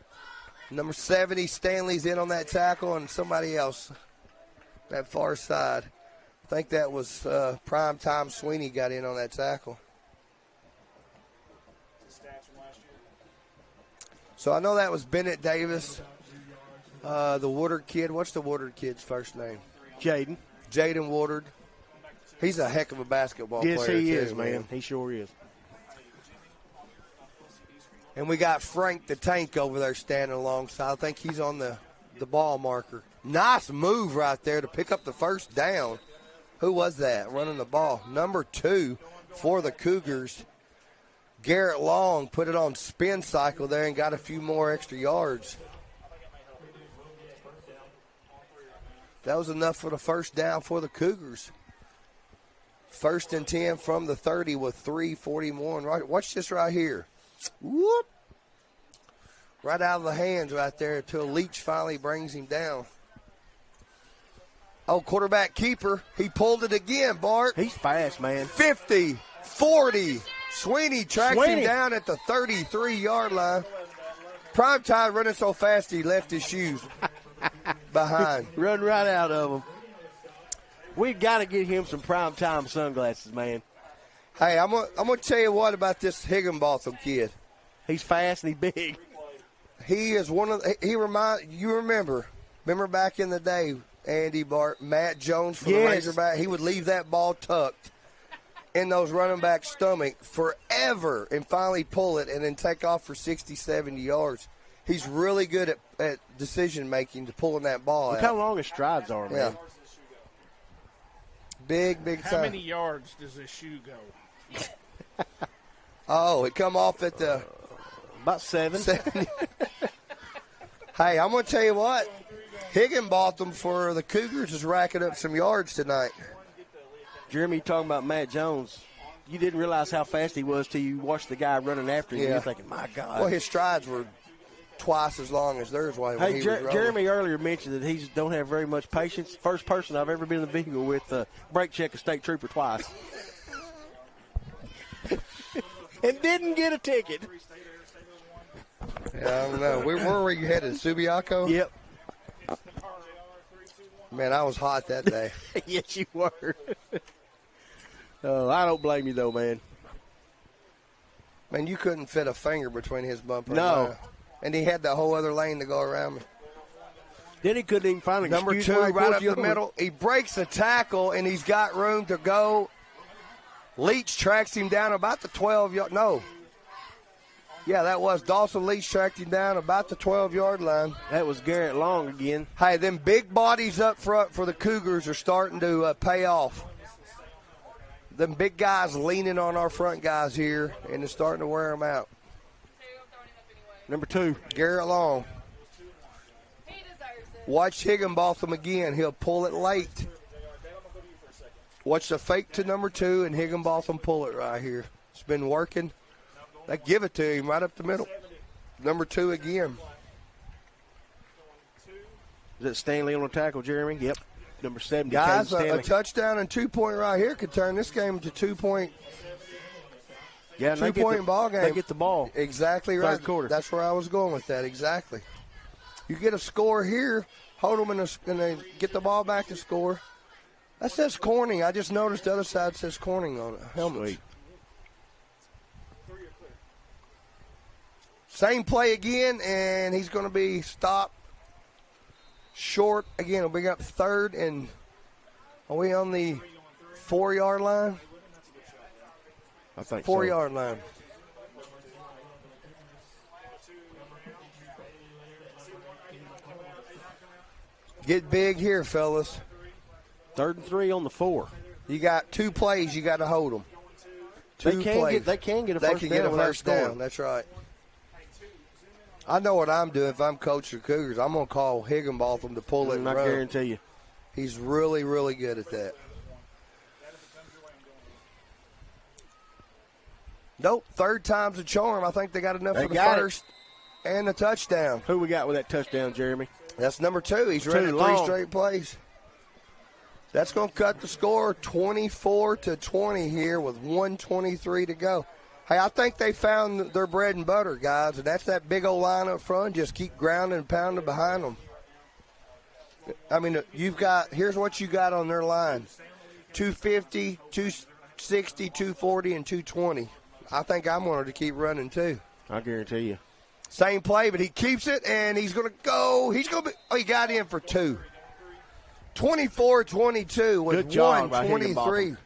Number 70, Stanley's in on that tackle, and somebody else that far side. I think that was Primetime Sweeney got in on that tackle. So I know that was Bennett Davis, the Woodard kid. What's the Woodard kid's first name? Jaden Woodard. He's a heck of a basketball player. Yes, he too, is, man. He sure is. And we got Frank the Tank over there standing alongside. I think he's on the ball marker. Nice move right there to pick up the first down. Who was that running the ball? Number 2 for the Cougars. Garrett Long put it on spin cycle there and got a few more extra yards. That was enough for the first down for the Cougars. 1st and 10 from the 30 with 3:41. Right, watch this right here. Whoop. Right out of the hands right there until Leach finally brings him down. Oh, quarterback keeper. He pulled it again, Bart. He's fast, man. 50, 40. Sweeney tracks him down at the 33-yard line. Primetime running so fast he left his shoes behind. Run right out of him. We've got to get him some primetime sunglasses, man. Hey, I'm gonna tell you what about this Higginbotham kid. He's fast and he's big. He is one of you remember back in the day, Andy, Bart, Matt Jones for the Razorback. He would leave that ball tucked in those running back stomach forever and finally pull it and then take off for 60, 70 yards. He's really good at decision making to pulling that ball Look out. how long his strides are, man. Yeah. Big time. How many yards does this shoe go? Oh, it come off at the about 7. Hey, I'm going to tell you what. Higginbotham for the Cougars is racking up some yards tonight. Jeremy, talking about Matt Jones. You didn't realize how fast he was till you watched the guy running after him. Yeah. You're thinking, my God. Well, his strides were twice as long as theirs when he was rolling. Jeremy earlier mentioned that he don't have very much patience. First person I've ever been in the vehicle with brake check a state trooper twice. And didn't get a ticket. Yeah, I don't know. Where were you headed? Subiaco? Yep. Man, I was hot that day. Yes, you were. I don't blame you, though, man. Man, you couldn't fit a finger between his bumper No. and mine. And he had the whole other lane to go around me. Then he couldn't even find an Number excuse 2, why he right goes up the other middle. He breaks the tackle, and he's got room to go. Leach tracks him down about the 12-yard. No. Yeah, that was. Dawson Leach tracked him down about the 12-yard line. That was Garrett Long again. Hey, them big bodies up front for the Cougars are starting to pay off. Them big guys leaning on our front guys here, and it's starting to wear them out. Number 2. Garrett Long. Watch Higginbotham again. He'll pull it late. Watch the fake to number 2, and Higginbotham pull it right here. It's been working. They give it to him right up the middle. Number 2 again. Is that Stanley on the tackle, Jeremy? Yep. Number 70. Guys, a touchdown and 2-point right here could turn this game into 2-point. Yeah, 2-point ball game. They get the ball. Exactly right. Third quarter. That's where I was going with that. Exactly. You get a score here, hold them and they get the ball back to score. That says Corning. I just noticed the other side says Corning on it. Helmet. Sweet. Same play again, and he's going to be stopped short. Again, we'll bring up 3rd, and are we on the 4-yard line? I think 4-yard line. Get big here, fellas. 3rd and 3 on the 4. You got 2 plays. You got to hold them. They can get a first down. That's right. I know what I'm doing if I'm coach of the Cougars. I'm going to call Higginbotham to pull it and I run. guarantee you. He's really, really good at that. Nope, 3rd time's a charm. I think they got enough for the first and the touchdown. Who we got with that touchdown, Jeremy? That's number 2. He's running 3 straight plays. That's going to cut the score 24-20 here with 1:23 to go. Hey, I think they found their bread and butter, guys, and that's that big old line up front. Just keep grounding and pounding behind them. I mean, here's what you got on their line. 250, 260, 240, and 220. I think I'm going to keep running, too. I guarantee you. Same play, but he keeps it, and he's going to go. He's going to be – he got in for 2. 24-22 with 1:23.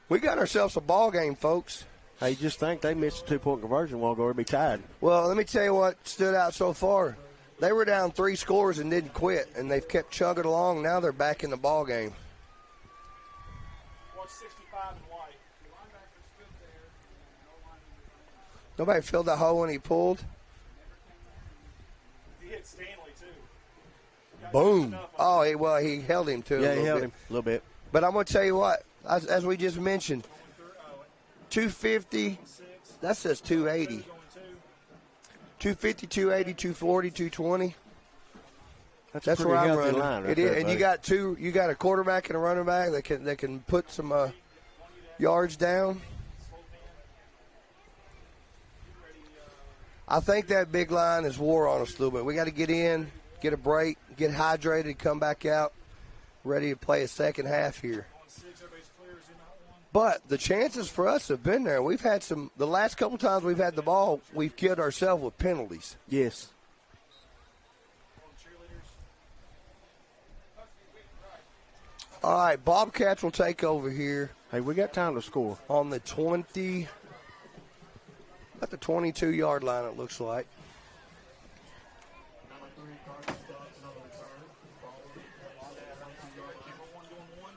We got ourselves a ball game, folks. Hey, just think they missed a 2-point conversion a while ago. They'd be tied. Well, let me tell you what stood out so far. They were down 3 scores and didn't quit, and they've kept chugging along. Now they're back in the ball game. Nobody filled the hole when he pulled. He hit Stanley, too. Boom. Oh, he held him, too. Yeah, he held him a little bit. But I'm going to tell you what, as we just mentioned, 250, that says 280. 250, 280, 240, 220. That's where I'm running. Line right it there, is, and you got a quarterback and a running back that can put some yards down. I think that big line is wore on us a little bit. We got to get in, get a break, get hydrated, come back out, ready to play a second half here. But the chances for us have been there. We've had the last couple times we've had the ball, we've killed ourselves with penalties. Yes. All right, Bobcats will take over here. Hey, we got time to score. On the 20, at the 22-yard line, it looks like.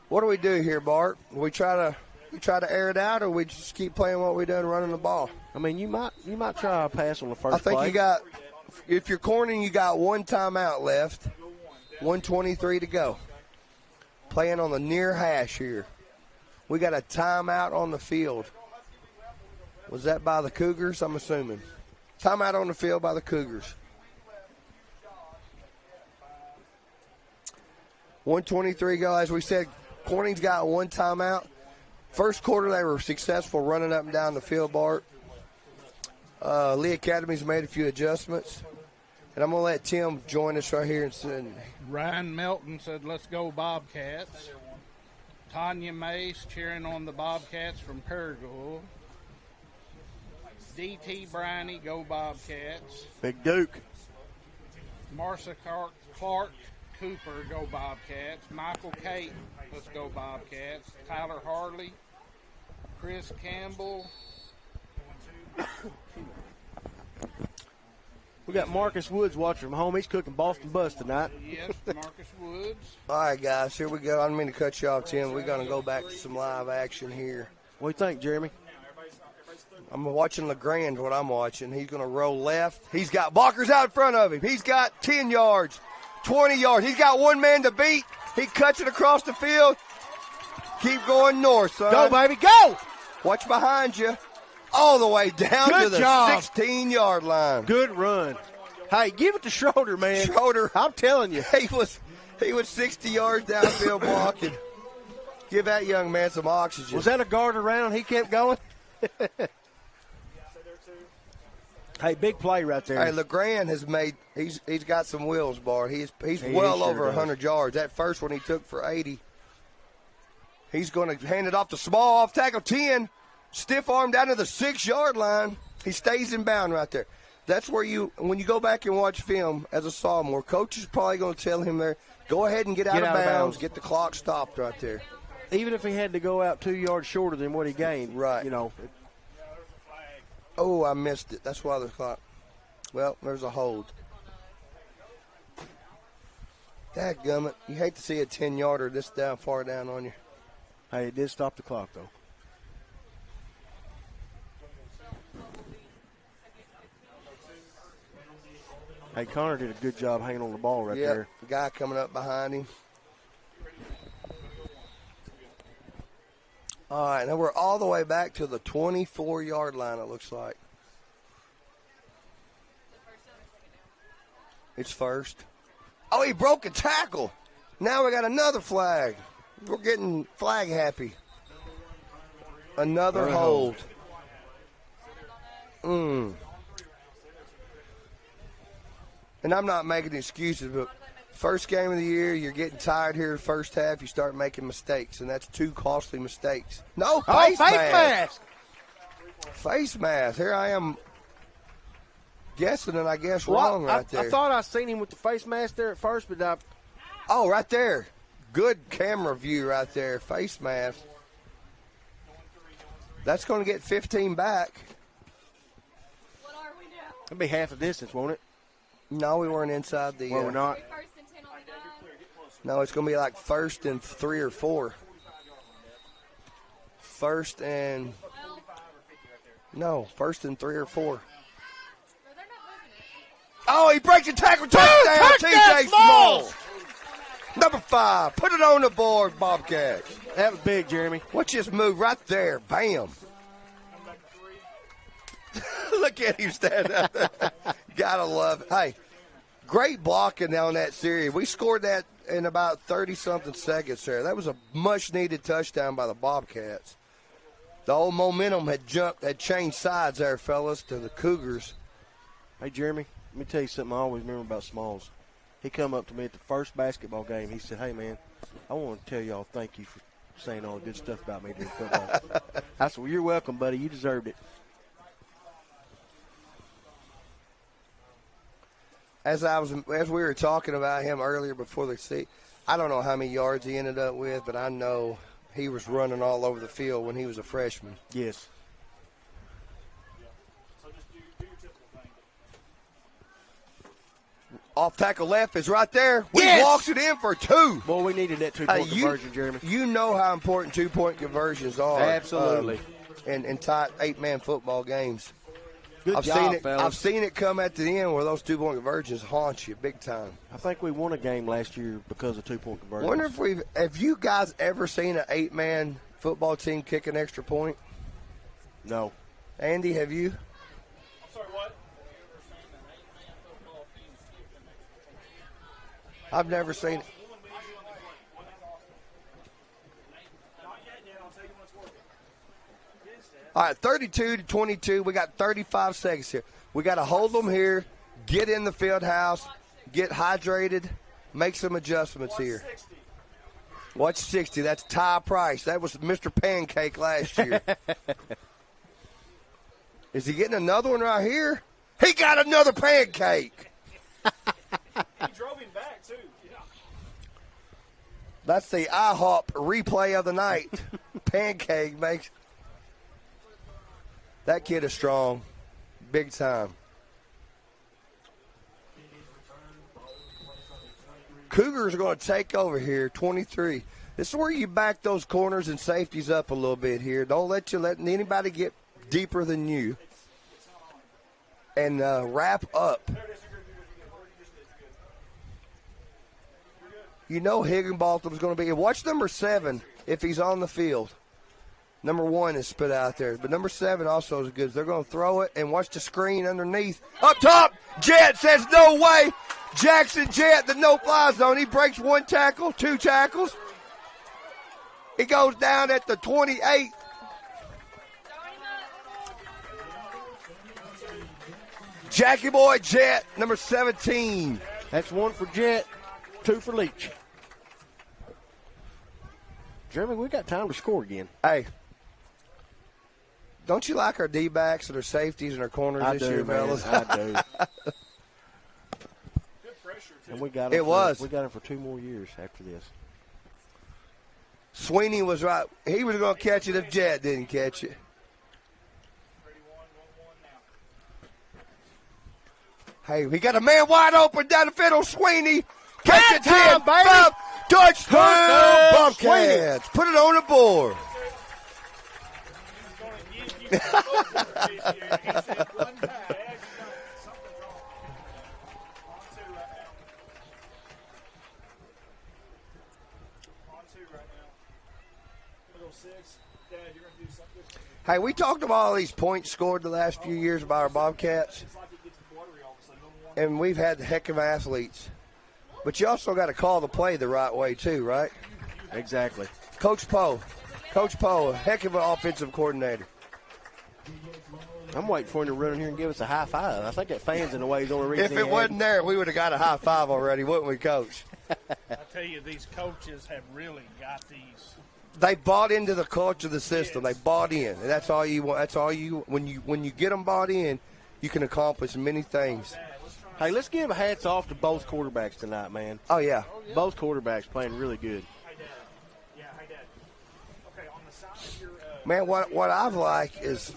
What do we do here, Bart? We try to air it out, or we just keep playing what we done, running the ball? I mean, you might try a pass on the first play. I think you got, if you're cornering, you got 1 timeout left, 1:23 to go. Playing on the near hash here. We got a timeout on the field. Was that by the Cougars? I'm assuming. Timeout on the field by the Cougars. 1:23 go. As we said, Corning's got 1 timeout. First quarter, they were successful running up and down the field, Bart. Lee Academy's made a few adjustments. And I'm going to let Tim join us right here. And Ryan Melton said, let's go Bobcats. Tanya Mace cheering on the Bobcats from Paragould. D.T. Briney, go Bobcats. Big Duke. Marcia Clark Cooper, go Bobcats. Michael Kate, let's go Bobcats. Tyler Harley. Chris Campbell. We got Marcus Woods watching from home. He's cooking Boston Bus tonight. Yes, Marcus Woods. All right, guys, here we go. I didn't mean to cut you off, Tim. We're going to go back to some live action here. What do you think, Jeremy? I'm watching LeGrand, what I'm watching. He's going to roll left. He's got blockers out in front of him. He's got 10 yards, 20 yards. He's got 1 man to beat. He cuts it across the field. Keep going north, son. Go, baby, go! Watch behind you. All the way down to the 16-yard line. Good run. Hey, give it to Schroeder, man. Schroeder. I'm telling you. He was 60 yards downfield blocking. Give that young man some oxygen. Was that a guard around? He kept going? Hey, big play right there. Hey, LeGrand has made – he's got some wheels, Bart. He's well over 100 yards. That first one he took for 80. He's going to hand it off to Small, off tackle 10. Stiff arm down to the 6-yard line. He stays in bound right there. That's where when you go back and watch film as a sophomore, coach is probably going to tell him there, go ahead and get out of bounds, get the clock stopped right there. Even if he had to go out 2 yards shorter than what he gained. Right. You know. Oh, I missed it. That's why the clock. Well, there's a hold. Dadgummit. You hate to see a 10-yarder this far down on you. Hey, it did stop the clock, though. Hey, Connor did a good job hanging on the ball right there. The guy coming up behind him. All right, now we're all the way back to the 24-yard line, it looks like. It's first. Oh, he broke a tackle. Now we got another flag. We're getting flag happy. Another hold. and I'm not making excuses, but first game of the year, you're getting tired here the first half. You start making mistakes, and that's 2 costly mistakes. No, face mask. Face mask. Here I am guessing, and I guess wrong right there. I thought I seen him with the face mask there at first, but Oh, right there. Good camera view right there. Face mask. That's going to get 15 back. That'll be half the distance, won't it? No, we weren't inside the. Well, we're not. No, it's going to be like 1st and 3 or 4. 1st and. No, 1st and 3 or 4. Oh, he breaks the tackle. Touchdown, TJ Small. Number 5. Put it on the board, Bobcats. That was big, Jeremy. Watch this move right there. Bam. Look at him stand out there. Gotta love it. Hey, great blocking on that series. We scored that in about 30-something seconds there. That was a much-needed touchdown by the Bobcats. The old momentum had changed sides there, fellas, to the Cougars. Hey, Jeremy, let me tell you something I always remember about Smalls. He come up to me at the first basketball game. He said, hey, man, I want to tell y'all thank you for saying all the good stuff about me during football. I said, well, you're welcome, buddy. You deserved it. As we were talking about him earlier before the season, I don't know how many yards he ended up with, but I know he was running all over the field when he was a freshman. Yes. Off tackle left is right there. He walks it in for 2. Boy, we needed that 2-point conversion, Jeremy. You know how important 2-point conversions are. Absolutely. In tight 8-man football games. Good job, fellas. I've seen it come at the end where those 2-point conversions haunt you big time. I think we won a game last year because of 2-point conversions. Wonder have you guys ever seen an 8-man football team kick an extra point? No. Andy, have you? Sorry, what? I've never seen it. All right, 32-22. We got 35 seconds here. We got to hold them here, get in the field house, get hydrated, make some adjustments here. Watch 60. That's Ty Price. That was Mr. Pancake last year. Is he getting another one right here? He got another pancake. He drove him back, too. Yeah. That's the IHOP replay of the night. Pancake makes. That kid is strong. Big time. Cougars are going to take over here, 23. This is where you back those corners and safeties up a little bit here. Don't let anybody get deeper than you. And wrap up. You know Higginbotham's going to be. Watch number 7 if he's on the field. Number 1 is spit out there. But number 7 also is good. They're going to throw it and watch the screen underneath. Up top, Jet says no way. Jackson Jet, the no-fly zone. He breaks 1 tackle, 2 tackles. He goes down at the 28. Jackie Boy Jet, number 17. That's 1 for Jet, 2 for Leach. Jeremy, we got time to score again. Hey. Don't you like our D-backs and our safeties and our corners this year, fellas? I do. Good pressure, too. And we got him for 2 more years after this. Sweeney was right. He was going to catch it if Jet didn't catch it. Hey, we got a man wide open down the field. Sweeney. Catch it, 10, 5, touchdown, Bobcats. Put it on the board. Hey, we talked about all these points scored the last few years by our Bobcats, and we've had the heck of athletes. But you also got to call the play the right way too, right? Exactly. Coach Poe, a heck of an offensive coordinator. I'm waiting for him to run in here and give us a high five. I think that fan's in the way. He's on the reason. If it wasn't there, we would have got a high five already, wouldn't we, Coach? I tell you, these coaches have really got these. They bought into the culture of the system. They bought in, and that's all you want. That's all you. When you get them bought in, you can accomplish many things. Hey, let's give hats off to both quarterbacks tonight, man. Oh yeah, both quarterbacks playing really good. Man, what I've liked is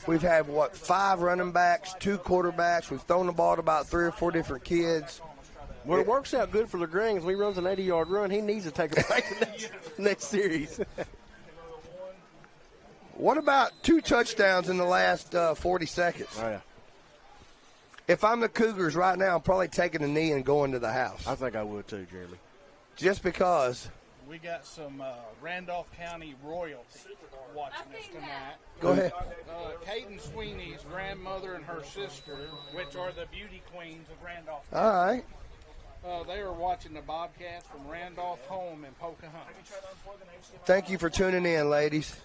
we've had 5 running backs, 2 quarterbacks. We've thrown the ball to about 3 or 4 different kids. Well, it works out good for LeGrand. When he runs an 80-yard run, he needs to take a break next series. What about 2 touchdowns in the last 40 seconds? Oh, yeah. If I'm the Cougars right now, I'm probably taking a knee and going to the house. I think I would too, Jeremy. Just because. We got some Randolph County royalty watching us tonight. Go ahead. Caden Sweeney's grandmother and her sister, which are the beauty queens of Randolph County. All right. They are watching the Bobcats from Randolph home in Pocahontas. Thank you for tuning in, ladies.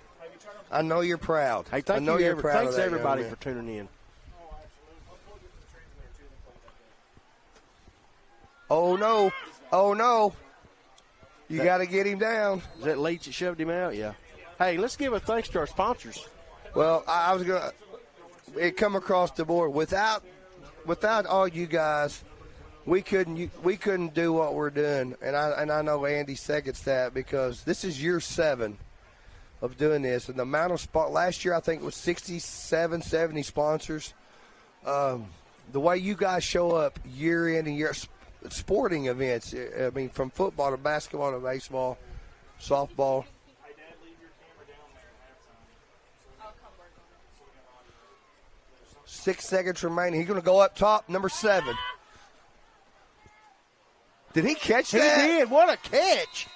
I know you're proud. Hey, thanks everybody for tuning in. Oh, no. Oh, no. You got to get him down. Is that Leach that shoved him out? Yeah. Hey, let's give a thanks to our sponsors. Well, I was going to – it come across the board. Without all you guys, we couldn't do what we're doing. And I know Andy seconds that because this is year 7 of doing this. And the amount of last year I think it was 67, 70 sponsors. The way you guys show up year in and year – sporting events, I mean, from football to basketball to baseball, softball. 6 seconds remaining. He's going to go up top, number 7. Did he catch that? He did. What a catch.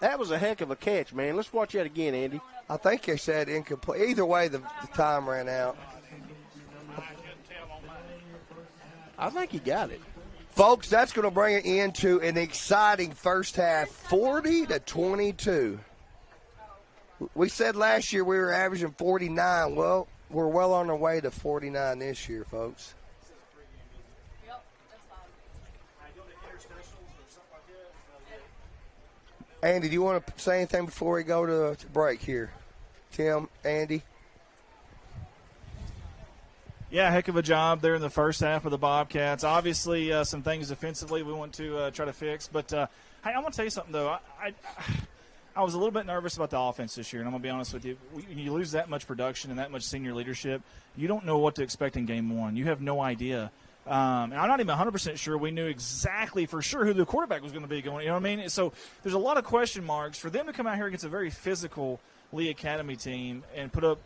That was a heck of a catch, man. Let's watch that again, Andy. I think they said incomplete. Either way, the time ran out. I think he got it. Folks, that's going to bring it into an exciting first half, 40-22. We said last year we were averaging 49. Well, we're well on our way to 49 this year, folks. Andy, do you want to say anything before we go to break here? Tim, Andy? Yeah, heck of a job there in the first half of the Bobcats. Obviously, some things defensively we want to try to fix. But, hey, I want to tell you something, though. I was a little bit nervous about the offense this year, and I'm going to be honest with you. When you lose that much production and that much senior leadership, you don't know what to expect in game 1. You have no idea. And I'm not even 100% sure we knew exactly for sure who the quarterback was going to be going. You know what I mean? So there's a lot of question marks. For them to come out here against a very physical Lee Academy team and put up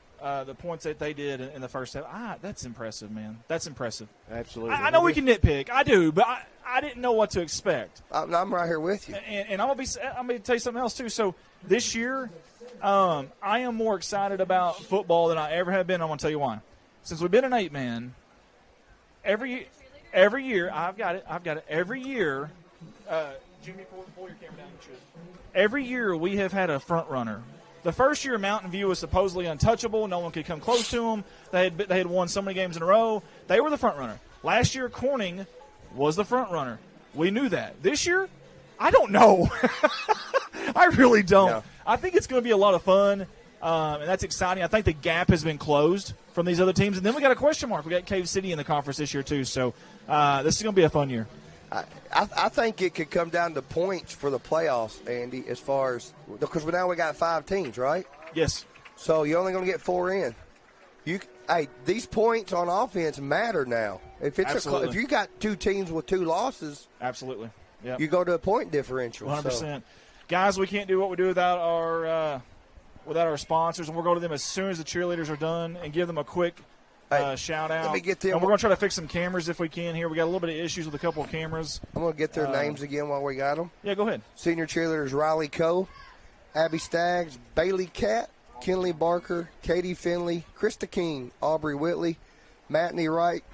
the points that they did in the first half, that's impressive, man. That's impressive. Absolutely. I know we can nitpick. I do, but I didn't know what to expect. I'm right here with you. And I'm going to tell you something else, too. So this year, I am more excited about football than I ever have been. I'm going to tell you why. Since we've been an 8-man, every year, I've got it. Every year, Jimmy, pull your camera down. Every year we have had a front runner. The first year, Mountain View was supposedly untouchable. No one could come close to them. They had won so many games in a row. They were the front runner. Last year, Corning was the front runner. We knew that. This year, I don't know. I really don't. No. I think it's going to be a lot of fun, and that's exciting. I think the gap has been closed from these other teams. And then we got a question mark. We got Cave City in the conference this year, too. So this is going to be a fun year. I think it could come down to points for the playoffs, Andy, as far as – because now we got 5 teams, right? Yes. So you're only going to get 4 in. These points on offense matter now. If if you got 2 teams with 2 losses, absolutely, yeah, you go to a point differential. 100%. So. Guys, we can't do what we do without our sponsors, and we'll go to them as soon as the cheerleaders are done and give them a quick shout out. Let me get them. And we're going to try to fix some cameras if we can here. We got a little bit of issues with a couple of cameras. I'm going to get their names again while we got them. Yeah, go ahead. Senior cheerleaders Riley Coe, Abby Staggs, Bailey Catt, Kinley Barker, Katie Finley, Krista King, Aubrey Whitley, Matney Wright,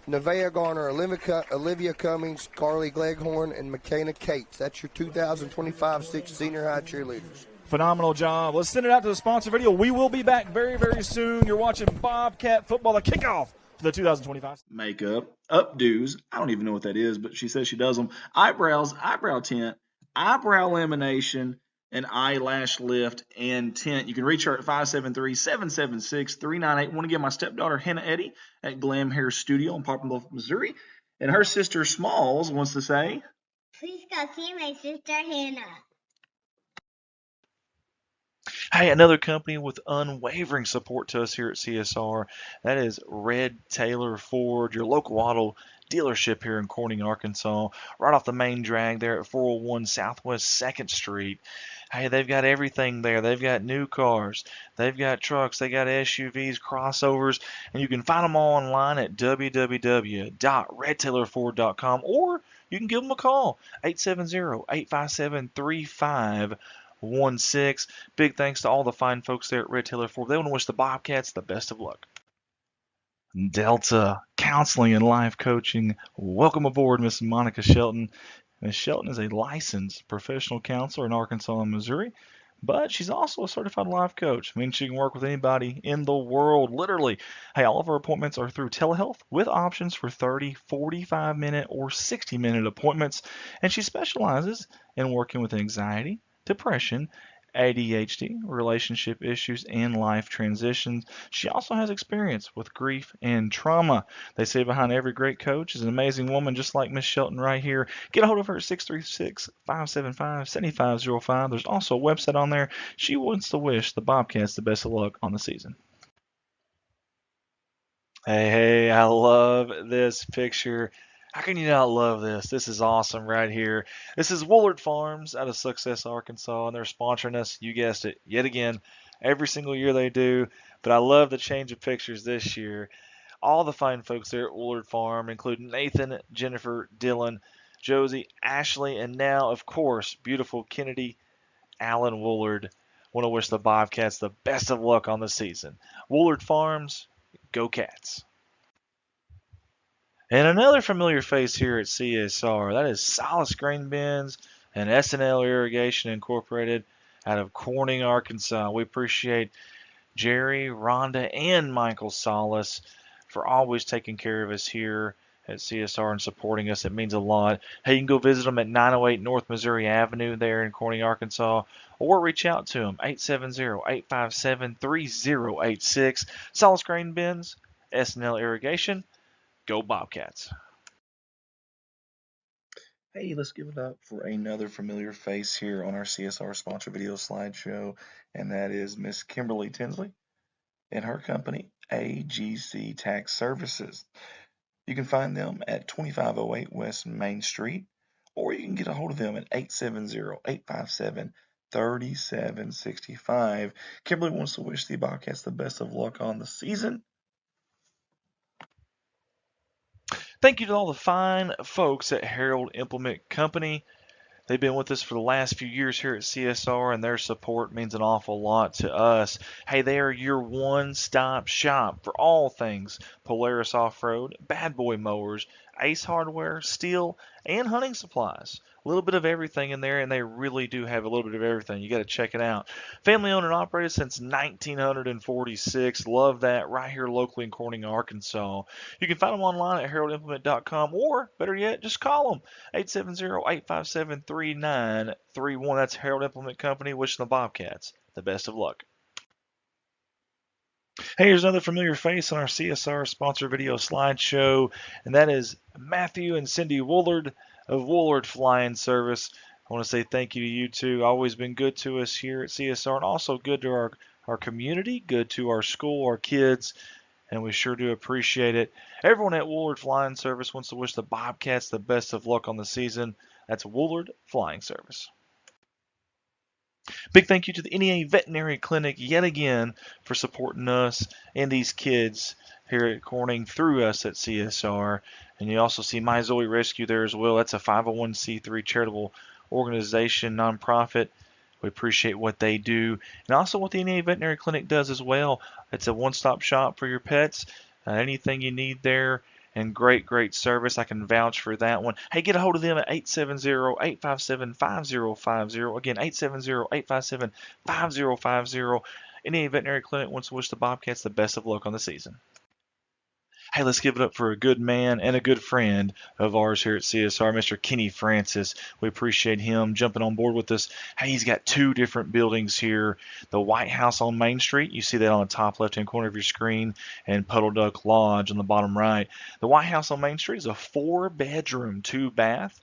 Nevaeh Garner, Olivia Cummings, Carly Gleghorn, and McKenna Cates. That's your 2025-6 senior high cheerleaders. Phenomenal job. Let's send it out to the sponsor video. We will be back very, very soon. You're watching Bobcat football, the kickoff for the 2025. Makeup, updos. I don't even know what that is, but she says she does them. Eyebrows, eyebrow tint, eyebrow lamination, and eyelash lift and tint. You can reach her at 573-776-398. Want to give my stepdaughter Hannah Eddy at Glam Hair Studio in Poplar Bluff, Missouri. And her sister Smalls wants to say, Please go see my sister Hannah. Hey, another company with unwavering support to us here at CSR. That is Red Taylor Ford, your local auto dealership here in Corning, Arkansas, right off the main drag there at 401 Southwest 2nd Street. Hey, they've got everything there. They've got new cars. They've got trucks. They got SUVs, crossovers, and you can find them all online at www.redtaylorford.com, or you can give them a call, 870-857-3516. Big thanks to all the fine folks there at Red Taylor Ford. They want to wish the Bobcats the best of luck. Delta Counseling and Life Coaching. Welcome aboard, Miss Monica Shelton. Miss Shelton is a licensed professional counselor in Arkansas and Missouri, but she's also a certified life coach. Means she can work with anybody in the world, literally. Hey, all of our appointments are through telehealth with options for 30, 45-minute, or 60-minute appointments, and she specializes in working with anxiety, depression, ADHD, relationship issues, and life transitions. She also has experience with grief and trauma. They say behind every great coach is an amazing woman just like Miss Shelton right here. Get a hold of her at 636-575-7505. There's also a website on there. She wants to wish the Bobcats the best of luck on the season. Hey, I love this picture. How can you not love this? This is awesome right here. This is Woolard Farms out of Success, Arkansas, and they're sponsoring us, you guessed it, yet again. Every single year they do, but I love the change of pictures this year. All the fine folks there at Woolard Farm, including Nathan, Jennifer, Dylan, Josie, Ashley, and now, of course, beautiful Kennedy Allen Woolard. Want to wish the Bobcats the best of luck on the season. Woolard Farms, go Cats. And another familiar face here at CSR, that is Sollis Grain Bins and S&L Irrigation Incorporated out of Corning, Arkansas. We appreciate Jerry, Rhonda, and Michael Sollis for always taking care of us here at CSR and supporting us. It means a lot. Hey, you can go visit them at 908 North Missouri Avenue there in Corning, Arkansas, or reach out to them, 870-857-3086. Sollis Grain Bins, S&L Irrigation. Go Bobcats. Hey, let's give it up for another familiar face here on our CSR sponsor video slideshow, and that is Miss Kimberly Tinsley and her company, AGC Tax Services. You can find them at 2508 West Main Street, or you can get a hold of them at 870-857-3765. Kimberly wants to wish the Bobcats the best of luck on the season. Thank you to all the fine folks at Herald Implement Company. They've been with us for the last few years here at CSR, and their support means an awful lot to us. Hey, they are your one-stop shop for all things Polaris Off-Road, Bad Boy Mowers, Ace Hardware, steel, and hunting supplies. A little bit of everything in there, and they really do have a little bit of everything. You got to check it out. Family owned and operated since 1946. Love that. Right here locally in Corning, Arkansas. You can find them online at heraldimplement.com, or better yet, just call them 870-857-3931. That's Herald Implement Company, wishing the Bobcats the best of luck. Hey, here's another familiar face on our CSR sponsor video slideshow, and that is Matthew and Cindy Woolard of Woolard Flying Service. I want to say thank you to you two. Always been good to us here at CSR, and also good to our community, good to our school, our kids, and we sure do appreciate it. Everyone at Woolard Flying Service wants to wish the Bobcats the best of luck on the season. That's Woolard Flying Service. Big thank you to the NEA Veterinary Clinic yet again for supporting us and these kids here at Corning through us at CSR. And you also see My Zoe Rescue there as well. That's a 501c3 charitable organization, nonprofit. We appreciate what they do. And also what the NEA Veterinary Clinic does as well. It's a one-stop shop for your pets. Anything you need there. and great service. I can vouch for that one. Hey, get a hold of them at 870-857-5050. Again, 870-857-5050. NEA Veterinary Clinic wants to wish the Bobcats the best of luck on the season. Hey, let's give it up for a good man and a good friend of ours here at CSR, Mr. Kenny Francis. We appreciate him jumping on board with us. Hey, he's got two different buildings here. The White House on Main Street, you see that on the top left-hand corner of your screen, and Puddle Duck Lodge on the bottom right. The White House on Main Street is a 4-bedroom, 2-bath,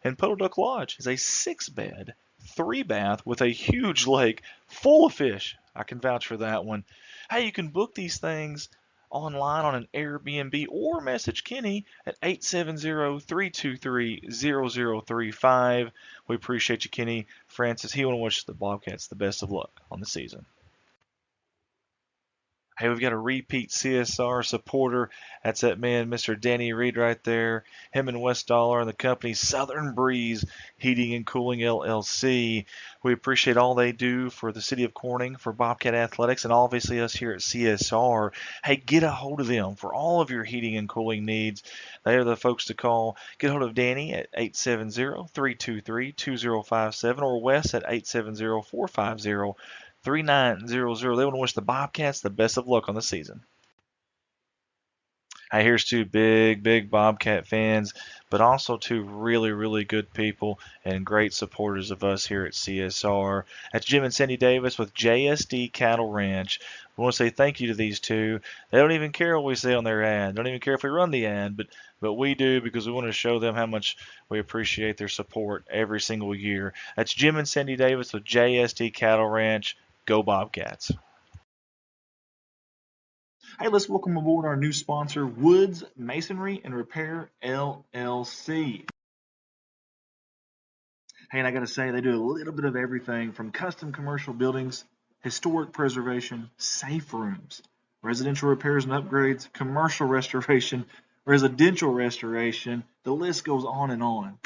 and Puddle Duck Lodge is a 6-bed, 3-bath with a huge lake full of fish. I can vouch for that one. Hey, you can book these things online on an Airbnb or message Kenny at 870-323-0035. We appreciate you, Kenny Francis. He want to wish the Bobcats the best of luck on the season. Hey, we've got a repeat CSR supporter. That's that man, Mr. Danny Reed, right there. Him and West Dollar and the company Southern Breeze Heating and Cooling LLC. We appreciate all they do for the city of Corning, for Bobcat Athletics, and obviously us here at CSR. Hey, get a hold of them for all of your heating and cooling needs. They are the folks to call. Get a hold of Danny at 870-323-2057 or Wes at 870-450-3900. They want to wish the Bobcats the best of luck on the season. Hey, here's two big Bobcat fans, but also two really good people and great supporters of us here at CSR. That's Jim and Cindy Davis with JSD Cattle Ranch. We want to say thank you to these two. They don't even care what we say on their ad. Don't even care if we run the ad, but we do, because we want to show them how much we appreciate their support every single year. That's Jim and Cindy Davis with JSD Cattle Ranch. Go Bobcats. Hey, let's welcome aboard our new sponsor, Woods Masonry and Repair LLC. Hey, and I got to say, they do a little bit of everything from custom commercial buildings, historic preservation, safe rooms, residential repairs and upgrades, commercial restoration, residential restoration. The list goes on and on.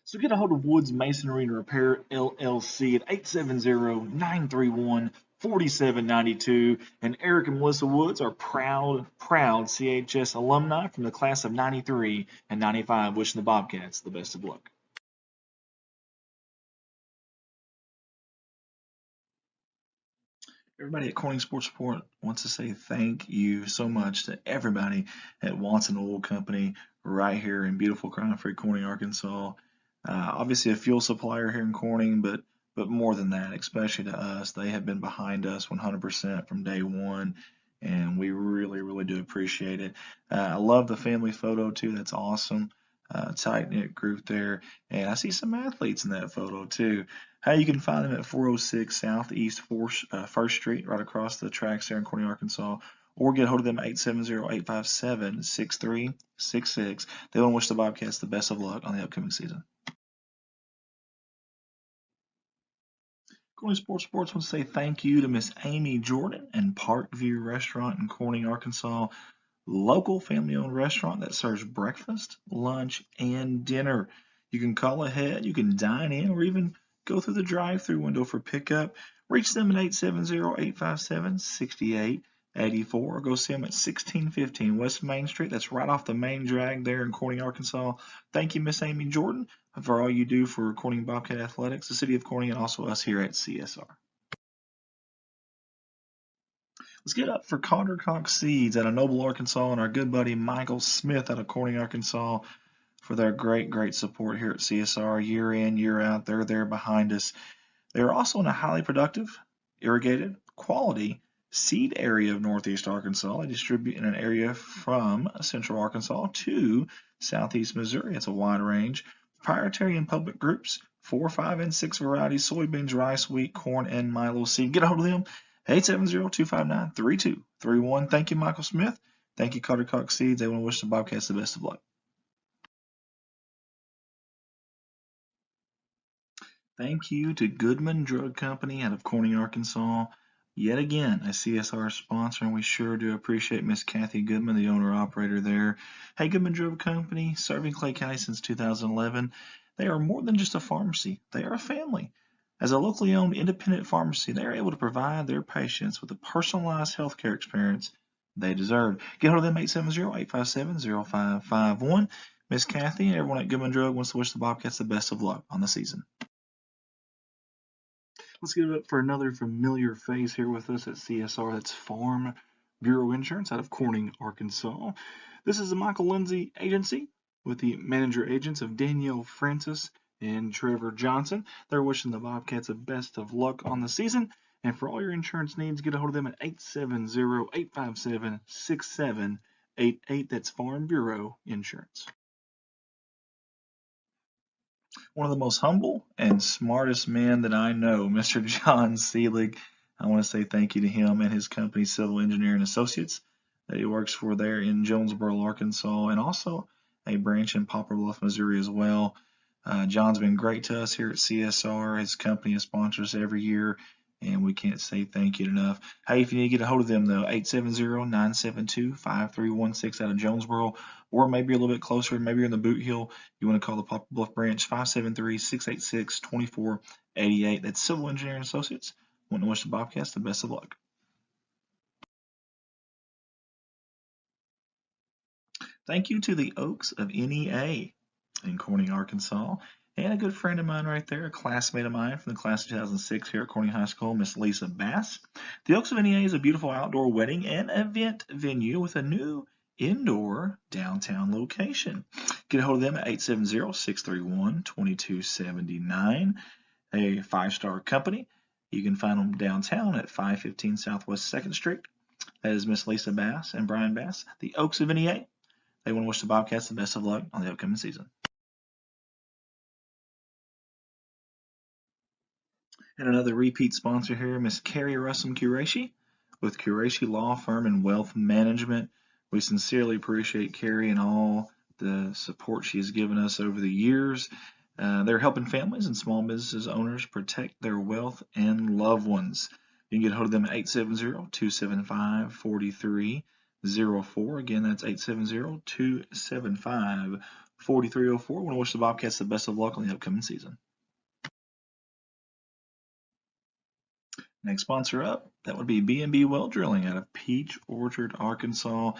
So get a hold of Woods Masonry and Repair LLC at 870-931-4792. And Eric and Melissa Woods are proud CHS alumni from the class of 93 and 95, wishing the Bobcats the best of luck. Everybody at Corning Sports Report wants to say thank you so much to everybody at Watson Oil Company right here in beautiful crime-free Corning, Arkansas. Obviously a fuel supplier here in Corning, but more than that, especially to us, they have been behind us 100% from day one, and we really do appreciate it. I love the family photo too. That's awesome. Tight-knit group there, and I see some athletes in that photo too. Hey, you can find them at 406 Southeast 1st Street, right across the tracks there in Corning, Arkansas, or get a hold of them at 870-857-6366. They want to wish the Bobcats the best of luck on the upcoming season. Corning Sports wants to say thank you to Miss Amy Jordan and Parkview Restaurant in Corning, Arkansas. Local family-owned restaurant that serves breakfast, lunch, and dinner. You can call ahead, you can dine in, or even go through the drive-thru window for pickup. Reach them at 870-857-6884, or go see them at 1615 West Main Street. That's right off the main drag there in Corning, Arkansas. Thank you, Miss Amy Jordan, for all you do for Corning Bobcat Athletics, the city of Corning, and also us here at CSR. Let's get up for Cox Seeds out of Noble, Arkansas, and our good buddy Michael Smith out of Corning, Arkansas, for their great support here at CSR year in, year out. They're there behind us. They're also in a highly productive, irrigated, quality seed area of Northeast Arkansas. They distribute in an area from Central Arkansas to Southeast Missouri. It's a wide range. Proprietary and public groups, 4, 5, and 6 varieties: soybeans, rice, wheat, corn, and milo seed. Get a hold of them. 870-259-3231. Thank you, Michael Smith. Thank you, Cox Seeds. They want to wish the Bobcats the best of luck. Thank you to Goodman Drug Company out of Corning, Arkansas. Yet again, a CSR sponsor, and we sure do appreciate Miss Kathy Goodman, the owner-operator there. Hey, Goodman Drug Company, serving Clay County since 2011. They are more than just a pharmacy. They are a family. As a locally owned independent pharmacy, they are able to provide their patients with a personalized healthcare experience they deserve. Get hold of them 870-857-0551. Miss Kathy and everyone at Goodman Drug wants to wish the Bobcats the best of luck on the season. Let's give it up for another familiar face here with us at CSR. That's Farm Bureau Insurance out of Corning, Arkansas. This is the Michael Lindsay Agency with the manager agents of Danielle Francis and Trevor Johnson. They're wishing the Bobcats the best of luck on the season. And for all your insurance needs, get a hold of them at 870-857-6788. That's Farm Bureau Insurance. One of the most humble and smartest men that I know, Mr. John Seelig. I want to say thank you to him and his company, Civil Engineering Associates, that he works for there in Jonesboro, Arkansas, and also a branch in Poplar Bluff, Missouri as well. John's been great to us here at CSR. His company has sponsored us every year, and we can't say thank you enough. Hey, if you need to get a hold of them, though, 870-972-5316 out of Jonesboro, or maybe a little bit closer, maybe you're in the Boot Hill, you want to call the Poplar Bluff branch, 573-686-2488. That's Civil Engineering Associates. Want to wish the Bobcats the best of luck. Thank you to the Oaks of NEA in Corning, Arkansas. And a good friend of mine right there, a classmate of mine from the class of 2006 here at Corning High School, Miss Lisa Bass. The Oaks of NEA is a beautiful outdoor wedding and event venue with a new indoor downtown location. Get a hold of them at 870-631-2279. A 5-star company. You can find them downtown at 515 Southwest 2nd Street. That is Miss Lisa Bass and Brian Bass, the Oaks of NEA. They want to wish the Bobcats the best of luck on the upcoming season. And another repeat sponsor here, Miss Carrie Russum Qureshi with Curi Law Firm and Wealth Management. We sincerely appreciate Carrie and all the support she has given us over the years. They're helping families and small businesses owners protect their wealth and loved ones. You can get a hold of them at 870-275-4304. Again, that's 870-275-4304. Want to wish the Bobcats the best of luck on the upcoming season. Next sponsor up, that would be B&B Well Drilling out of Peach Orchard, Arkansas.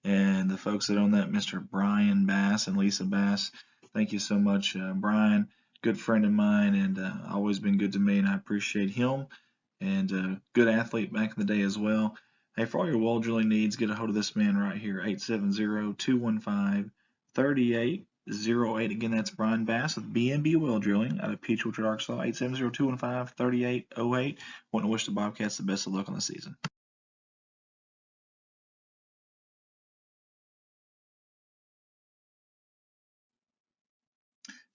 And the folks that own that, Mr. Brian Bass and Lisa Bass. Thank you so much, Brian. Good friend of mine and always been good to me, and I appreciate him. And good athlete back in the day as well. Hey, for all your well drilling needs, get a hold of this man right here, 870-215-3808. Again, that's Brian Bass with B&B Well Drilling out of Peach Orchard, Arkansas, 870-215-3808. Want to wish the Bobcats the best of luck on the season.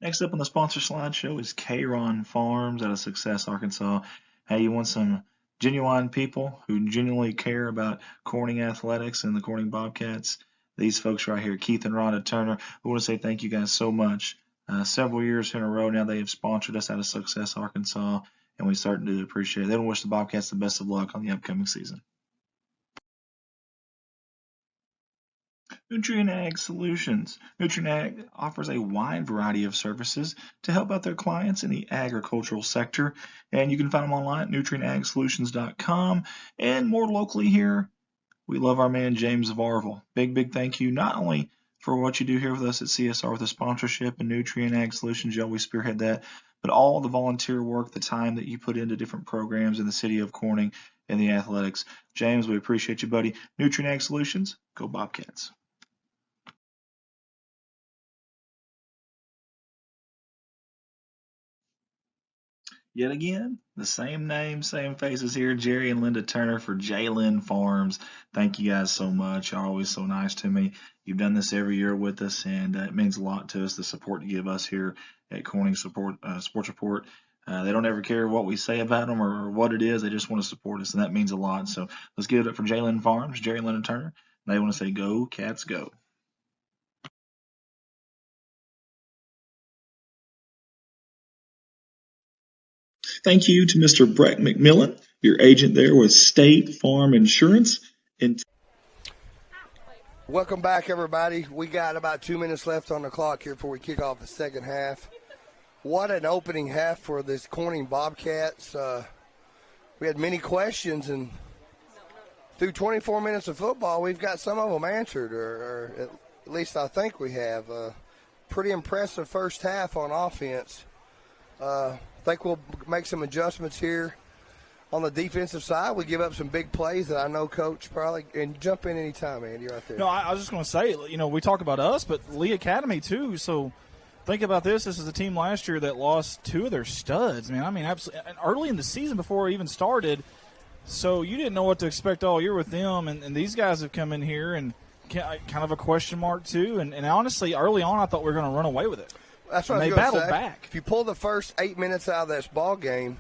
Next up on the sponsor slideshow is Kron Farms out of Success, Arkansas. Hey, you want some genuine people who genuinely care about Corning athletics and the Corning Bobcats? These folks right here, Keith and Rhonda Turner, we want to say thank you guys so much. Several years in a row now they have sponsored us out of Success, Arkansas, and we certainly do appreciate it. They want to wish the Bobcats the best of luck on the upcoming season. Nutrient Ag Solutions. Nutrient Ag offers a wide variety of services to help out their clients in the agricultural sector, and you can find them online at nutrientagsolutions.com. And more locally here, we love our man James Varvel. Big thank you not only for what you do here with us at CSR with the sponsorship and Nutrient Ag Solutions, you always spearhead that, but all the volunteer work, the time that you put into different programs in the city of Corning and the athletics. James, we appreciate you, buddy. Nutrient Ag Solutions, go Bobcats. Yet again, the same name, same faces here, Jerry and Linda Turner for Jaylin Farms. Thank you guys so much. You're always so nice to me. You've done this every year with us, and it means a lot to us, the support you give us here at Corning Sports Report. They don't ever care what we say about them or what it is. They just want to support us, and that means a lot. So let's give it up for Jaylin Farms, Jerry and Linda Turner. They want to say, go, Cats, go. Thank you to Mr. Brett McMillan, your agent there with State Farm Insurance. Welcome back, everybody. We got about 2 minutes left on the clock here before we kick off the second half. What an opening half for this Corning Bobcats. We had many questions, and through 24 minutes of football, we've got some of them answered, or at least I think we have. Pretty impressive first half on offense. I think we'll make some adjustments here on the defensive side. We give up some big plays that I know Coach probably – and jump in any time, Andy, right there. No, I was just going to say, we talk about us, but Lee Academy too. So think about this. This is a team last year that lost 2 of their studs. Absolutely, early in the season before it even started. So you didn't know what to expect all year with them, and these guys have come in here and kind of a question mark too. And honestly, early on I thought we were going to run away with it. That's what and I was they battled say. Back. If you pull the first 8 minutes out of this ball game,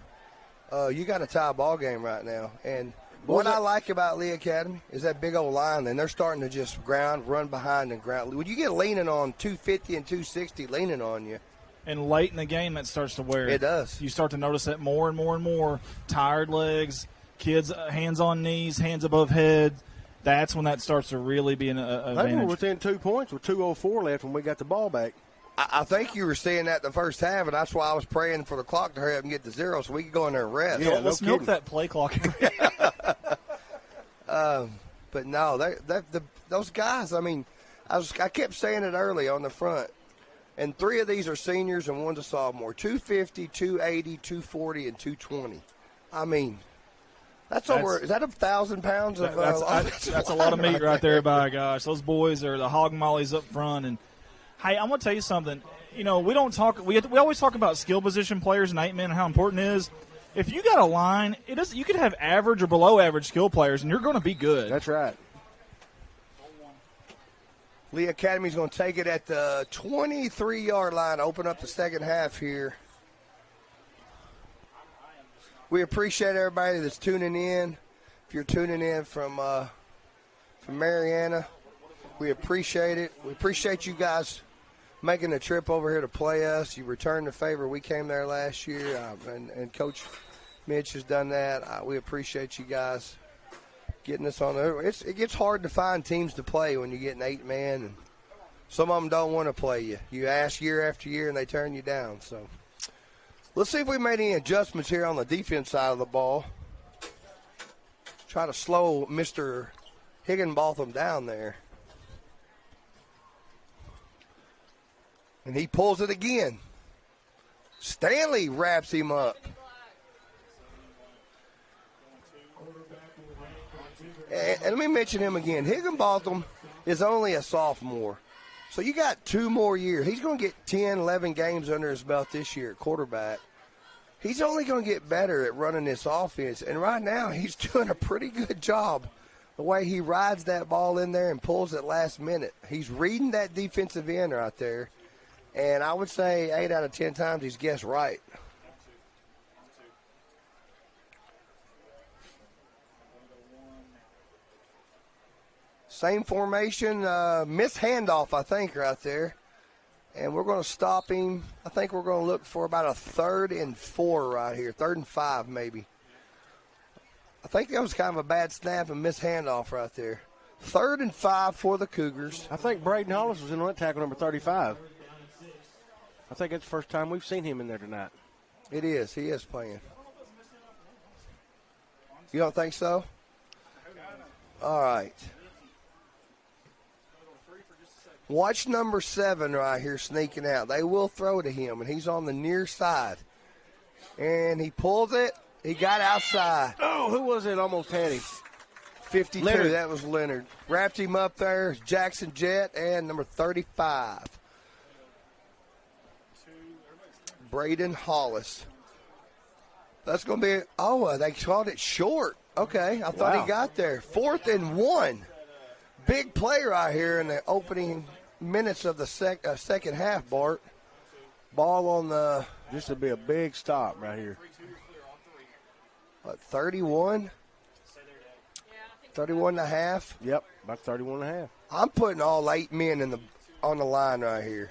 you got a tie ball game right now. And what I like about Lee Academy is that big old line, and they're starting to just run behind and ground. When you get leaning on 250 and 260 leaning on you. And late in the game, that starts to wear. It does. You start to notice that more and more and more. Tired legs, kids hands on knees, hands above head. That's when that starts to really be an advantage. They were within 2 points with 2:04 left when we got the ball back. I think you were seeing that the first half, and that's why I was praying for the clock to hurry up and get to 0 so we could go in there and rest. Yeah, let's milk that play clock. But no, those guys, I kept saying it early on the front, and 3 of these are seniors and one's a sophomore. 250, 280, 240, and 220. That's over. Is that 1,000 pounds of that's a lot of meat right there, by gosh. Those boys are the hog mollies up front. And hey, I'm going to tell you something. We don't talk. We always talk about skill position players and 8 men and how important it is. If you got a line, you could have average or below average skill players, and you're going to be good. That's right. Lee Academy's going to take it at the 23-yard line. Open up the second half here. We appreciate everybody that's tuning in. If you're tuning in from Mariana, we appreciate it. We appreciate you guys making the trip over here to play us. You returned the favor. We came there last year, and Coach Mitch has done that. We appreciate you guys getting us on there. It gets hard to find teams to play when you get an 8-man, and some of them don't want to play you. You ask year after year, and they turn you down. So let's see if we made any adjustments here on the defense side of the ball. Try to slow Mr. Higginbotham down there. And he pulls it again. Stanley wraps him up. And let me mention him again. Higginbotham is only a sophomore. So you got 2 more years. He's going to get 10, 11 games under his belt this year at quarterback. He's only going to get better at running this offense. And right now he's doing a pretty good job the way he rides that ball in there and pulls it last minute. He's reading that defensive end right there. And I would say 8 out of 10 times he's guessed right. Same formation, miss handoff, I think, right there. And we're going to stop him. I think we're going to look for about a 3rd and 4 right here, 3rd and 5 maybe. I think that was kind of a bad snap and miss handoff right there. 3rd and 5 for the Cougars. I think Braden Hollis was in on that tackle number 35. I think it's the first time we've seen him in there tonight. It is. He is playing. You don't think so? All right. Watch number 7 right here sneaking out. They will throw to him, and he's on the near side. And he pulls it. He got outside. Oh, who was it? Almost had him. 52. Leonard. That was Leonard. Wrapped him up there. Jackson Jett and number 35. Braden Hollis. That's going to be, they called it short. Okay, I thought he got there. 4th and 1. Big play right here in the opening minutes of the second half, Bart. Ball on the. This would be a big stop right here. 31? 31 and a half? Yep, about 31 and a half. I'm putting all 8 men on the line right here.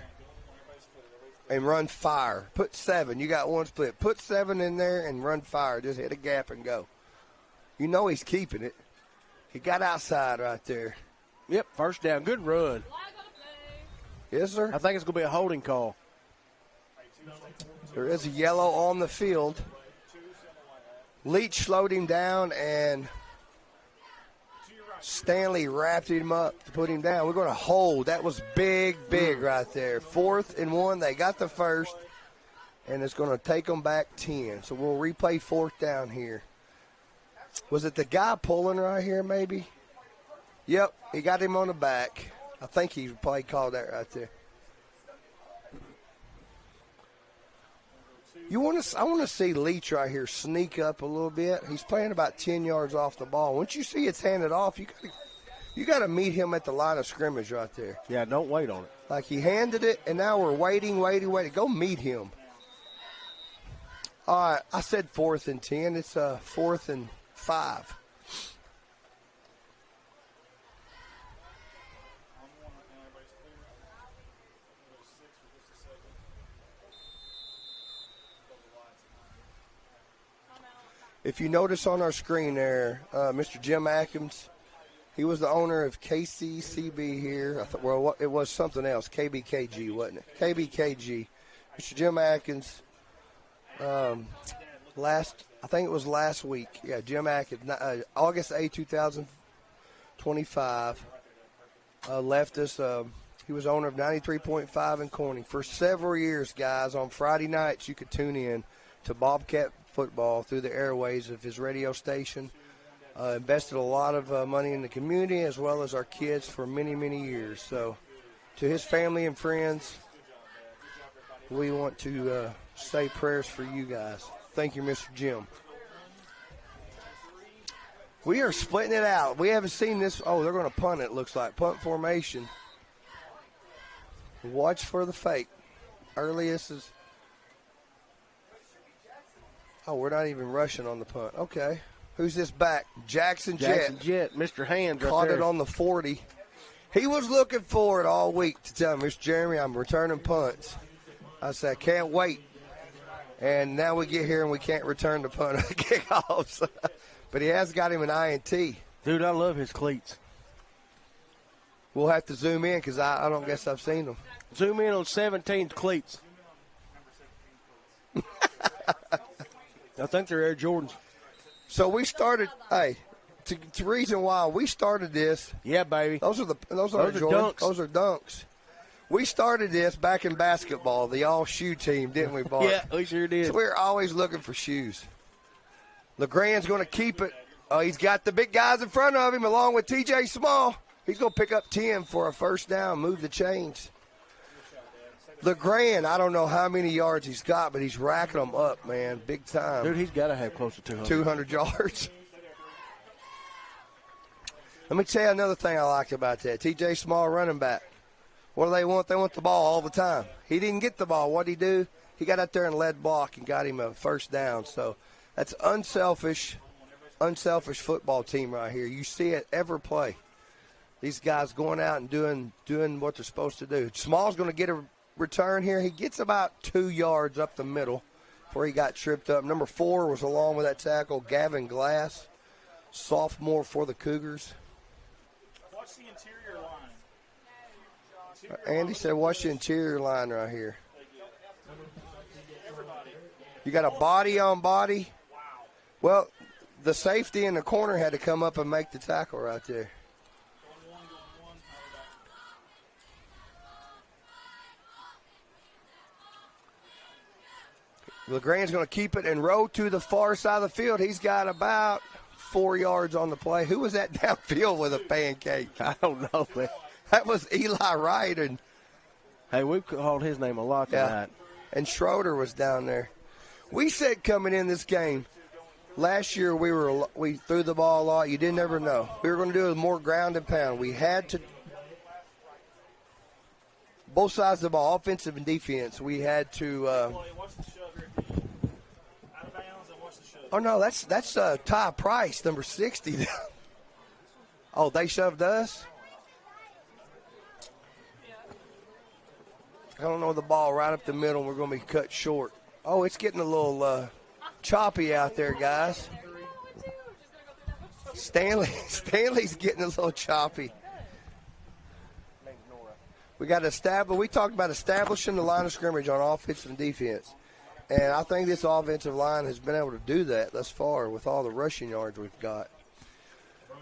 And run fire. Put 7. You got one split. Put 7 in there and run fire. Just hit a gap and go. You know he's keeping it. He got outside right there. Yep, first down. Good run. Yes, sir. I think it's going to be a holding call. There is a yellow on the field. Leach slowed him down, and Stanley wrapped him up to put him down. We're going to hold. That was big right there. 4th and 1. They got the first, and it's going to take them back 10. So we'll replay 4th down here. Was it the guy pulling right here maybe? Yep, he got him on the back. I think he probably called that right there. I want to see Leach right here sneak up a little bit. He's playing about 10 yards off the ball. Once you see it's handed off, you got to meet him at the line of scrimmage right there. Yeah, don't wait on it. Like he handed it, and now we're waiting. Go meet him. All right, I said 4th and 10. It's 4th and 5. If you notice on our screen there, Mr. Jim Atkins, he was the owner of KCCB here. Well, it was something else, KBKG, wasn't it? KBKG. Mr. Jim Atkins, I think it was last week. Yeah, Jim Atkins, August 8, 2025, left us. He was owner of 93.5 in Corning. For several years, guys, on Friday nights you could tune in to Bobcat football through the airways of his radio station. Invested a lot of money in the community as well as our kids for many, many years. So to his family and friends, we want to say prayers for you guys. Thank you, Mr. Jim. We are splitting it out. We haven't seen this. Oh, they're going to punt it, looks like. Punt formation. Watch for the fake. Earliest is. Oh, we're not even rushing on the punt. Okay. Who's this back? Jackson Jet. Mr. Hands caught it on the 40. He was looking for it all week to tell me, Mr. Jeremy, I'm returning punts. I said, I can't wait. And now we get here and we can't return the punt kickoffs. But he has got him an INT. Dude, I love his cleats. We'll have to zoom in because I don't guess I've seen them. Zoom in on 17 cleats. I think they're Air Jordans. So we started. Hey, the reason why we started this. Yeah, baby. Those are Jordans. Those are dunks. We started this back in basketball, the all-shoe team, didn't we, Bart? Yeah, we sure did. So we were always looking for shoes. LeGrand's going to keep it. Oh, he's got the big guys in front of him along with T.J. Small. He's going to pick up 10 for a first down, move the chains. LeGrand, I don't know how many yards he's got, but he's racking them up, man, big time. Dude, he's got to have close to 200. 200 yards. Let me tell you another thing I like about that. T.J. Small, running back. What do they want? They want the ball all the time. He didn't get the ball. What did he do? He got out there and led block and got him a first down. So that's unselfish football team right here. You see it ever play. These guys going out and doing what they're supposed to do. Small's going to get a return here. He gets about 2 yards up the middle before he got tripped up. Number 4 was along with that tackle, Gavin Glass, sophomore for the Cougars. Watch the interior line. Andy said, watch the interior line right here. You got a body on body. Well, the safety in the corner had to come up and make the tackle right there. LeGrand's going to keep it and roll to the far side of the field. He's got about 4 yards on the play. Who was that downfield with a pancake? I don't know, man. That was Eli Wright. And hey, we've called his name a lot tonight. And Schroeder was down there. We said coming in this game, last year we threw the ball a lot. You didn't ever know. We were going to do more ground and pound. We had to both sides of the ball, offensive and defense. We had to. Oh no, that's Ty Price, number 60. Oh, they shoved us. I don't know the ball right up the middle. We're going to be cut short. Oh, it's getting a little choppy out there, guys. Stanley's getting a little choppy. We talked about establishing the line of scrimmage on offense and defense. And I think this offensive line has been able to do that thus far with all the rushing yards we've got.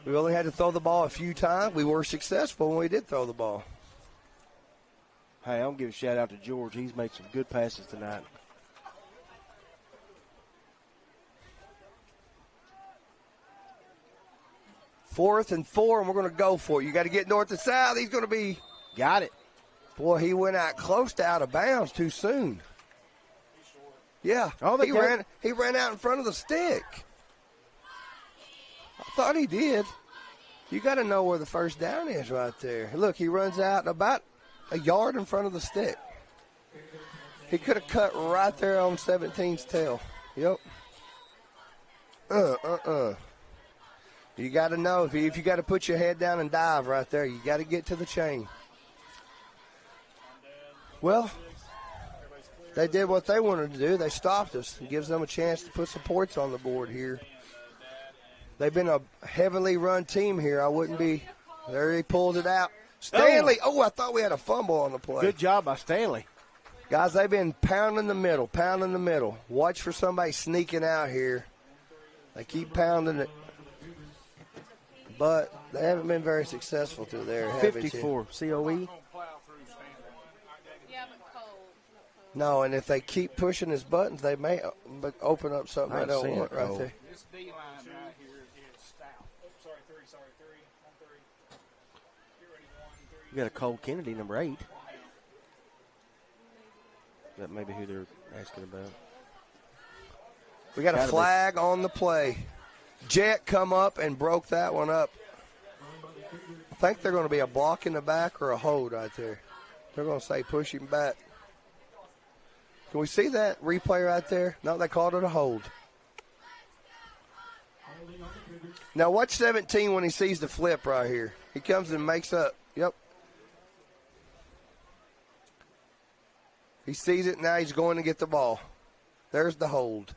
We only had to throw the ball a few times. We were successful when we did throw the ball. Hey, I'm going to give a shout-out to George. He's made some good passes tonight. Fourth and 4, and we're going to go for it. You got to get north to south. He's going to be. Got it. Boy, he went out close to out of bounds too soon. Yeah. Oh, he ran out in front of the stick. I thought he did. You got to know where the first down is right there. Look, he runs out about a yard in front of the stick. He could have cut right there on 17's tail. Yep. You got to know, if you got to put your head down and dive right there, you got to get to the chain. Well, they did what they wanted to do. They stopped us. It gives them a chance to put some points on the board here. They've been a heavily run team here. I wouldn't be. There he pulled it out. Stanley. Oh, I thought we had a fumble on the play. Good job by Stanley. Guys, they've been pounding the middle. Watch for somebody sneaking out here. They keep pounding it. But they haven't been very successful through there. 54 COE. No, and if they keep pushing his buttons, they may open up something I don't want right there. This D line right here is stout. Sorry, 3. Get ready, 1, 3. You got a Cole Kennedy, number 8. That may be who they're asking about. We got a flag on the play. Jet come up and broke that one up. I think they're going to be a block in the back or a hold right there. They're going to say push him back. Can we see that replay right there? No, they called it a hold. Now watch 17 when he sees the flip right here. He comes and makes up. Yep. He sees it, now he's going to get the ball. There's the hold.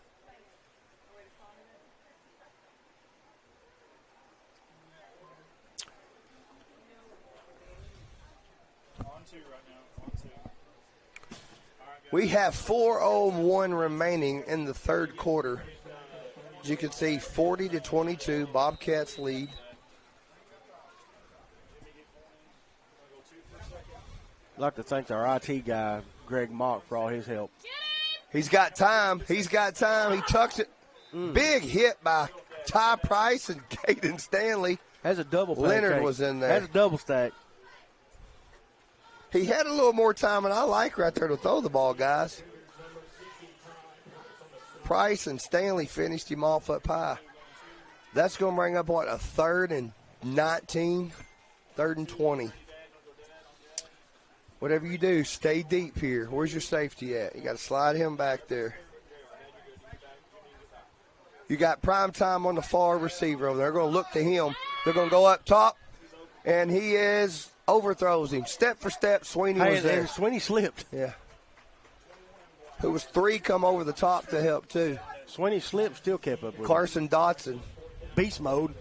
We have 4:01 remaining in the third quarter. As you can see, 40-22, Bobcats lead. I'd like to thank our IT guy, Greg Mock, for all his help. He's got time. He tucks it. Big hit by Ty Price and Caden Stanley. Has a double stack. Leonard was in there. Has a double stack. He had a little more time than I like right there to throw the ball, guys. Price and Stanley finished him off up high. That's going to bring up, what, a 3rd and 19, 3rd and 20. Whatever you do, stay deep here. Where's your safety at? You got to slide him back there. You got prime time on the far receiver over there. They're going to look to him. They're going to go up top, and he overthrows him. Step for step, Sweeney was there. And Sweeney slipped. Yeah. It was 3 come over the top to help, too. Sweeney slipped, still kept up with Carson Dotson. Beast mode.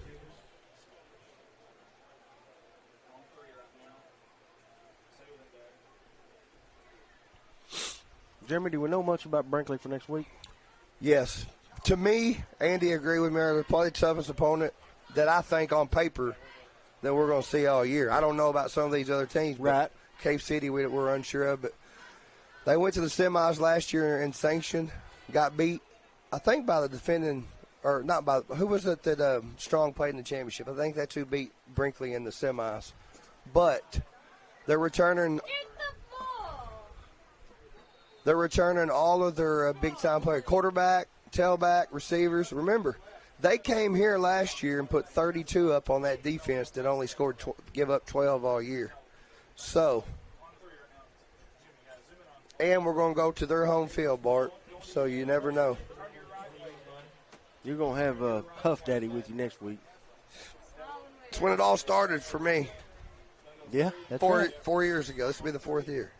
Jeremy, do we know much about Brinkley for next week? Yes. To me, Andy agreed with me earlier, probably the toughest opponent that I think on paper that we're going to see all year. I don't know about some of these other teams. Right. Cave City we're unsure of, but they went to the semis last year in sanction, got beat, I think, by the defending, or not by, who was it that Strong played in the championship? I think that's who beat Brinkley in the semis. But they're returning all of their big-time players, quarterback, tailback, receivers. Remember, they came here last year and put 32 up on that defense that only give up 12 all year. So, and we're going to go to their home field, Bart, so you never know. You're going to have Huff Daddy with you next week. It's when it all started for me. Yeah, that's right. 4 years ago. This will be the 4th year.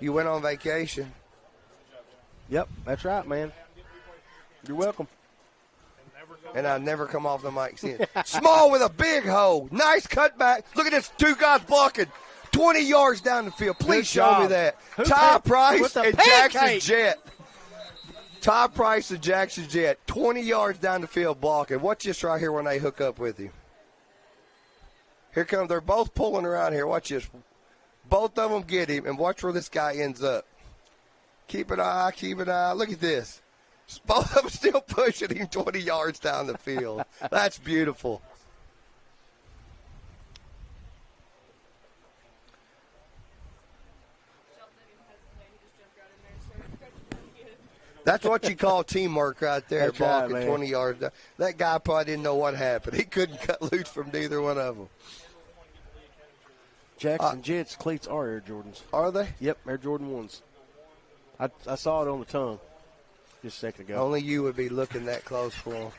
You went on vacation. Yep, that's right, man. You're welcome. And I never come off the mic since. Small with a big hole. Nice cutback. Look at this, 2 guys blocking 20 yards down the field. Please show me that. Ty Price and Jackson Jet. Top Price of Jackson Jet, 20 yards down the field blocking. Watch this right here when they hook up with you. Here comes, they're both pulling around here. Watch this. Both of them get him, and watch where this guy ends up. Keep an eye, keep an eye. Look at this. Both of them still pushing him 20 yards down the field. That's beautiful. That's what you call teamwork right there, That's right, blocking man. 20 yards down. That guy probably didn't know what happened. He couldn't cut loose from neither one of them. Jackson Jets cleats are Air Jordans. Are they? Yep, Air Jordan 1s. I saw it on the tongue just a second ago. Only you would be looking that close for him.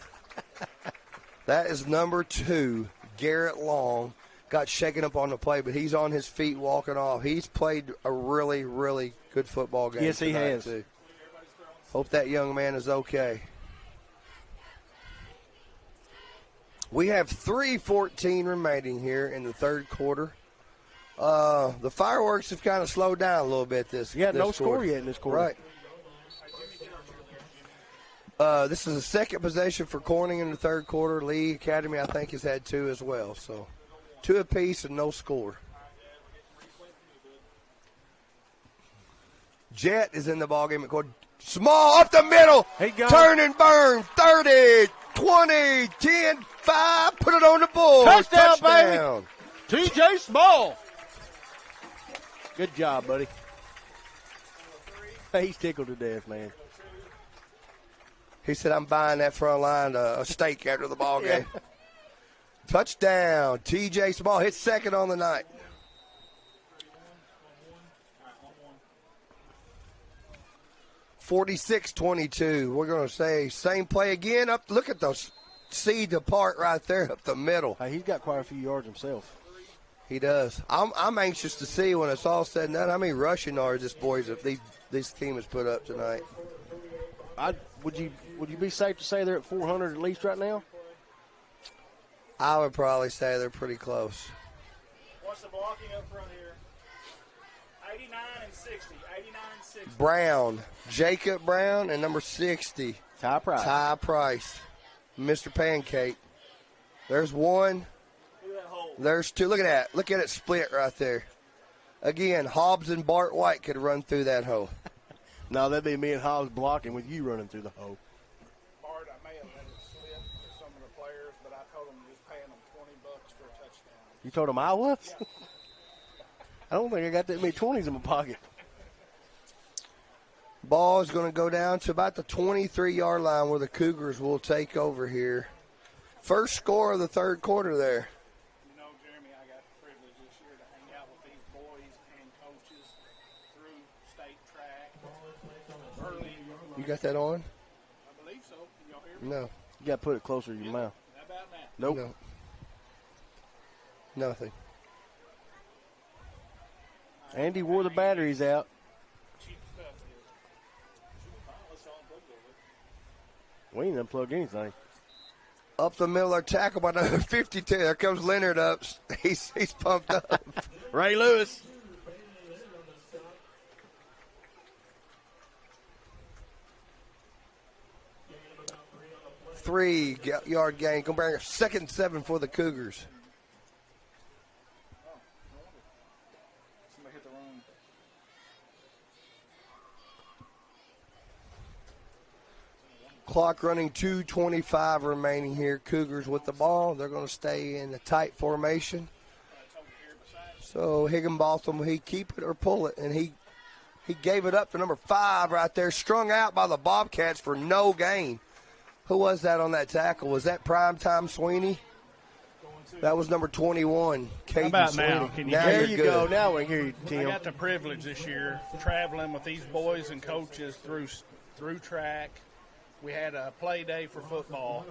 That is number 2, Garrett Long. Got shaken up on the play, but he's on his feet walking off. He's played a really, really good football game. Yes, he has. Too. Hope that young man is okay. We have 3:14 remaining here in the third quarter. The fireworks have kind of slowed down a little bit this Yeah, no this score quarter. yet in this quarter. Right. This is the second possession for Corning in the third quarter. Lee Academy, I think, has had 2 as well. So 2 apiece and no score. Jet is in the ballgame. Small up the middle. Turn and burn. 30, 20, 10, 5. Put it on the board. Touchdown, baby. TJ Small. Good job, buddy. He's tickled to death, man. He said, I'm buying that front line a steak after the ball game. Yeah. Touchdown. TJ Small hits second on the night. (46-22). We're going to say same play again. Up. Look at those seeds apart right there up the middle. Hey, he's got quite a few yards himself. He does. I'm anxious to see when it's all said and done how many rushing yards this team has put up tonight. Would you be safe to say they're at 400 at least right now? I would probably say they're pretty close. What's the blocking up front here? 89 and 60. 89 and 60. Brown, Jacob Brown, and number 60. Ty Price. Ty Price. Mr. Pancake. There's one. Look at that hole. There's 2. Look at that. Look at it split right there. Again, Hobbs and Bart White could run through that hole. No, that'd be me and Hobbs blocking with you running through the hole. Bart, I may have let it slip for some of the players, but I told them just paying them $20 for a touchdown. You told him I was? I don't think I got that many 20s in my pocket. Ball is going to go down to about the 23-yard line where the Cougars will take over here. First score of the third quarter there. You know, Jeremy, I got the privilege this year to hang out with these boys and coaches through state track early. You got that on? I believe so. Can y'all hear me? No. You got to put it closer to your mouth. How about now? Nope. No. Nothing. Andy wore the batteries out. Cheap stuff here. Let's all unplug it. We ain't unplugged anything. Up the middle, our tackle by number 52. There comes Leonard up. He's pumped up. Ray Lewis. Three-yard gain. Going to bring a 2nd and 7 for the Cougars. Somebody hit the wrong. Clock running, 2:25 remaining here. Cougars with the ball. They're going to stay in a tight formation. So Higginbotham, he keep it or pull it, and he gave it up to number 5 right there, strung out by the Bobcats for no gain. Who was that on that tackle? Was that Primetime Sweeney? That was number 21, Caden How about Sweeney. now? Can you now hear you're There you good. go. Now we can hear you, I Tim. got the privilege this year traveling with these boys and coaches through track. We had a play day for football.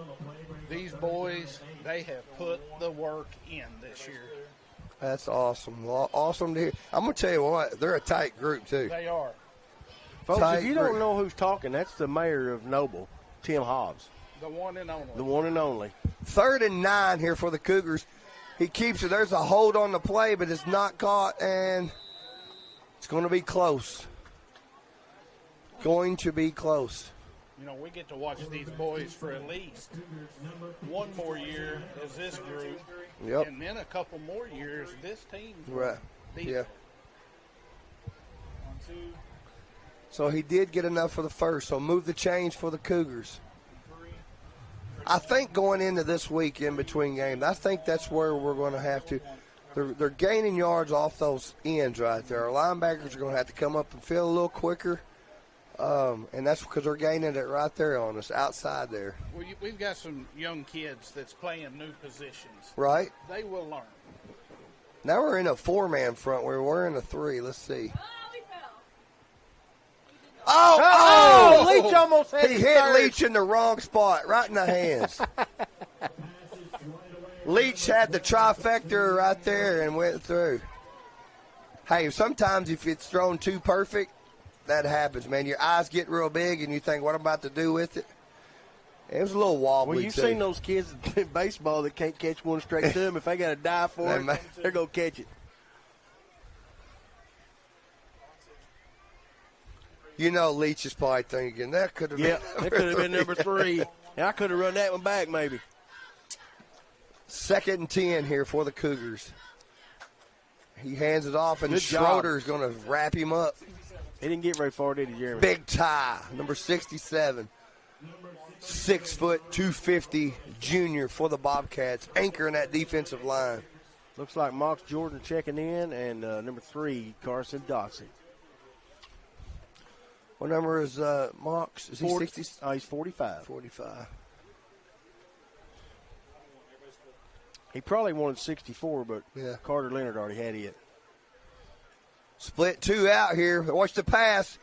These boys, they have put the work in this year. That's awesome. Well, awesome to hear. I'm going to tell you what, they're a tight group, too. They are. Folks, Tight if you group. don't know who's talking, that's the mayor of Noble, Tim Hobbs. The one and only. The one and only. 3rd and 9 here for the Cougars. He keeps it. There's a hold on the play, but it's not caught, and it's going to be close. Going to be close. You know, we get to watch these boys for at least one more year as this group. Yep. And then a couple more years, this team. Right. Yeah. 1, 2. So he did get enough for the first. So move the chains for the Cougars. I think going into this week in between games, I think that's where we're going to have to. They're gaining yards off those ends right there. Our linebackers are going to have to come up and field a little quicker. And that's because they're gaining it right there on us, outside there. Well, we've got some young kids that's playing new positions. Right. They will learn. Now we're in a 4-man front. We're in a 3. Let's see. Oh! Leach almost had He his hit third. Leach in the wrong spot, right in the hands. Leach had the trifecta right there and went through. Hey, sometimes if it's thrown too perfect, that happens, man. Your eyes get real big and you think, what am I about to do with it? It was a little wobbly, Well, you've too. seen those kids in baseball that can't catch one straight to them. If they got to die for it, they're going to catch it. You know, Leach is probably thinking, that could have been that could have been number 3. And I could have run that one back, maybe. 2nd and 10 here for the Cougars. He hands it off, and Good Schroeder's going to wrap him up. He didn't get very far, did he, Jeremy? Big tie, number 67. 6 foot, 250 junior for the Bobcats, anchoring that defensive line. Looks like Mox Jordan checking in, and number 3, Carson Doxey. What number is Mox? Is he 60? He's 45. 45. He probably wanted 64, but Yeah. Carter Leonard already had it. Split 2 out here. Watch the pass.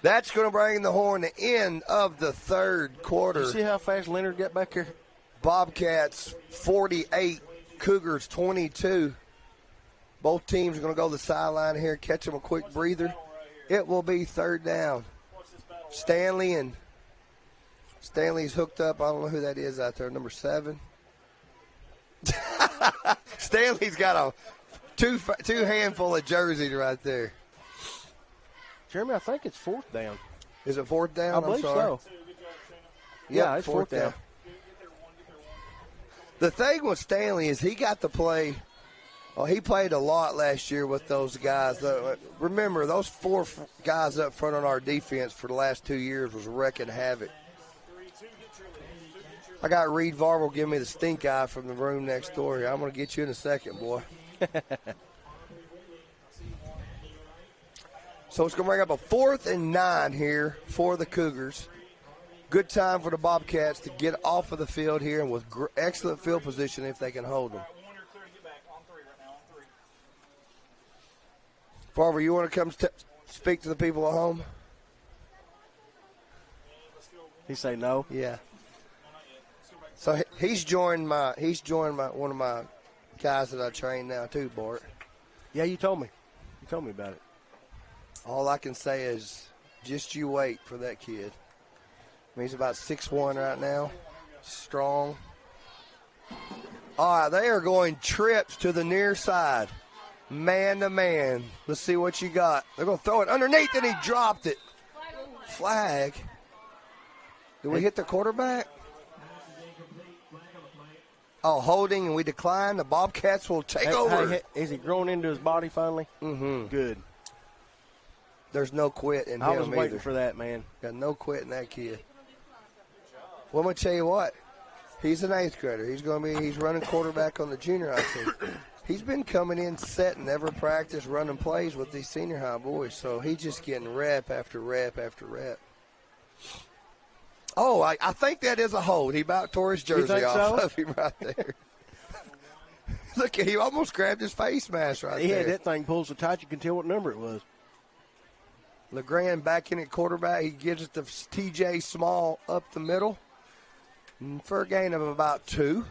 That's going to bring the horn the end of the third quarter. You see how fast Leonard got back here? Bobcats 48, Cougars 22. Both teams are going to go to the sideline here, catch them a quick breather. It will be 3rd down. Stanley's hooked up. I don't know who that is out there, number 7. Stanley's got a two handful of jerseys right there. Jeremy, I think it's 4th down. Is it 4th down? I believe so. Yeah, it's 4th down. The thing with Stanley is he got to play. Oh, he played a lot last year with those guys. Remember, those 4 guys up front on our defense for the last 2 years was wrecking havoc. I got Reed Varvel giving me the stink eye from the room next door here. I'm going to get you in a second, boy. So it's going to bring up a 4th and 9 here for the Cougars. Good time for the Bobcats to get off of the field here and with excellent field position if they can hold them. Farver, you want to come speak to the people at home? He say no. Yeah. So he's joined one of my guys that I train now too, Bart. Yeah, you told me. You told me about it. All I can say is just you wait for that kid. I mean, he's about 6'1" right now. Strong. All right, they are going trips to the near side. Man to man. Let's see what you got. They're going to throw it underneath, and he dropped it. Flag. Did we hit the quarterback? Oh, holding, and we decline. The Bobcats will take over. Is he growing into his body finally? Mm-hmm. Good. There's no quit in him I was waiting either. for that, man. Got no quit in that kid. Well, I'm going to tell you what. He's an 8th grader. He's running quarterback on the junior high team. He's been coming in set and never practice running plays with these senior high boys. So he's just getting rep after rep after rep. Oh, I think that is a hold. He about tore his jersey off of him right there. Look, he almost grabbed his face mask right there. He had that thing pulled so tight you can tell what number it was. LeGrand back in at quarterback. He gives it to T.J. Small up the middle for a gain of about 2.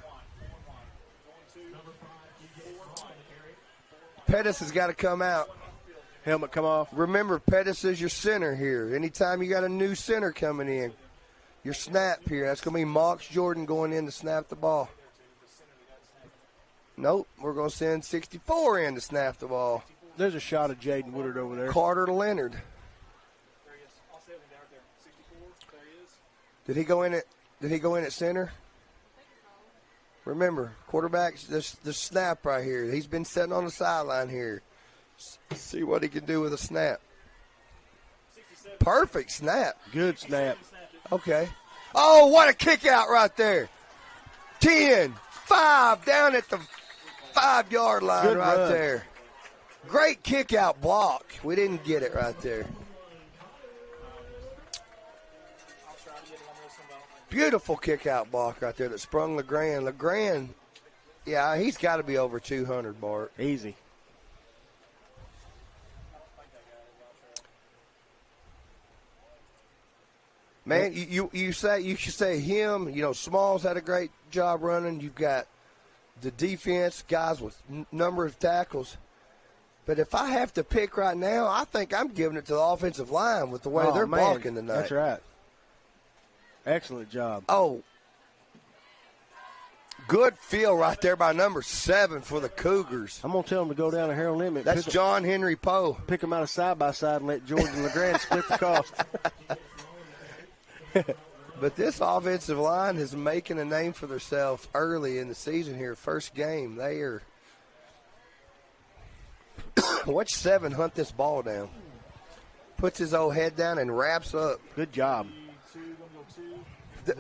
Pettis has got to come out. Helmet come off. Remember, Pettis is your center here. Anytime you got a new center coming in, your snap here, that's going to be Mox Jordan going in to snap the ball. Nope, we're going to send 64 in to snap the ball. There's a shot of Jaden Woodard over there. Carter Leonard. Did he go in at center? Remember, quarterback's the snap right here. He's been sitting on the sideline here. See what he can do with a snap. Perfect snap. Good snap. Okay. Oh, what a kick out right there. 10, 5 down at the 5-yard line. Good right run. There. Great kick out block. We didn't get it right there. Beautiful kick out block right there that sprung LeGrand. LeGrand, yeah, he's got to be over 200, Bart. Easy. Man, you should say him. You know, Smalls had a great job running. You've got the defense, guys with number of tackles. But if I have to pick right now, I think I'm giving it to the offensive line with the way they're blocking tonight. That's right. Excellent job. Oh, good feel right there by number 7 for the Cougars. I'm going to tell them to go down to Herald Limit. That's John Henry Poe. Pick them out of side-by-side and let Jordan LeGrand split the cost. But this offensive line is making a name for themselves early in the season here. First game, they are. Watch 7 hunt this ball down. Puts his old head down and wraps up. Good job.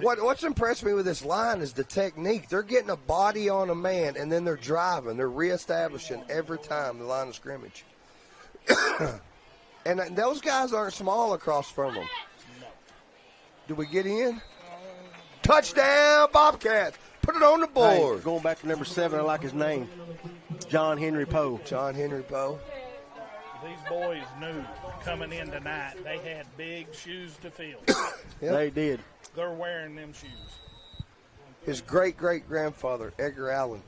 What's impressed me with this line is the technique. They're getting a body on a man, and then they're driving. They're reestablishing every time the line of scrimmage. And those guys aren't small across from them. Do we get in? Touchdown, Bobcats. Put it on the board. Hey, going back to number 7, I like his name. John Henry Poe. John Henry Poe. These boys knew coming in tonight they had big shoes to fill. Yep. They did. They're wearing them shoes. His great-great-grandfather, Edgar Allen.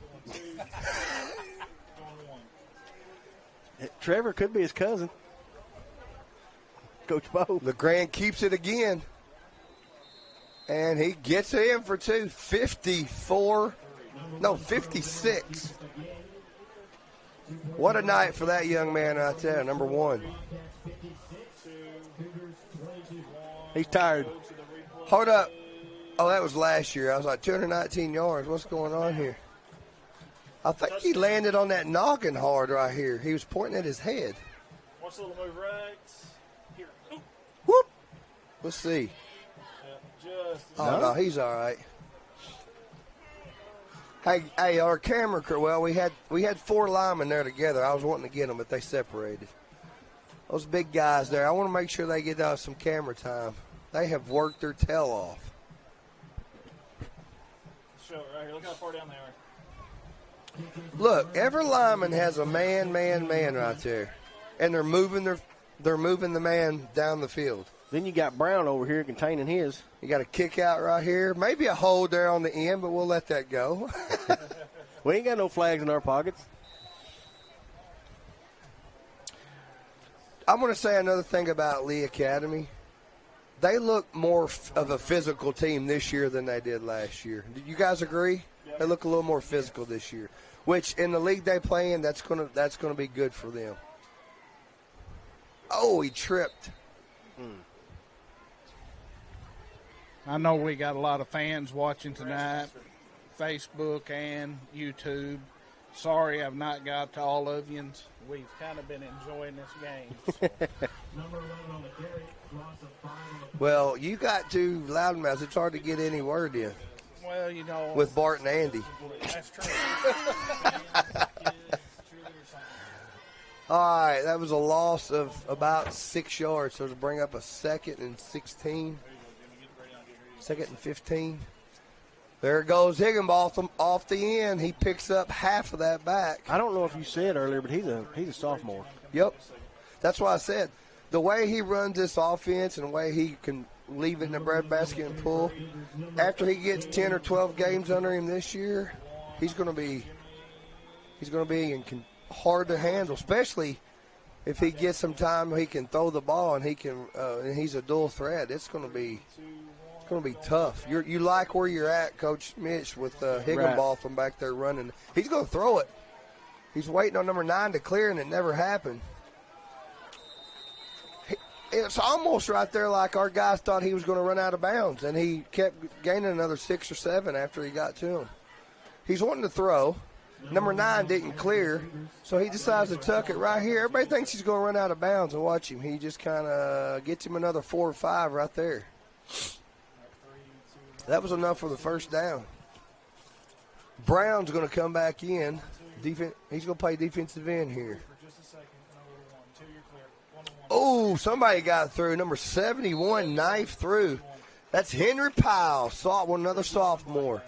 Trevor could be his cousin. Coach Poe. LeGrand keeps it again. And he gets it in for 2. 56. What a night for that young man right there, number 1. He's tired. Hold up. Oh, that was last year. I was like 219 yards. What's going on here? I think he landed on that noggin hard right here. He was pointing at his head. Watch the little move right here. Whoop. Let's see. Yeah, no, he's all right. Hey, our camera crew. Well, we had 4 linemen there together. I was wanting to get them, but they separated. Those big guys there. I want to make sure they get some camera time. They have worked their tail off. Show it right here. Look how far down they are. Look, every lineman has a man right there, and they're moving the man down the field. Then you got Brown over here containing his. You got a kick out right here. Maybe a hold there on the end, but we'll let that go. We ain't got no flags in our pockets. I'm going to say another thing about Lee Academy. They look more of a physical team this year than they did last year. Do you guys agree? Yeah. They look a little more physical this year, which in the league they play in, that's going to be good for them. Oh, he tripped. I know we got a lot of fans watching tonight, Facebook and YouTube. Sorry I've not got to all of you. We've kind of been enjoying this game. So. Well, you got 2 loudmouths. It's hard to get any word in. Well, you know. With Bart and Andy. That's true. All right, that was a loss of about 6 yards, so to bring up a 2nd and 16. 2nd and 15. There goes Higginbotham off the end. He picks up half of that back. I don't know if you said earlier, but he's a sophomore. Yep. That's why I said the way he runs this offense and the way he can leave it in the breadbasket and pull, after he gets 10 or 12 games under him this year, he's going to be hard to handle, especially if he gets some time he can throw the ball and and he's a dual threat. It's going to be tough. You like where you're at, Coach Mitch, with Higginbotham back there running. He's going to throw it. He's waiting on number 9 to clear, and it never happened. it's almost right there like our guys thought he was going to run out of bounds, and he kept gaining another 6 or 7 after he got to him. He's wanting to throw. Number 9 didn't clear, so he decides to tuck it right here. Everybody thinks he's going to run out of bounds, and watch him. He just kind of gets him another 4 or 5 right there. That was enough for the first down. Brown's going to come back in. He's going to play defensive end here. Oh, somebody got through. Number 71 knife through. That's Henry Powell, another sophomore.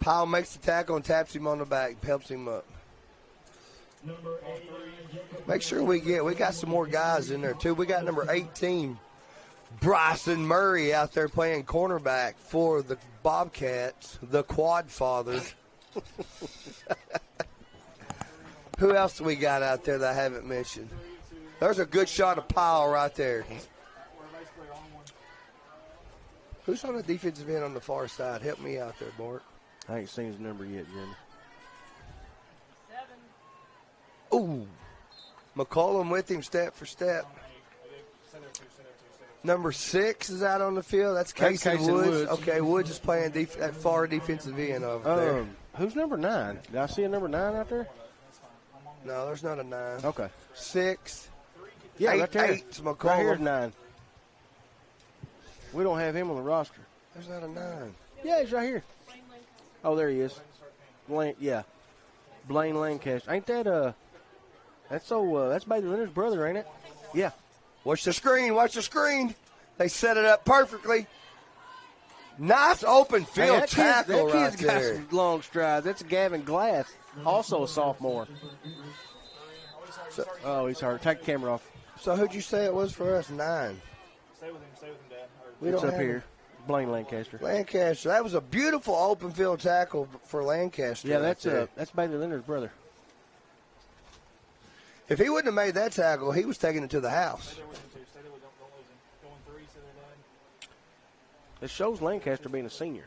Powell makes the tackle and taps him on the back, helps him up. Make sure we got some more guys in there, too. We got number 18, Bryson Murray, out there playing cornerback for the Bobcats, the Quad Fathers. Who else do we got out there that I haven't mentioned? There's a good shot of Powell right there. Who's on the defensive end on the far side? Help me out there, Bart. I ain't seen his number yet, Jimmy. 7. Ooh. McCollum with him step for step. Number 6 is out on the field. That's Casey Woods. Okay, Woods is playing that far defensive end over there. Who's number 9? Did I see a number 9 out there? No, there's not a 9. Okay. 6. Yeah, 8, right there. 8's McCollum. Right here's 9. We don't have him on the roster. There's not a 9. Yeah, he's right here. Oh, there he is. Blaine Lancaster. Ain't that that's Bailey Leonard's brother, ain't it? Yeah. Watch the screen. They set it up perfectly. Nice open field tackle right that kid's there. got some long strides. That's Gavin Glass, also a sophomore. He's hurt. Take the camera off. So who'd you say it was for us? 9. Stay with him, Dad. It's up here. Blaine Lancaster. Lancaster. That was a beautiful open field tackle for Lancaster. Yeah, that's Bailey Leonard's brother. If he wouldn't have made that tackle, he was taking it to the house. It shows Lancaster being a senior.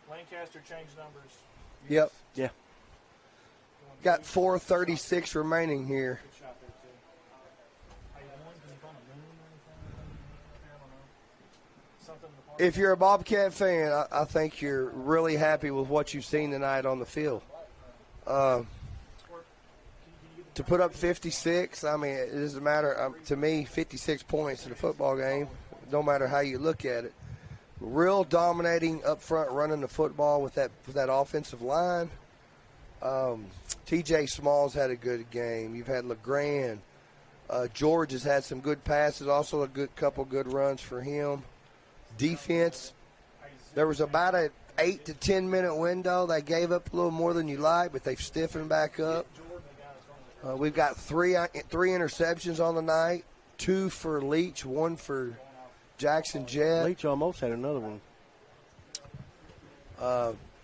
Lancaster changed numbers. Yep. Yeah. Got 4:36 remaining here. If you're a Bobcat fan, I think you're really happy with what you've seen tonight on the field. To put up 56, I mean, it doesn't matter. To me, 56 points in a football game, no matter how you look at it. Real dominating up front, running the football with that offensive line. T.J. Smalls had a good game. You've had LeGrand. George has had some good passes, also a couple good runs for him. Defense, there was about an 8 to 10 minute window. They gave up a little more than you like, but they've stiffened back up. We've got three interceptions on the night, 2 for Leach, 1 for Jackson Jett. Leach almost had another one.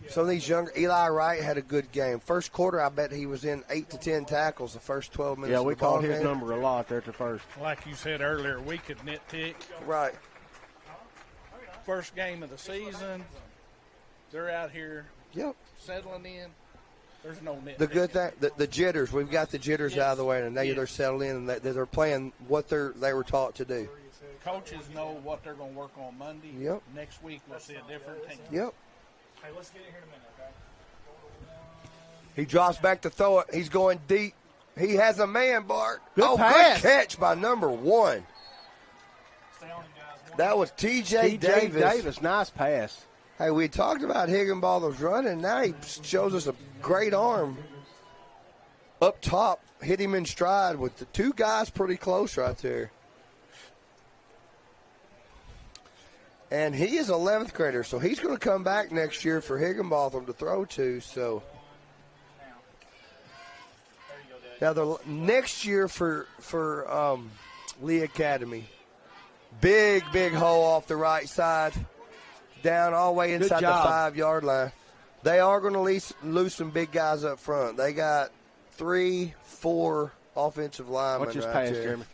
Some of these younger, Eli Wright had a good game. First quarter, I bet he was in 8 to 10 tackles the first 12 minutes. Yeah, of we the ball called his game. number a lot there at the first. Like you said earlier, we could nitpick. Right. First game of the season, they're out here settling in. There's no nitpicking. The good thing, the jitters, we've got the jitters out of the way, and now they're settled in, and they're playing what they were taught to do. Coaches know what they're going to work on Monday. Yep. Next week, we'll see a different team. Yep. Hey, let's get in here in a minute, okay? He drops back to throw it. He's going deep. He has a man, Bart. Good pass. Good catch by number 1. That was T.J. Davis. Nice pass. Hey, we talked about Higginbotham's running. Now he shows us a great arm up top. Hit him in stride with the 2 guys pretty close right there. And he is an 11th grader, so he's going to come back next year for Higginbotham to throw to. So now the next year for Lee Academy, big hole off the right side, down all the way inside the 5-yard line. They are going to lose some big guys up front. They got 3-4 offensive linemen. Watch his right pass, there. Jeremy.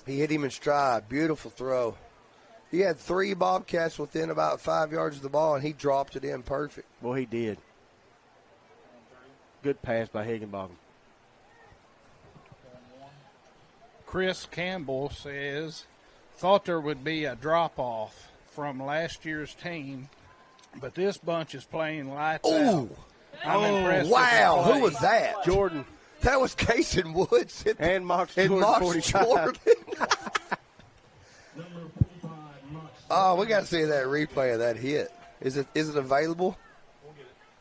He hit him in stride. Beautiful throw. He had 3 Bobcats within about 5 yards of the ball, and he dropped it in perfect. Well, he did. Good pass by Higginbotham. Chris Campbell says, thought there would be a drop-off from last year's team, but this bunch is playing lights out. I'm impressed. Wow, with the who was that? Jordan. That was Casey Woods and Mox Jordan. Oh, we got to see that replay of that hit. Is it available?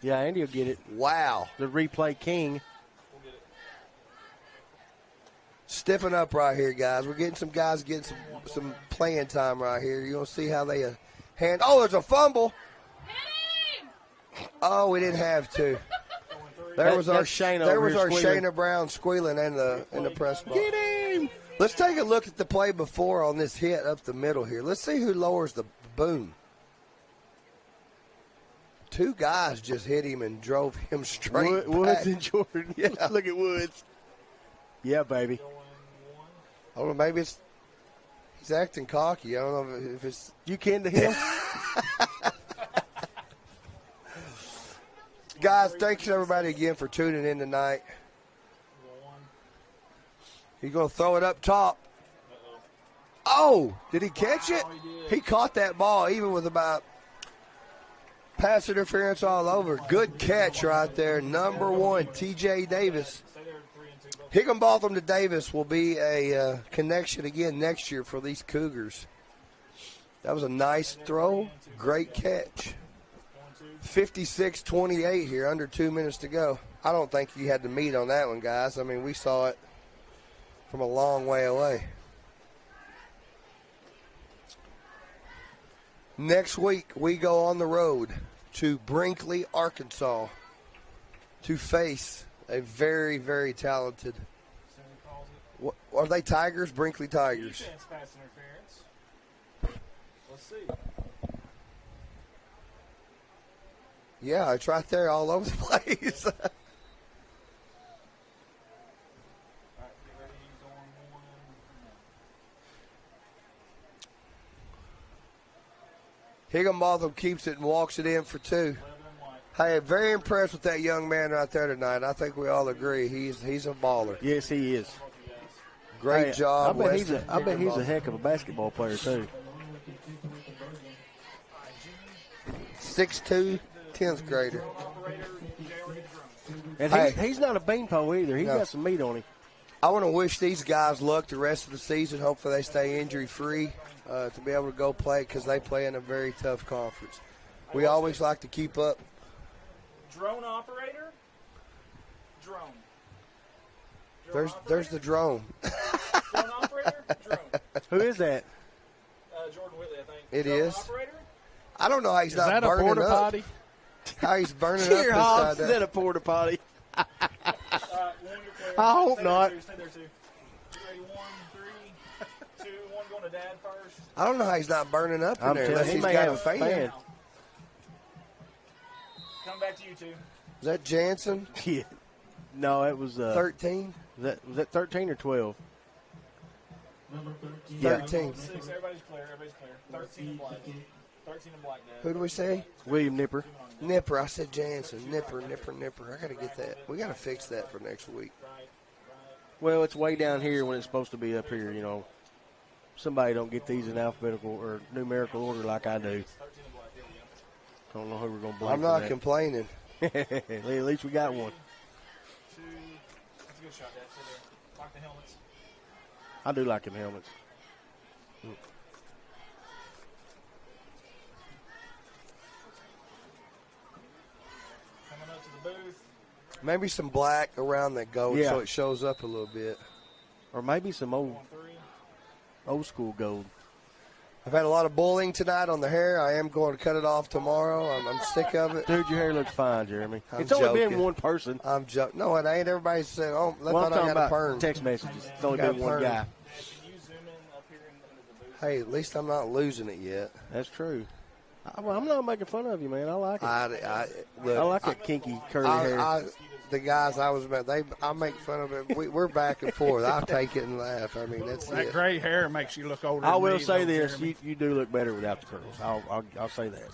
Yeah, Andy will get it. Wow. The replay king. Stiffen up right here, guys. We're getting some guys getting some playing time right here. You're going to see how they hand. Oh, there's a fumble. Oh, we didn't have to. There was our Shayna Brown squealing in the press box. Get him! Let's take a look at the play before on this hit up the middle here. Let's see who lowers the boom. Two guys just hit him and drove him straight Woods back. and Jordan. Yeah. Look at Woods. Yeah, baby. I don't know, maybe he's acting cocky. I don't know if it's... You kin to him? Guys, thanks everybody again for tuning in tonight. He's going to throw it up top. Oh, did he catch it? He caught that ball even with about pass interference all over. Good catch right there. Number 1, TJ Davis. Higginbotham to Davis will be a connection again next year for these Cougars. That was a nice throw. Great catch. 56-28 here, under 2 minutes to go. I don't think you had the meat on that one, guys. I mean, we saw it from a long way away. Next week, we go on the road to Brinkley, Arkansas, to face a very, very talented. What, are they Tigers? Brinkley Tigers. Defense pass interference. Let's see. Yeah, it's right there all over the place. Higginbotham keeps it and walks it in for 2. Hey, very impressed with that young man right there tonight. I think we all agree he's a baller. Yes, he is. Great job. I bet he's a heck of a basketball player too. 6'2", 10th grader. And he's not a beanpole either. He's got some meat on him. I want to wish these guys luck the rest of the season. Hopefully they stay injury-free to be able to go play because they play in a very tough conference. We always like to keep up. Drone operator. Drone. There's the drone. Drone operator. Drone. Who is that? Jordan Whitley, I think. It drone is. Operator? I don't know how he's not burning up. Is that a porta potty? How he's burning Here, up Hobbs, inside is that a porta potty? I hope not. Stay there, too. Ready, 1, 3, 2, 1, going to Dad first. I don't know how he's not burning up in there unless he he's may got have a fan. Come back to you two. Is that Jansen? Yeah. No, it was 13. Was that 13 or 12? Yeah. 13. 6, everybody's clear. 13 and black. 13 and black, Dad. Who do we say? William Nipper. Nipper. I said Jansen. Nipper. I got to get that. We got to fix that for next week. Well, it's way down here when it's supposed to be up here, you know. Somebody don't get these in alphabetical or numerical order like I do. I don't know who we're going to blame. I'm not complaining. At least we got one. 2. That's a good shot, Dad. Stay there. Lock the helmets. I do like them helmets. Coming up to the booth. Maybe some black around that gold Yeah. so it shows up a little bit. Or maybe some old school gold. I've had a lot of bullying tonight on the hair. I am going to cut it off tomorrow. I'm sick of it. Dude, your hair looks fine, Jeremy. I'm only been joking. one person. I'm joking. No, it ain't. Everybody said, oh, Well, I'm I talking got a about perm. text messages. It's only Got been a one perm. guy. Hey, at least I'm not losing it yet. That's true. I'm not making fun of you, man. I like it. Look, I like that kinky curly hair. The guys I was about, I make fun of it. We're back and forth. I'll take it and laugh. I mean, that's That it. gray hair makes you look older. I than will me, say though, this: Jeremy. you do look better without the curls. I'll say that.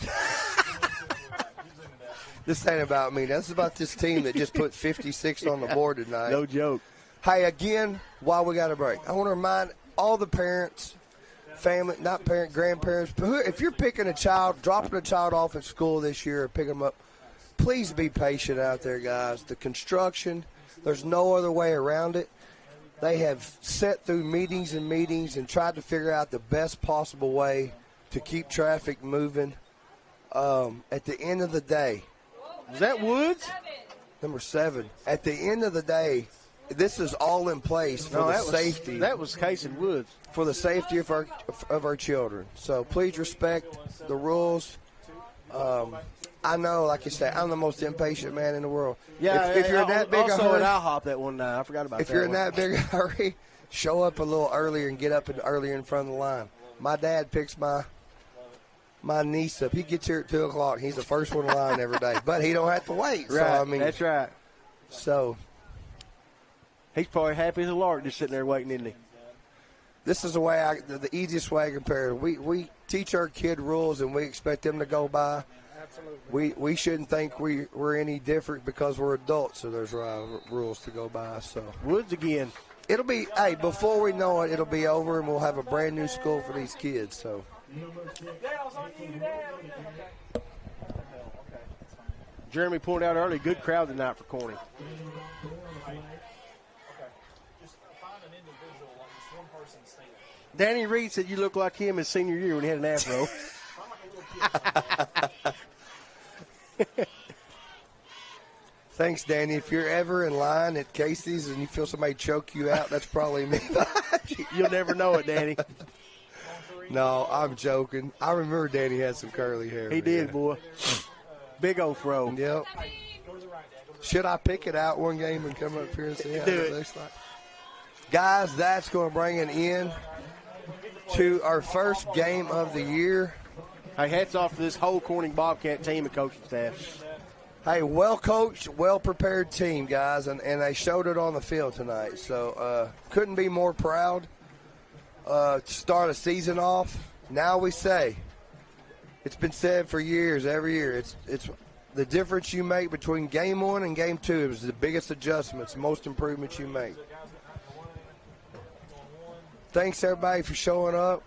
This ain't about me. That's about this team that just put 56 on the board tonight. No joke. Hey, again, while we got a break, I want to remind all the parents, family, not parent, grandparents, but if you're picking a child, dropping a child off at school this year or picking them up, please be patient out there, guys. The construction, there's no other way around it. They have sat through meetings and meetings and tried to figure out the best possible way to keep traffic moving. At the end of the day. Is that Woods? Number 7. At the end of the day, this is all in place for the safety. That was Case and Woods. For the safety of our children. So please respect the rules. I know, like you said, I'm the most impatient man in the world. Yeah, if you're in that big a also hurry, at IHOP that one night. I forgot about that. If you're in that big a hurry, show up a little earlier and get up earlier in front of the line. My dad picks my niece up. He gets here at 2 o'clock. He's the first one in line every day, but he don't have to wait. Right, so, I mean, that's right. So he's probably happy as a lark just sitting there waiting, isn't he? This is the easiest way I compare. We teach our kid rules and we expect them to go by. Absolutely. We shouldn't think we're any different because we're adults, so there's rules to go by. So Woods again. It'll be, hey, before we know it, it'll be over and we'll have a brand new school for these kids. So. Jeremy pointed out early, good crowd tonight for Corning. Danny Reed said you look like him his senior year when he had an afro. Thanks, Danny. If you're ever in line at Casey's and you feel somebody choke you out, that's probably me. You'll never know it, Danny. No, I'm joking. I remember Danny had some curly hair. He did, boy. Big old fro. Yep. Should I pick it out one game and come up here and see how it looks like? Guys, that's going to bring an end to our first game of the year. Hey, hats off to this whole Corning Bobcat team and coaching staff. Hey, well-coached, well-prepared team, guys, and they showed it on the field tonight. So couldn't be more proud to start a season off. Now we say, it's been said for years, every year, it's the difference you make between game 1 and game 2 is the biggest adjustments, most improvements you make. Thanks, everybody, for showing up.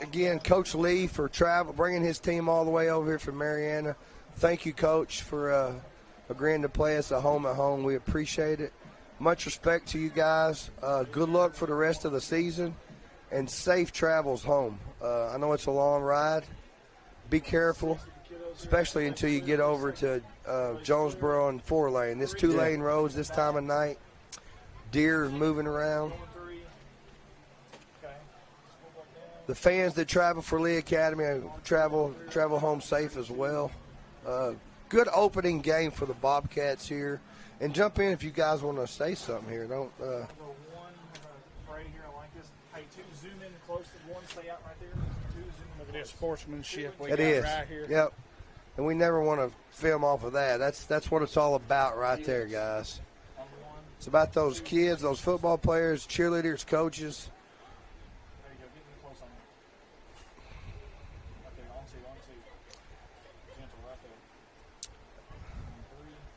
Again, Coach Lee for bringing his team all the way over here from Mariana. Thank you, Coach, for agreeing to play us at home. We appreciate it. Much respect to you guys. Good luck for the rest of the season, and safe travels home. I know it's a long ride. Be careful, especially until you get over to Jonesboro and 4-lane. This 2-lane roads this time of night, deer moving around. The fans that travel for Lee Academy travel home safe as well. Good opening game for the Bobcats here. And jump in if you guys want to say something here. Don't. Look at this sportsmanship we it got is. right here. Yep. And we never want to film off of that. That's what it's all about right there, guys. It's about those kids, those football players, cheerleaders, coaches.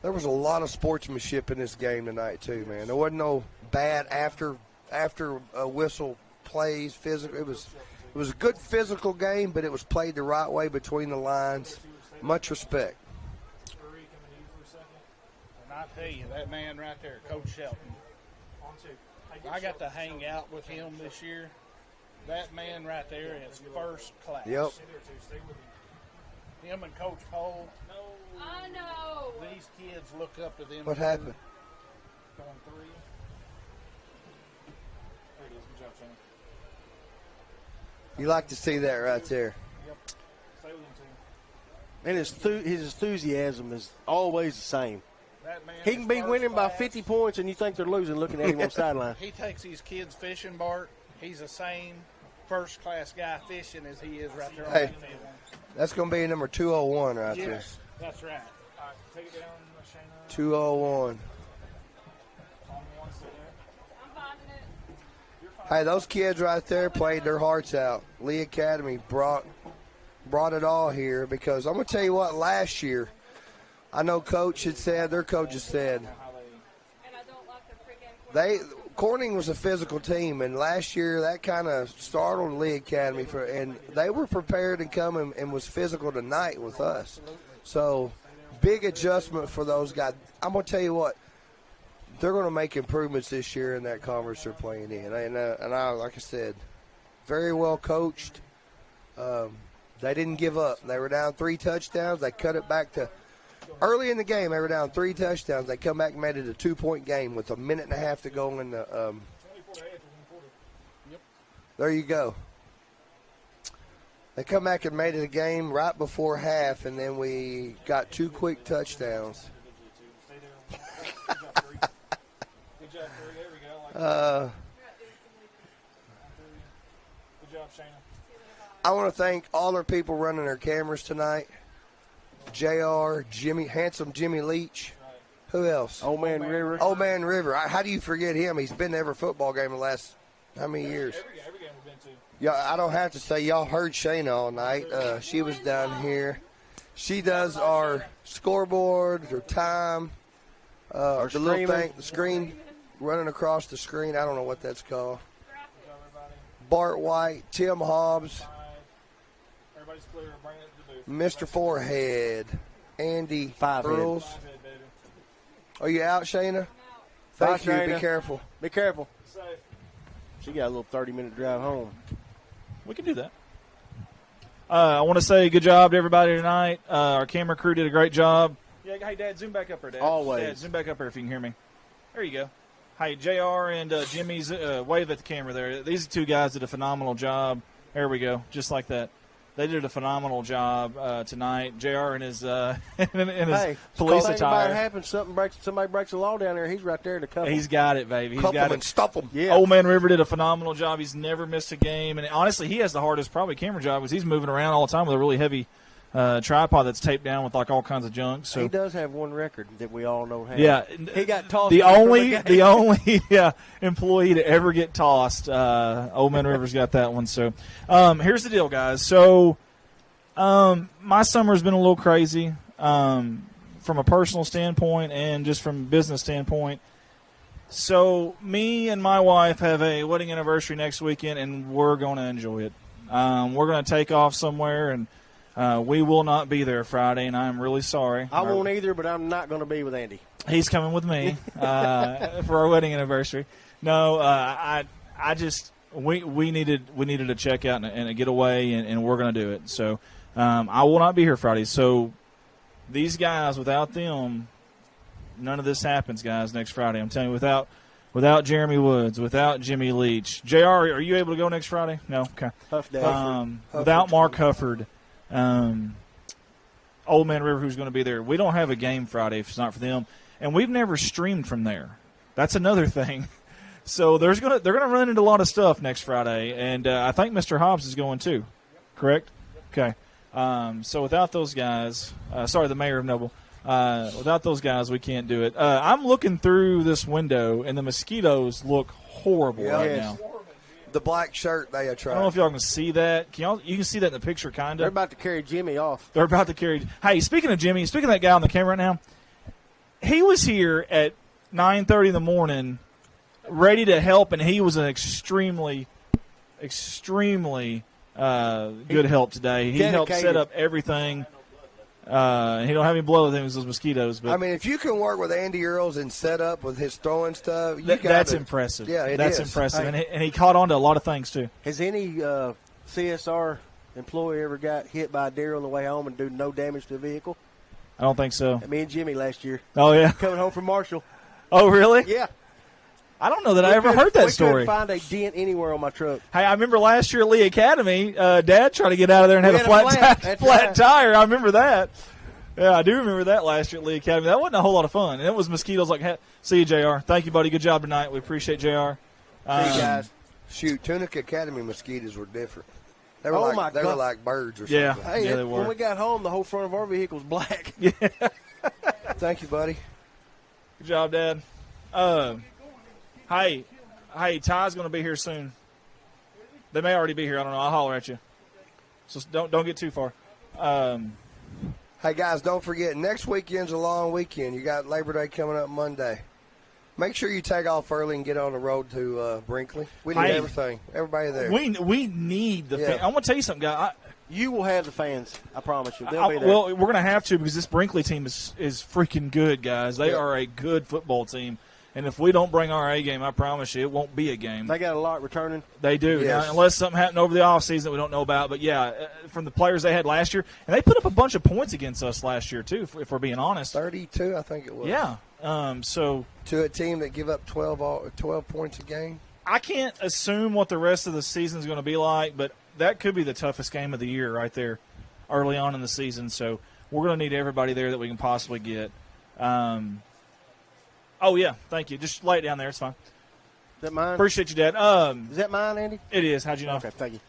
There was a lot of sportsmanship in this game tonight too, man. There wasn't no bad after whistle plays. Physical. It was a good physical game, but it was played the right way between the lines. Much respect. And I tell you, that man right there, Coach Shelton. I got to hang out with him this year. That man right there is first class. Yep. Him and Coach Cole. I know. These kids look up to them. What happened? Going 3. There it is. Good job, Shane. You like to see that right there. Yep. Stay with him, And too. his enthusiasm is always the same. That man He can be winning by 50 points, and you think they're losing looking at him on the sideline. He takes these kids fishing, Bart. He's the same first-class guy fishing as he is right there on Hey, the field. that's going to be number 201 right there. Yes, that's right. All right, take it down, Shayna. 201. Hey, those kids right there played their hearts out. Lee Academy brought it all here because I'm going to tell you what, last year, I know Coach had said, their coach has said, Corning was a physical team, and last year that kind of startled Lee Academy and they were prepared to come and was physical tonight with us. So big adjustment for those guys. I'm gonna tell you what, they're gonna make improvements this year in that conference they're playing in, and I like I said, very well coached. They didn't give up. They were down 3 touchdowns. They cut it back to early in the game. They were down 3 touchdowns. They come back and made it a 2-point game with a minute and a half to go in the. There you go. They come back and made it a game right before half, and then we got 2 quick touchdowns. I want to thank all our people running their cameras tonight. JR, Jimmy, handsome Jimmy Leach. Who else? Old Man River. Old Man River. How do you forget him? He's been to every football game the last how many years? Every game we've been to. Yeah, I don't have to say. Y'all heard Shayna all night. She was down here. She does our scoreboard, her time, the little thing, the screen running across the screen. I don't know what that's called. Bart White, Tim Hobbs, Mr. Forehead, Andy Earls. Are you out, Shayna? Thank you. Shayna. Be careful. Be careful. She got a little 30-minute drive home. We can do that. I want to say good job to everybody tonight. Our camera crew did a great job. Yeah, hey, Dad, zoom back up there, Dad. Always. Dad, zoom back up there if you can hear me. There you go. Hey, JR and Jimmy's wave at the camera there. These 2 guys did a phenomenal job. There we go, just like that. They did a phenomenal job tonight. JR in his in his police attire. Happens, somebody breaks the law down there. He's right there to cover. He's got it, baby. He's Cuff got him it. and stuff him. Yeah. Old Man River did a phenomenal job. He's never missed a game, and honestly, he has the hardest probably camera job because he's moving around all the time with a really heavy tripod that's taped down with like all kinds of junk. So he does have one record that we all know. Yeah, he got tossed. The only employee to ever get tossed. Old Man River's got that one. So here's the deal, guys. So my summer's been a little crazy from a personal standpoint and just from a business standpoint. So me and my wife have a wedding anniversary next weekend, and we're going to enjoy it. We're going to take off somewhere, and we will not be there Friday, and I'm really sorry. I won't either, but I'm not going to be with Andy. He's coming with me for our wedding anniversary. No, I just we needed a check out and a getaway, and we're going to do it. So I will not be here Friday. So these guys, without them, none of this happens, guys. Next Friday, I'm telling you, without Jeremy Woods, without Jimmy Leach, JR, are you able to go next Friday? No, okay. Without Mark Hufford. Old Man River, who's going to be there. We don't have a game Friday if it's not for them, and we've never streamed from there. That's another thing. So they're going to run into a lot of stuff next Friday, and I think Mr. Hobbs is going too. Correct? Okay. So without those guys, the mayor of Noble. Without those guys, we can't do it. I'm looking through this window, and the mosquitoes look horrible right now. The black shirt they are trying. I don't know if y'all can see that. You can see that in the picture, kind of. They're about to carry Jimmy off. They're about to carry. Hey, speaking of Jimmy, speaking of that guy on the camera right now, he was here at 9:30 in the morning, ready to help, and he was an extremely good help today. He helped set up everything. He don't have any blow things, those mosquitoes. But I mean, if you can work with Andy Earls and set up with his throwing stuff, that's impressive. Yeah, that's impressive, and he caught on to a lot of things too. Has any CSR employee ever got hit by a deer on the way home and do no damage to the vehicle? I don't think so. Me and Jimmy last year. Oh yeah, coming home from Marshall. Oh really? Yeah. I don't know that I ever heard that story. We couldn't find a dent anywhere on my truck. Hey, I remember last year at Lee Academy, Dad tried to get out of there and had a flat tire. I remember that. Yeah, I do remember that last year at Lee Academy. That wasn't a whole lot of fun. And it was mosquitoes like, see you, JR. Thank you, buddy. Good job tonight. We appreciate JR. See you guys. Shoot, Tunica Academy mosquitoes were different. They were they were like birds or something. Yeah, hey, they were. When we got home, the whole front of our vehicle was black. Yeah. Thank you, buddy. Good job, Dad. Hey, Ty's going to be here soon. They may already be here. I don't know. I'll holler at you. So don't get too far. Hey, guys, don't forget, next weekend's a long weekend. You got Labor Day coming up Monday. Make sure you take off early and get on the road to Brinkley. We need everything. Everybody there. We need the fans. I'm going to tell you something, guys. You will have the fans. I promise you. They'll be there. Well, we're going to have to because this Brinkley team is freaking good, guys. They are a good football team. And if we don't bring our A game, I promise you, it won't be a game. They got a lot returning. They do. Yes. Now, unless something happened over the offseason that we don't know about. But, yeah, from the players they had last year. And they put up a bunch of points against us last year, too, if we're being honest. 32, I think it was. Yeah. So to a team that give up 12 points a game? I can't assume what the rest of the season is going to be like, but that could be the toughest game of the year right there early on in the season. So we're going to need everybody there that we can possibly get. Oh, yeah, thank you. Just lay it down there. It's fine. Is that mine? Appreciate you, Dad. Is that mine, Andy? It is. How'd you know? Okay, thank you.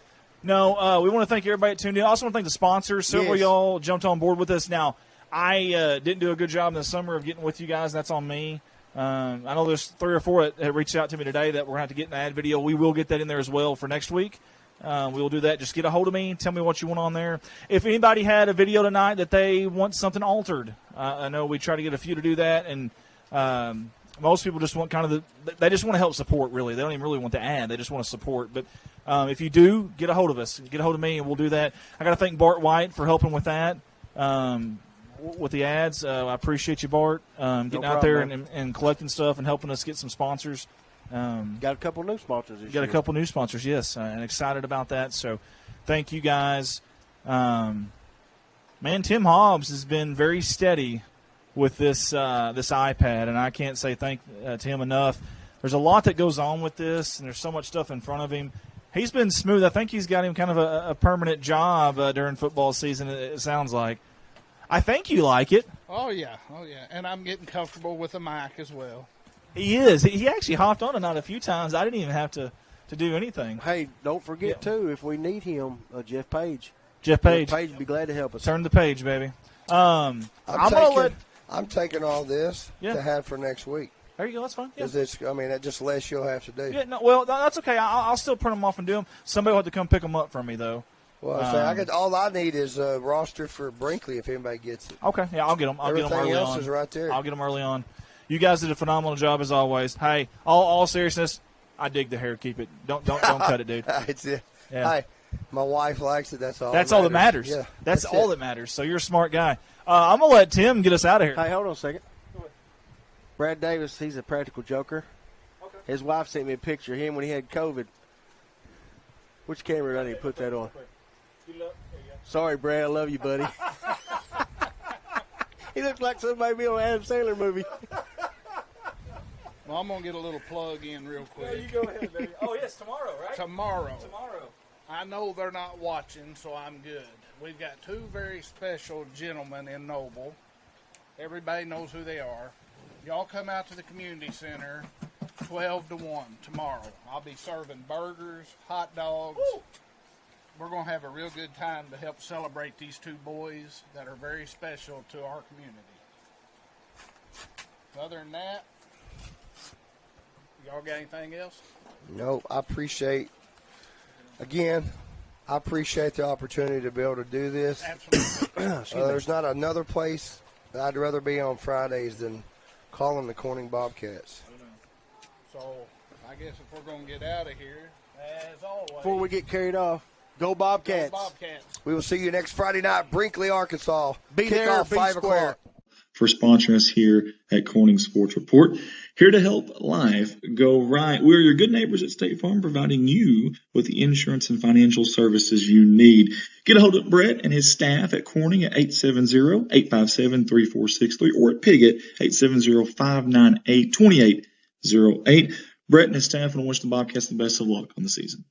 No, we want to thank everybody that tuned in. I also want to thank the sponsors. Several of y'all jumped on board with us. Now, I didn't do a good job in the summer of getting with you guys. That's on me. I know there's 3 or 4 that reached out to me today that we're going to have to get in the ad video. We will get that in there as well for next week. We will do that. Just get a hold of me. Tell me what you want on there. If anybody had a video tonight that they want something altered, I know we try to get a few to do that, and most people just want they just want to help support, really. They don't even really want the ad. They just want to support. But if you do, get a hold of us. Get a hold of me, and we'll do that. I got to thank Bart White for helping with that, with the ads. I appreciate you, Bart, getting out there and collecting stuff and helping us get some sponsors. Got a couple new sponsors this year. Got a couple new sponsors, yes, and excited about that. So thank you, guys. Man, Tim Hobbs has been very steady with this iPad, and I can't say thank to him enough. There's a lot that goes on with this, and there's so much stuff in front of him. He's been smooth. I think he's got him kind of a permanent job during football season, it sounds like. I think you like it. Oh, yeah. And I'm getting comfortable with the mic as well. He is. He actually hopped on tonight a few times. I didn't even have to do anything. Hey, don't forget, too, if we need him, Jeff Page. Jeff Page. Jeff Page would be glad to help us. Turn the page, baby. I'm taking all this to have for next week. There you go. That's fine. Yeah. That just less you'll have to do. Yeah, no, well, that's okay. I'll still print them off and do them. Somebody will have to come pick them up for me, though. Well, all I need is a roster for Brinkley if anybody gets it. Okay, yeah, I'll get them. Everything else is right there. I'll get them early on. You guys did a phenomenal job as always. Hey, all seriousness, I dig the hair. Keep it. Don't cut it, dude. It's it. Yeah. Hey, my wife likes it. That's all. All that matters. Yeah, that's all that matters. So you're a smart guy. I'm gonna let Tim get us out of here. Hey, hold on a second. Brad Davis, he's a practical joker. Okay. His wife sent me a picture of him when he had COVID. Which camera do I need to put that on? Sorry, Brad. I love you, buddy. He looks like somebody be on an Adam Sandler movie. Well, I'm going to get a little plug in real quick. Yeah, you go ahead, baby. Oh, yes, tomorrow, right? Tomorrow. I know they're not watching, so I'm good. We've got 2 very special gentlemen in Noble. Everybody knows who they are. Y'all come out to the community center 12 to 1 tomorrow. I'll be serving burgers, hot dogs. Woo! We're going to have a real good time to help celebrate these 2 boys that are very special to our community. Other than that, y'all got anything else? No, I appreciate the opportunity to be able to do this. Absolutely. There's not another place that I'd rather be on Fridays than calling the Corning Bobcats. So, I guess if we're going to get out of here, as always. Before we get carried off, go Bobcats. Go Bobcats. We will see you next Friday night, Brinkley, Arkansas. Be there, Kickoff be 5 square. o'clock. For sponsoring us here at Corning Sports Report. Here to help life go right. We're your good neighbors at State Farm, providing you with the insurance and financial services you need. Get a hold of Brett and his staff at Corning at 870-857-3463 or at Pig at 870-598-2808. Brett and his staff want to wish the Bobcats the best of luck on the season.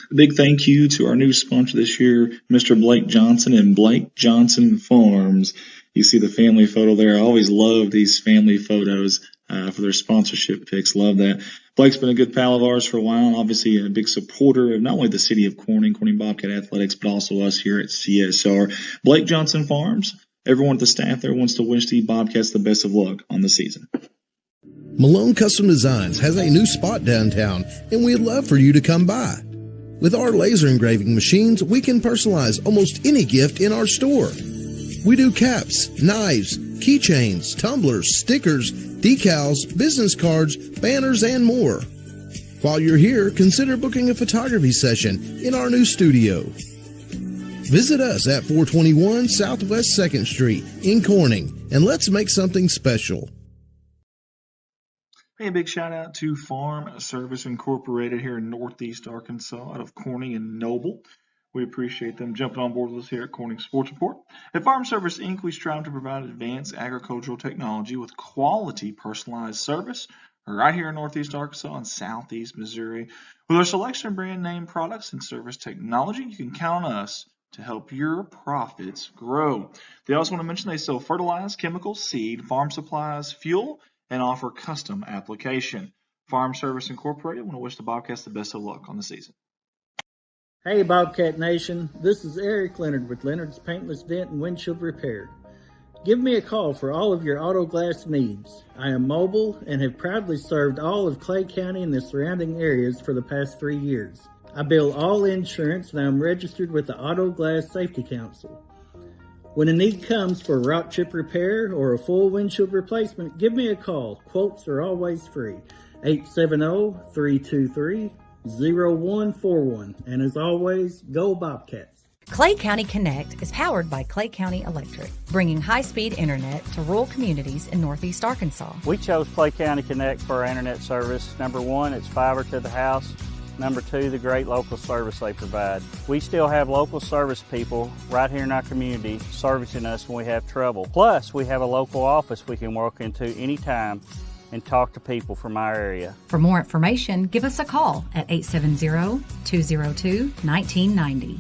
A big thank you to our new sponsor this year, Mr. Blake Johnson and Blake Johnson Farms. You see the family photo there. I always love these family photos for their sponsorship pics. Love that. Blake's been a good pal of ours for a while, obviously a big supporter of not only the city of Corning Bobcat Athletics, but also us here at CSR. Blake Johnson Farms, everyone at the staff there wants to wish the Bobcats the best of luck on the season. Malone Custom Designs has a new spot downtown, and we'd love for you to come by. With our laser engraving machines, we can personalize almost any gift in our store. We do caps, knives, keychains, tumblers, stickers, decals, business cards, banners, and more. While you're here, consider booking a photography session in our new studio. Visit us at 421 Southwest 2nd Street in Corning, and let's make something special. Hey, a big shout out to Farm Service Incorporated here in Northeast Arkansas out of Corning and Noble. We appreciate them jumping on board with us here at Corning Sports Report. At Farm Service Inc., we strive to provide advanced agricultural technology with quality personalized service right here in Northeast Arkansas and Southeast Missouri. With our selection of brand name products and service technology, you can count on us to help your profits grow. They also want to mention they sell fertilizer, chemicals, seed, farm supplies, fuel, and offer custom application. Farm Service Incorporated want to wish the Bobcats the best of luck on the season. Hey Bobcat Nation, this is Eric Leonard with Leonard's Paintless Dent and Windshield Repair. Give me a call for all of your auto glass needs. I am mobile and have proudly served all of Clay County and the surrounding areas for the past 3 years. I bill all insurance and I'm registered with the Auto Glass Safety Council. When a need comes for a rock chip repair or a full windshield replacement, give me a call. Quotes are always free. 870-323-0141. And as always, go Bobcats. Clay County Connect is powered by Clay County Electric, bringing high-speed internet to rural communities in Northeast Arkansas. We chose Clay County Connect for our internet service. Number one, it's fiber to the house. Number two, the great local service they provide. We still have local service people right here in our community servicing us when we have trouble. Plus, we have a local office we can walk into anytime and talk to people from our area. For more information, give us a call at 870-202-1990.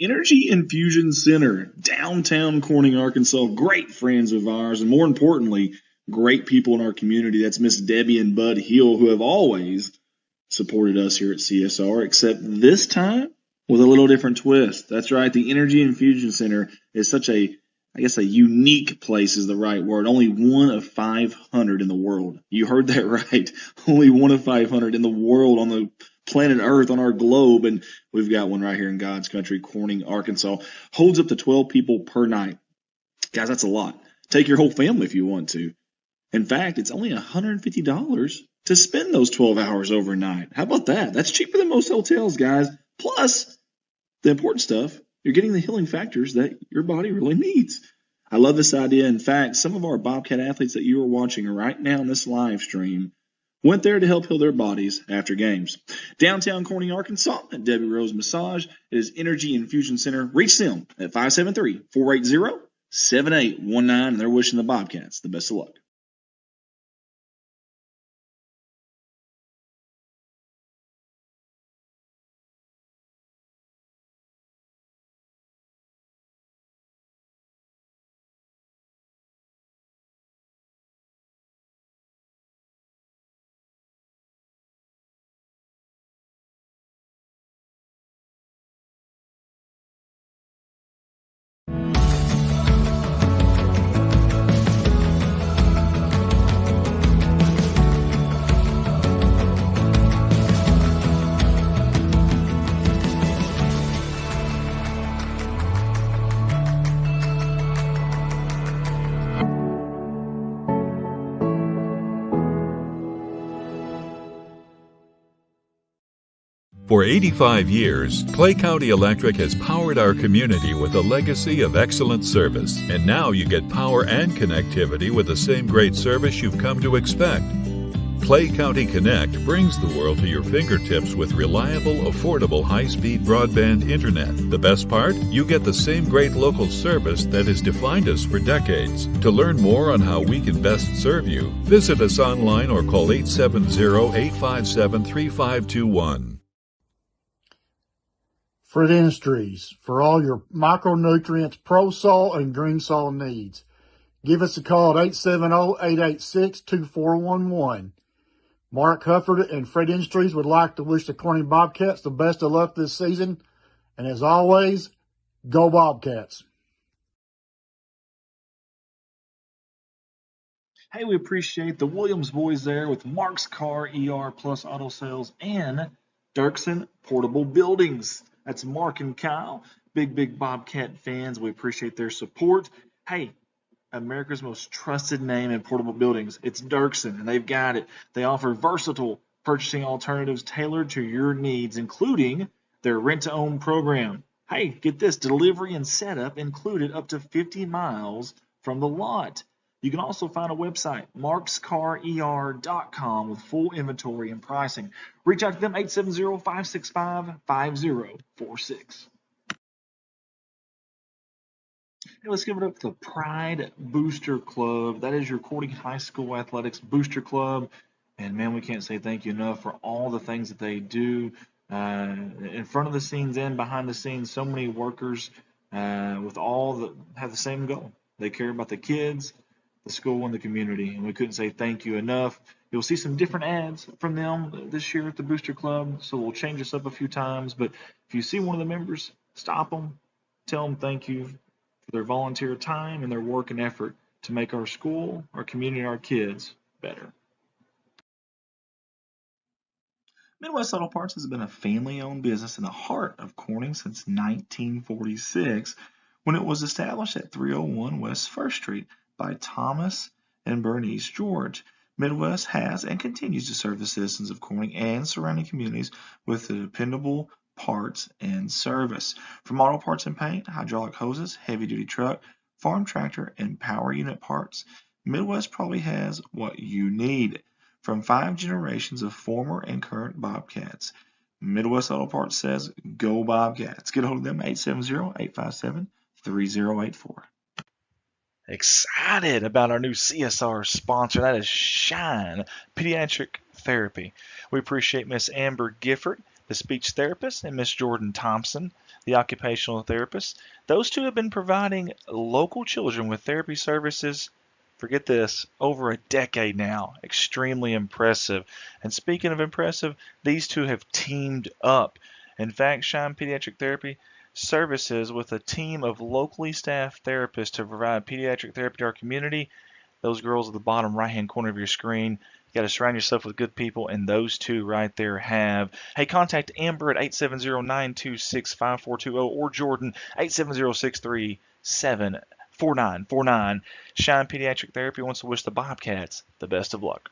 Energy Infusion Center, downtown Corning, Arkansas. Great friends of ours, and more importantly, great people in our community. That's Miss Debbie and Bud Hill, who have always supported us here at CSR, except this time with a little different twist. That's right. The Energy Infusion Center is such a unique place is the right word. Only one of 500 in the world. You heard that right. Only one of 500 in the world on the planet Earth, on our globe. And we've got one right here in God's country, Corning, Arkansas. Holds up to 12 people per night. Guys, that's a lot. Take your whole family if you want to. In fact, it's only $150 to spend those 12 hours overnight. How about that? That's cheaper than most hotels, guys. Plus, the important stuff, you're getting the healing factors that your body really needs. I love this idea. In fact, some of our Bobcat athletes that you are watching right now in this live stream went there to help heal their bodies after games. Downtown Corning, Arkansas, at Debbie Rose Massage, it is Energy Infusion Center. Reach them at 573-480-7819, and they're wishing the Bobcats the best of luck. For 85 years, Clay County Electric has powered our community with a legacy of excellent service. And now you get power and connectivity with the same great service you've come to expect. Clay County Connect brings the world to your fingertips with reliable, affordable, high-speed broadband internet. The best part? You get the same great local service that has defined us for decades. To learn more on how we can best serve you, visit us online or call 870-857-3521. Fred Industries, for all your micronutrients, pro soil, and green soil needs. Give us a call at 870-886-2411. Mark Hufford and Fred Industries would like to wish the Corning Bobcats the best of luck this season. And as always, go Bobcats. Hey, we appreciate the Williams boys there with Mark's Car, ER Plus Auto Sales, and Dirksen Portable Buildings. That's Mark and Kyle, big Bobcat fans. We appreciate their support. Hey, America's most trusted name in portable buildings. It's Dirksen, and they've got it. They offer versatile purchasing alternatives tailored to your needs, including their rent-to-own program. Hey, get this, delivery and setup included up to 50 miles from the lot. You can also find a website, markscarer.com, with full inventory and pricing. Reach out to them, 870-565-5046. Hey, let's give it up to the Pride Booster Club. That is your Corning High School Athletics Booster Club. And, man, we can't say thank you enough for all the things that they do in front of the scenes and behind the scenes. So many workers with all that have the same goal. They care about the kids, the school, and the community. And we couldn't say thank you enough. You'll see some different ads from them this year at the Booster Club. So we'll change this up a few times. But if you see one of the members, stop them, tell them thank you for their volunteer time and their work and effort to make our school, our community, and our kids better. Midwest Auto Parts has been a family-owned business in the heart of Corning since 1946, when it was established at 301 West 1st Street by Thomas and Bernice George. Midwest has and continues to serve the citizens of Corning and surrounding communities with the dependable parts and service. From auto parts and paint, hydraulic hoses, heavy-duty truck, farm tractor, and power unit parts, Midwest probably has what you need. From 5 generations of former and current Bobcats, Midwest Auto Parts says, go Bobcats. Get a hold of them, 870-857-3084. Excited about our new CSR sponsor. That is Shine Pediatric Therapy. We appreciate Miss Amber Gifford, the speech therapist, and Miss Jordan Thompson, the occupational therapist. Those two have been providing local children with therapy services, forget this, over a decade now. Extremely impressive. And speaking of impressive, these two have teamed up. In fact, Shine Pediatric Therapy services with a team of locally staffed therapists to provide pediatric therapy to our community. Those girls at the bottom right-hand corner of your screen. You got to surround yourself with good people, and those two right there have. Hey, contact Amber at 870-926-5420 or Jordan 870-637-4949. Shine Pediatric Therapy wants to wish the Bobcats the best of luck.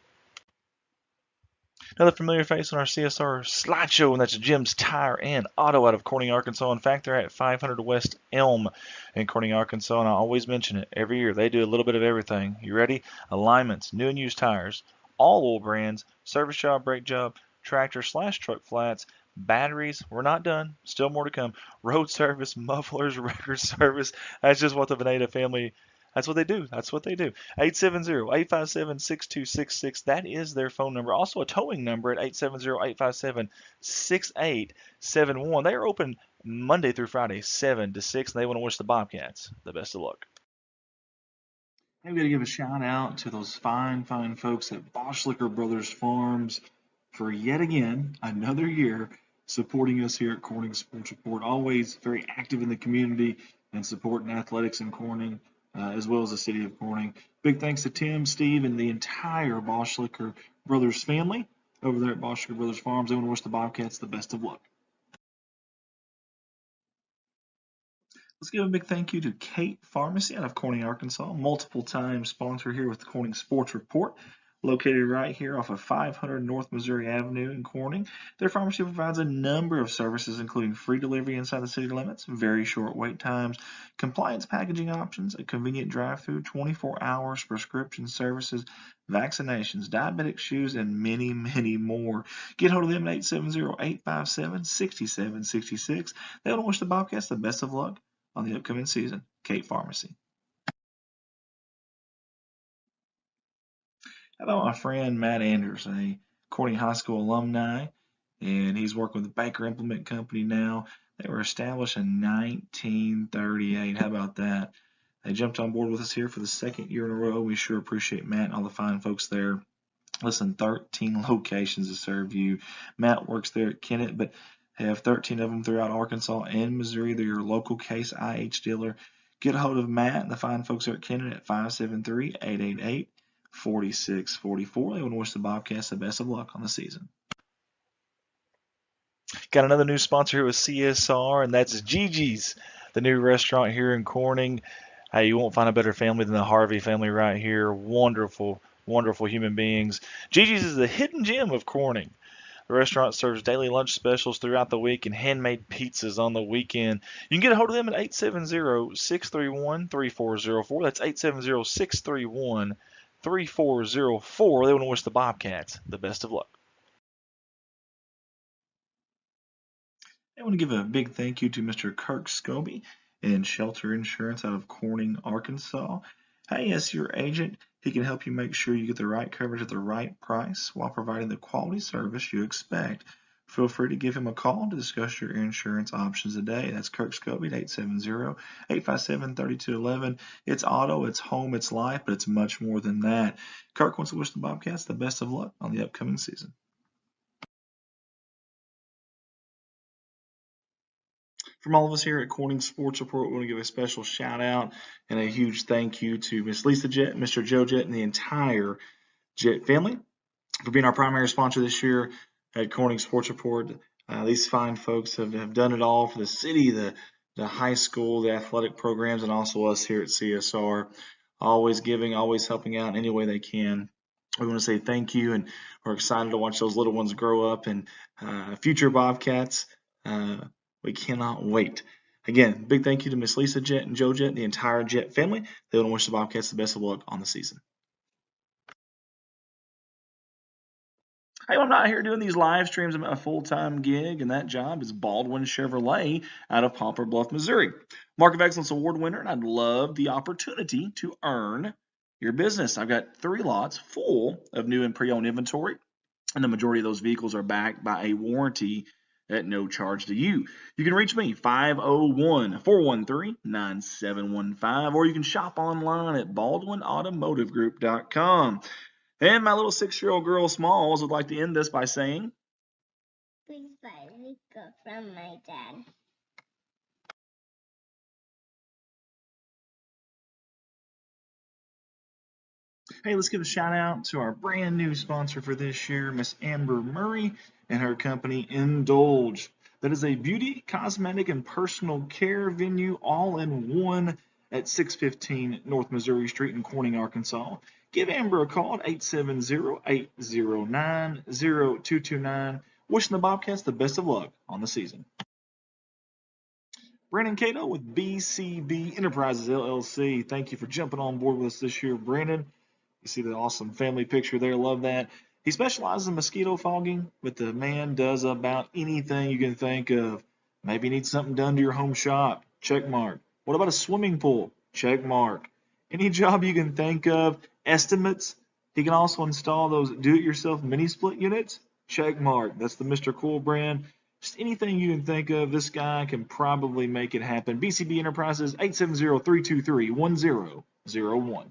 Another familiar face on our CSR slideshow, and that's Jim's Tire and Auto out of Corning, Arkansas. In fact, they're at 500 West Elm in Corning, Arkansas, and I always mention it every year. They do a little bit of everything. You ready? Alignments, new and used tires, all oil brands, service job, brake job, tractor/truck flats, batteries. We're not done. Still more to come. Road service, mufflers, record service. That's just what the Veneta family. That's what they do. That's what they do. 870-857-6266. That is their phone number. Also a towing number at 870-857-6871. They are open Monday through Friday, 7 to 6, and they want to wish the Bobcats the best of luck. I'm going to give a shout out to those fine folks at Bauschlicher Brothers Farms for yet again, another year, supporting us here at Corning Sports Report. Always very active in the community and supporting athletics in Corning. As well as the city of Corning. Big thanks to Tim, Steve, and the entire Bauschlicher Brothers family over there at Bauschlicher Brothers Farms. They want to wish the Bobcats the best of luck. Let's give a big thank you to Kate Pharmacy out of Corning, Arkansas, multiple-time sponsor here with the Corning Sports Report, located right here off of 500 North Missouri Avenue in Corning. Their pharmacy provides a number of services, including free delivery inside the city limits, very short wait times, compliance packaging options, a convenient drive-through, 24 hours prescription services, vaccinations, diabetic shoes, and many, many more. Get hold of them at 870-857-6766. They want to wish the Bobcats the best of luck on the upcoming season. Kate Pharmacy. How about my friend Matt Anders, a Corning High School alumni, and he's working with the Baker Implement Company now. They were established in 1938. How about that? They jumped on board with us here for the second year in a row. We sure appreciate Matt and all the fine folks there. Listen, 13 locations to serve you. Matt works there at Kennett, but they have 13 of them throughout Arkansas and Missouri. They're your local Case IH dealer. Get a hold of Matt and the fine folks there at Kennett at 573-888-4644. They want to wish the Bobcats the best of luck on the season. Got another new sponsor here with CSR, and that's Gigi's, the new restaurant here in Corning. Hey, you won't find a better family than the Harvey family right here. Wonderful, wonderful human beings. Gigi's is the hidden gem of Corning. The restaurant serves daily lunch specials throughout the week and handmade pizzas on the weekend. You can get a hold of them at 870-631-3404. That's 870-631-3404. They want to wish the Bobcats the best of luck. I want to give a big thank you to Mr. Kirk Scobie and Shelter Insurance out of Corning, Arkansas. Hey, as your agent, he can help you make sure you get the right coverage at the right price while providing the quality service you expect. Feel free to give him a call to discuss your insurance options today. That's Kirk Scobie at 870-857-3211. It's auto, it's home, it's life, but it's much more than that. Kirk wants to wish the Bobcats the best of luck on the upcoming season. From all of us here at Corning Sports Report, we want to give a special shout out and a huge thank you to Miss Lisa Jett, Mr. Joe Jett, and the entire Jett family for being our primary sponsor this year at Corning Sports Report. These fine folks have done it all for the city, the high school, the athletic programs, and also us here at CSR. Always giving, always helping out in any way they can. We want to say thank you, and we're excited to watch those little ones grow up and future Bobcats. We cannot wait. Again, big thank you to Miss Lisa Jett and Joe Jett and the entire Jett family. They want to wish the Bobcats the best of luck on the season. Hey, I'm not here doing these live streams. I'm at a full-time gig, and that job is Baldwin Chevrolet out of Poplar Bluff, Missouri. Mark of Excellence Award winner, and I'd love the opportunity to earn your business. I've got 3 lots full of new and pre-owned inventory, and the majority of those vehicles are backed by a warranty at no charge to you. You can reach me, 501-413-9715, or you can shop online at baldwinautomotivegroup.com. And my little 6-year-old girl, Smalls, would like to end this by saying, Please buy Rico from my dad. hey, let's give a shout out to our brand new sponsor for this year, Miss Amber Murray and her company, Indulge. That is a beauty, cosmetic, and personal care venue all in one at 615 North Missouri Street in Corning, Arkansas. Give Amber a call at 870-809-0229. Wishing the Bobcats the best of luck on the season. Brandon Cato with BCB Enterprises LLC. Thank you for jumping on board with us this year, Brandon. You see the awesome family picture there. Love that. He specializes in mosquito fogging, but the man does about anything you can think of. Maybe you need something done to your home shop. Check mark. What about a swimming pool? Check mark. Any job you can think of. Estimates. He can also install those do-it-yourself mini split units. Check mark. That's the Mr. Cool brand. Just anything you can think of, this guy can probably make it happen. BCB Enterprises, 870-323-1001.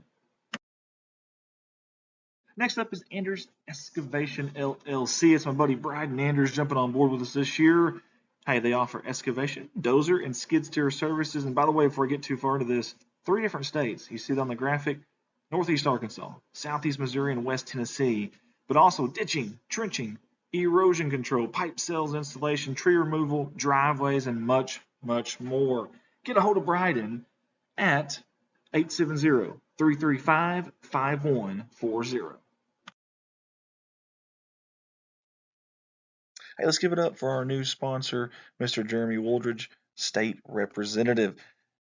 Next up is Anders Excavation LLC. It's my buddy Bryden Anders jumping on board with us this year. Hey, they offer excavation, dozer, and skid steer services. And by the way, before I get too far into this, 3 different states. You see it on the graphic. Northeast Arkansas, Southeast Missouri, and West Tennessee. But also ditching, trenching, erosion control, pipe cells installation, tree removal, driveways, and much, much more. Get a hold of Bryden at 870-335-5140. Hey, let's give it up for our new sponsor, Mr. Jeremy Waldridge, State Representative.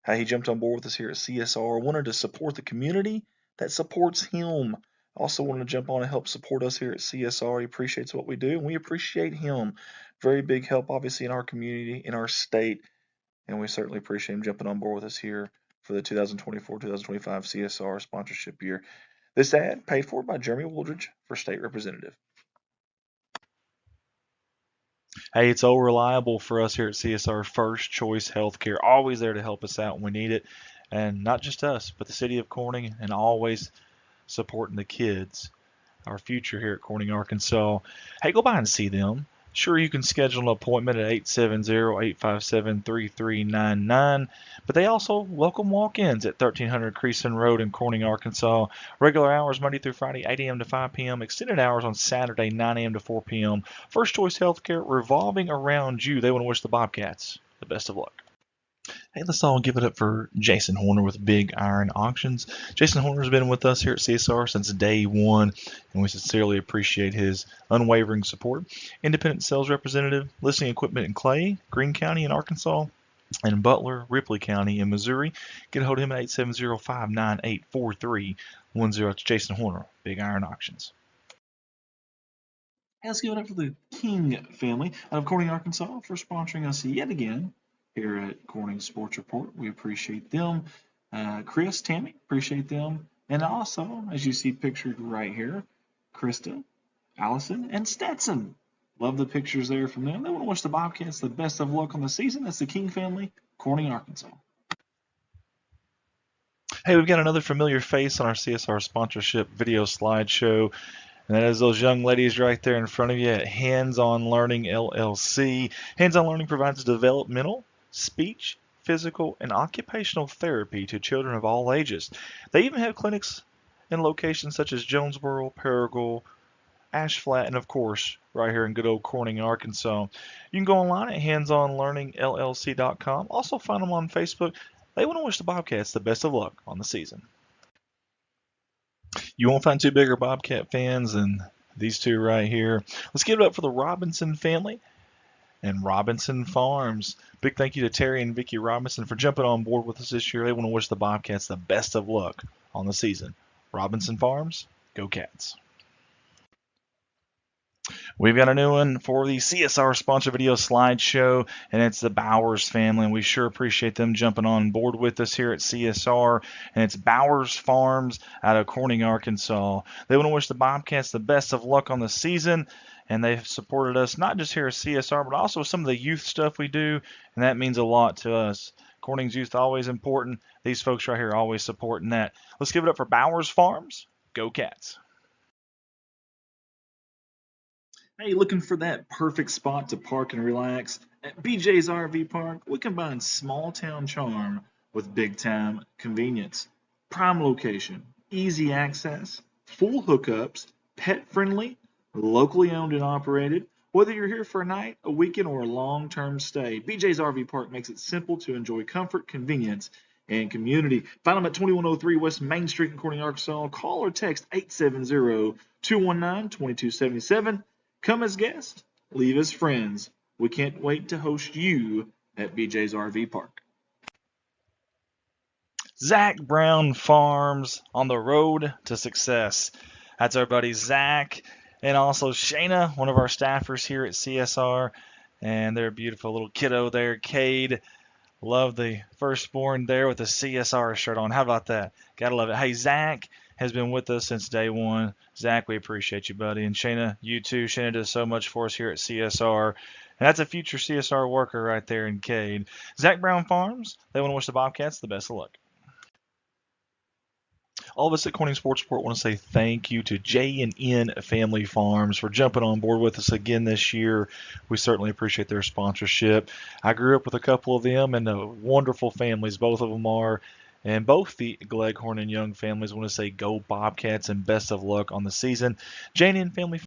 Hey, he jumped on board with us here at CSR, wanted to support the community that supports him. Also wanted to jump on and help support us here at CSR. He appreciates what we do, and we appreciate him. Very big help, obviously, in our community, in our state, and we certainly appreciate him jumping on board with us here for the 2024-2025 CSR sponsorship year. This ad paid for by Jeremy Waldridge for State Representative. Hey, it's so reliable for us here at CSR. First Choice Healthcare, always there to help us out when we need it. And not just us, but the city of Corning, and always supporting the kids, our future here at Corning, Arkansas. Hey, go by and see them. Sure, you can schedule an appointment at 870-857-3399, but they also welcome walk-ins at 1300 Creason Road in Corning, Arkansas. Regular hours Monday through Friday, 8 a.m. to 5 p.m. Extended hours on Saturday, 9 a.m. to 4 p.m. First Choice Healthcare, revolving around you. They want to wish the Bobcats the best of luck. Hey, let's all give it up for Jason Horner with Big Iron Auctions. Jason Horner's been with us here at CSR since day one, and we sincerely appreciate his unwavering support. Independent sales representative, listing equipment in Clay, Greene County in Arkansas, and Butler, Ripley County in Missouri. Get a hold of him at 870-598-4310. It's Jason Horner, Big Iron Auctions. Hey, let's give it up for the King family out of Corning, Arkansas for sponsoring us yet again here at Corning Sports Report. We appreciate them. Chris, Tammy, appreciate them. And also, as you see pictured right here, Krista, Allison, and Stetson. Love the pictures there from them. They want to wish the Bobcats the best of luck on the season. That's the King family, Corning, Arkansas. Hey, we've got another familiar face on our CSR sponsorship video slideshow. And that is those young ladies right there in front of you at Hands On Learning LLC. Hands On Learning provides developmental, speech, physical, and occupational therapy to children of all ages. They even have clinics in locations such as Jonesboro, Paragould, Ash Flat, and of course, right here in good old Corning, Arkansas. You can go online at handsonlearningllc.com. Also find them on Facebook. They want to wish the Bobcats the best of luck on the season. You won't find two bigger Bobcat fans than these two right here. Let's give it up for the Robinson family and Robinson Farms. Big thank you to Terry and Vicki Robinson for jumping on board with us this year. They want to wish the Bobcats the best of luck on the season. Robinson Farms, go Cats. We've got a new one for the CSR sponsor video slideshow, and it's the Bowowers family, and we sure appreciate them jumping on board with us here at CSR. And it's Bowowers Farms out of Corning, Arkansas. They want to wish the Bobcats the best of luck on the season, and they've supported us not just here at CSR, but also some of the youth stuff we do, and that means a lot to us. Corning's youth always important. These folks right here are always supporting that. Let's give it up for Bowowers Farms. Go Cats. Hey, looking for that perfect spot to park and relax? At BJ's RV Park, we combine small town charm with big time convenience. Prime location, easy access, full hookups, pet friendly, locally owned and operated. Whether you're here for a night, a weekend, or a long-term stay, BJ's RV Park makes it simple to enjoy comfort, convenience, and community. Find them at 2103 West Main Street in Corning, Arkansas. Call or text 870-219-2277. Come as guests, leave as friends. We can't wait to host you at BJ's RV Park. Zack Brown Farms on the road to success. That's our buddy Zack, and also Shayna, one of our staffers here at CSR, and their beautiful little kiddo there, Cade. Love the firstborn there with the CSR shirt on. How about that? Gotta love it. Hey, Zack has been with us since day one. Zack, we appreciate you, buddy. And Shayna, you too. Shayna does so much for us here at CSR. And that's a future CSR worker right there in Cade. Zack Brown Farms, they want to wish the Bobcats the best of luck. All of us at Corning Sports Report want to say thank you to J&N Family Farms for jumping on board with us again this year. We certainly appreciate their sponsorship. I grew up with a couple of them, and wonderful families both of them are. And both the Gleghorn and Young families want to say go Bobcats and best of luck on the season. J&N Family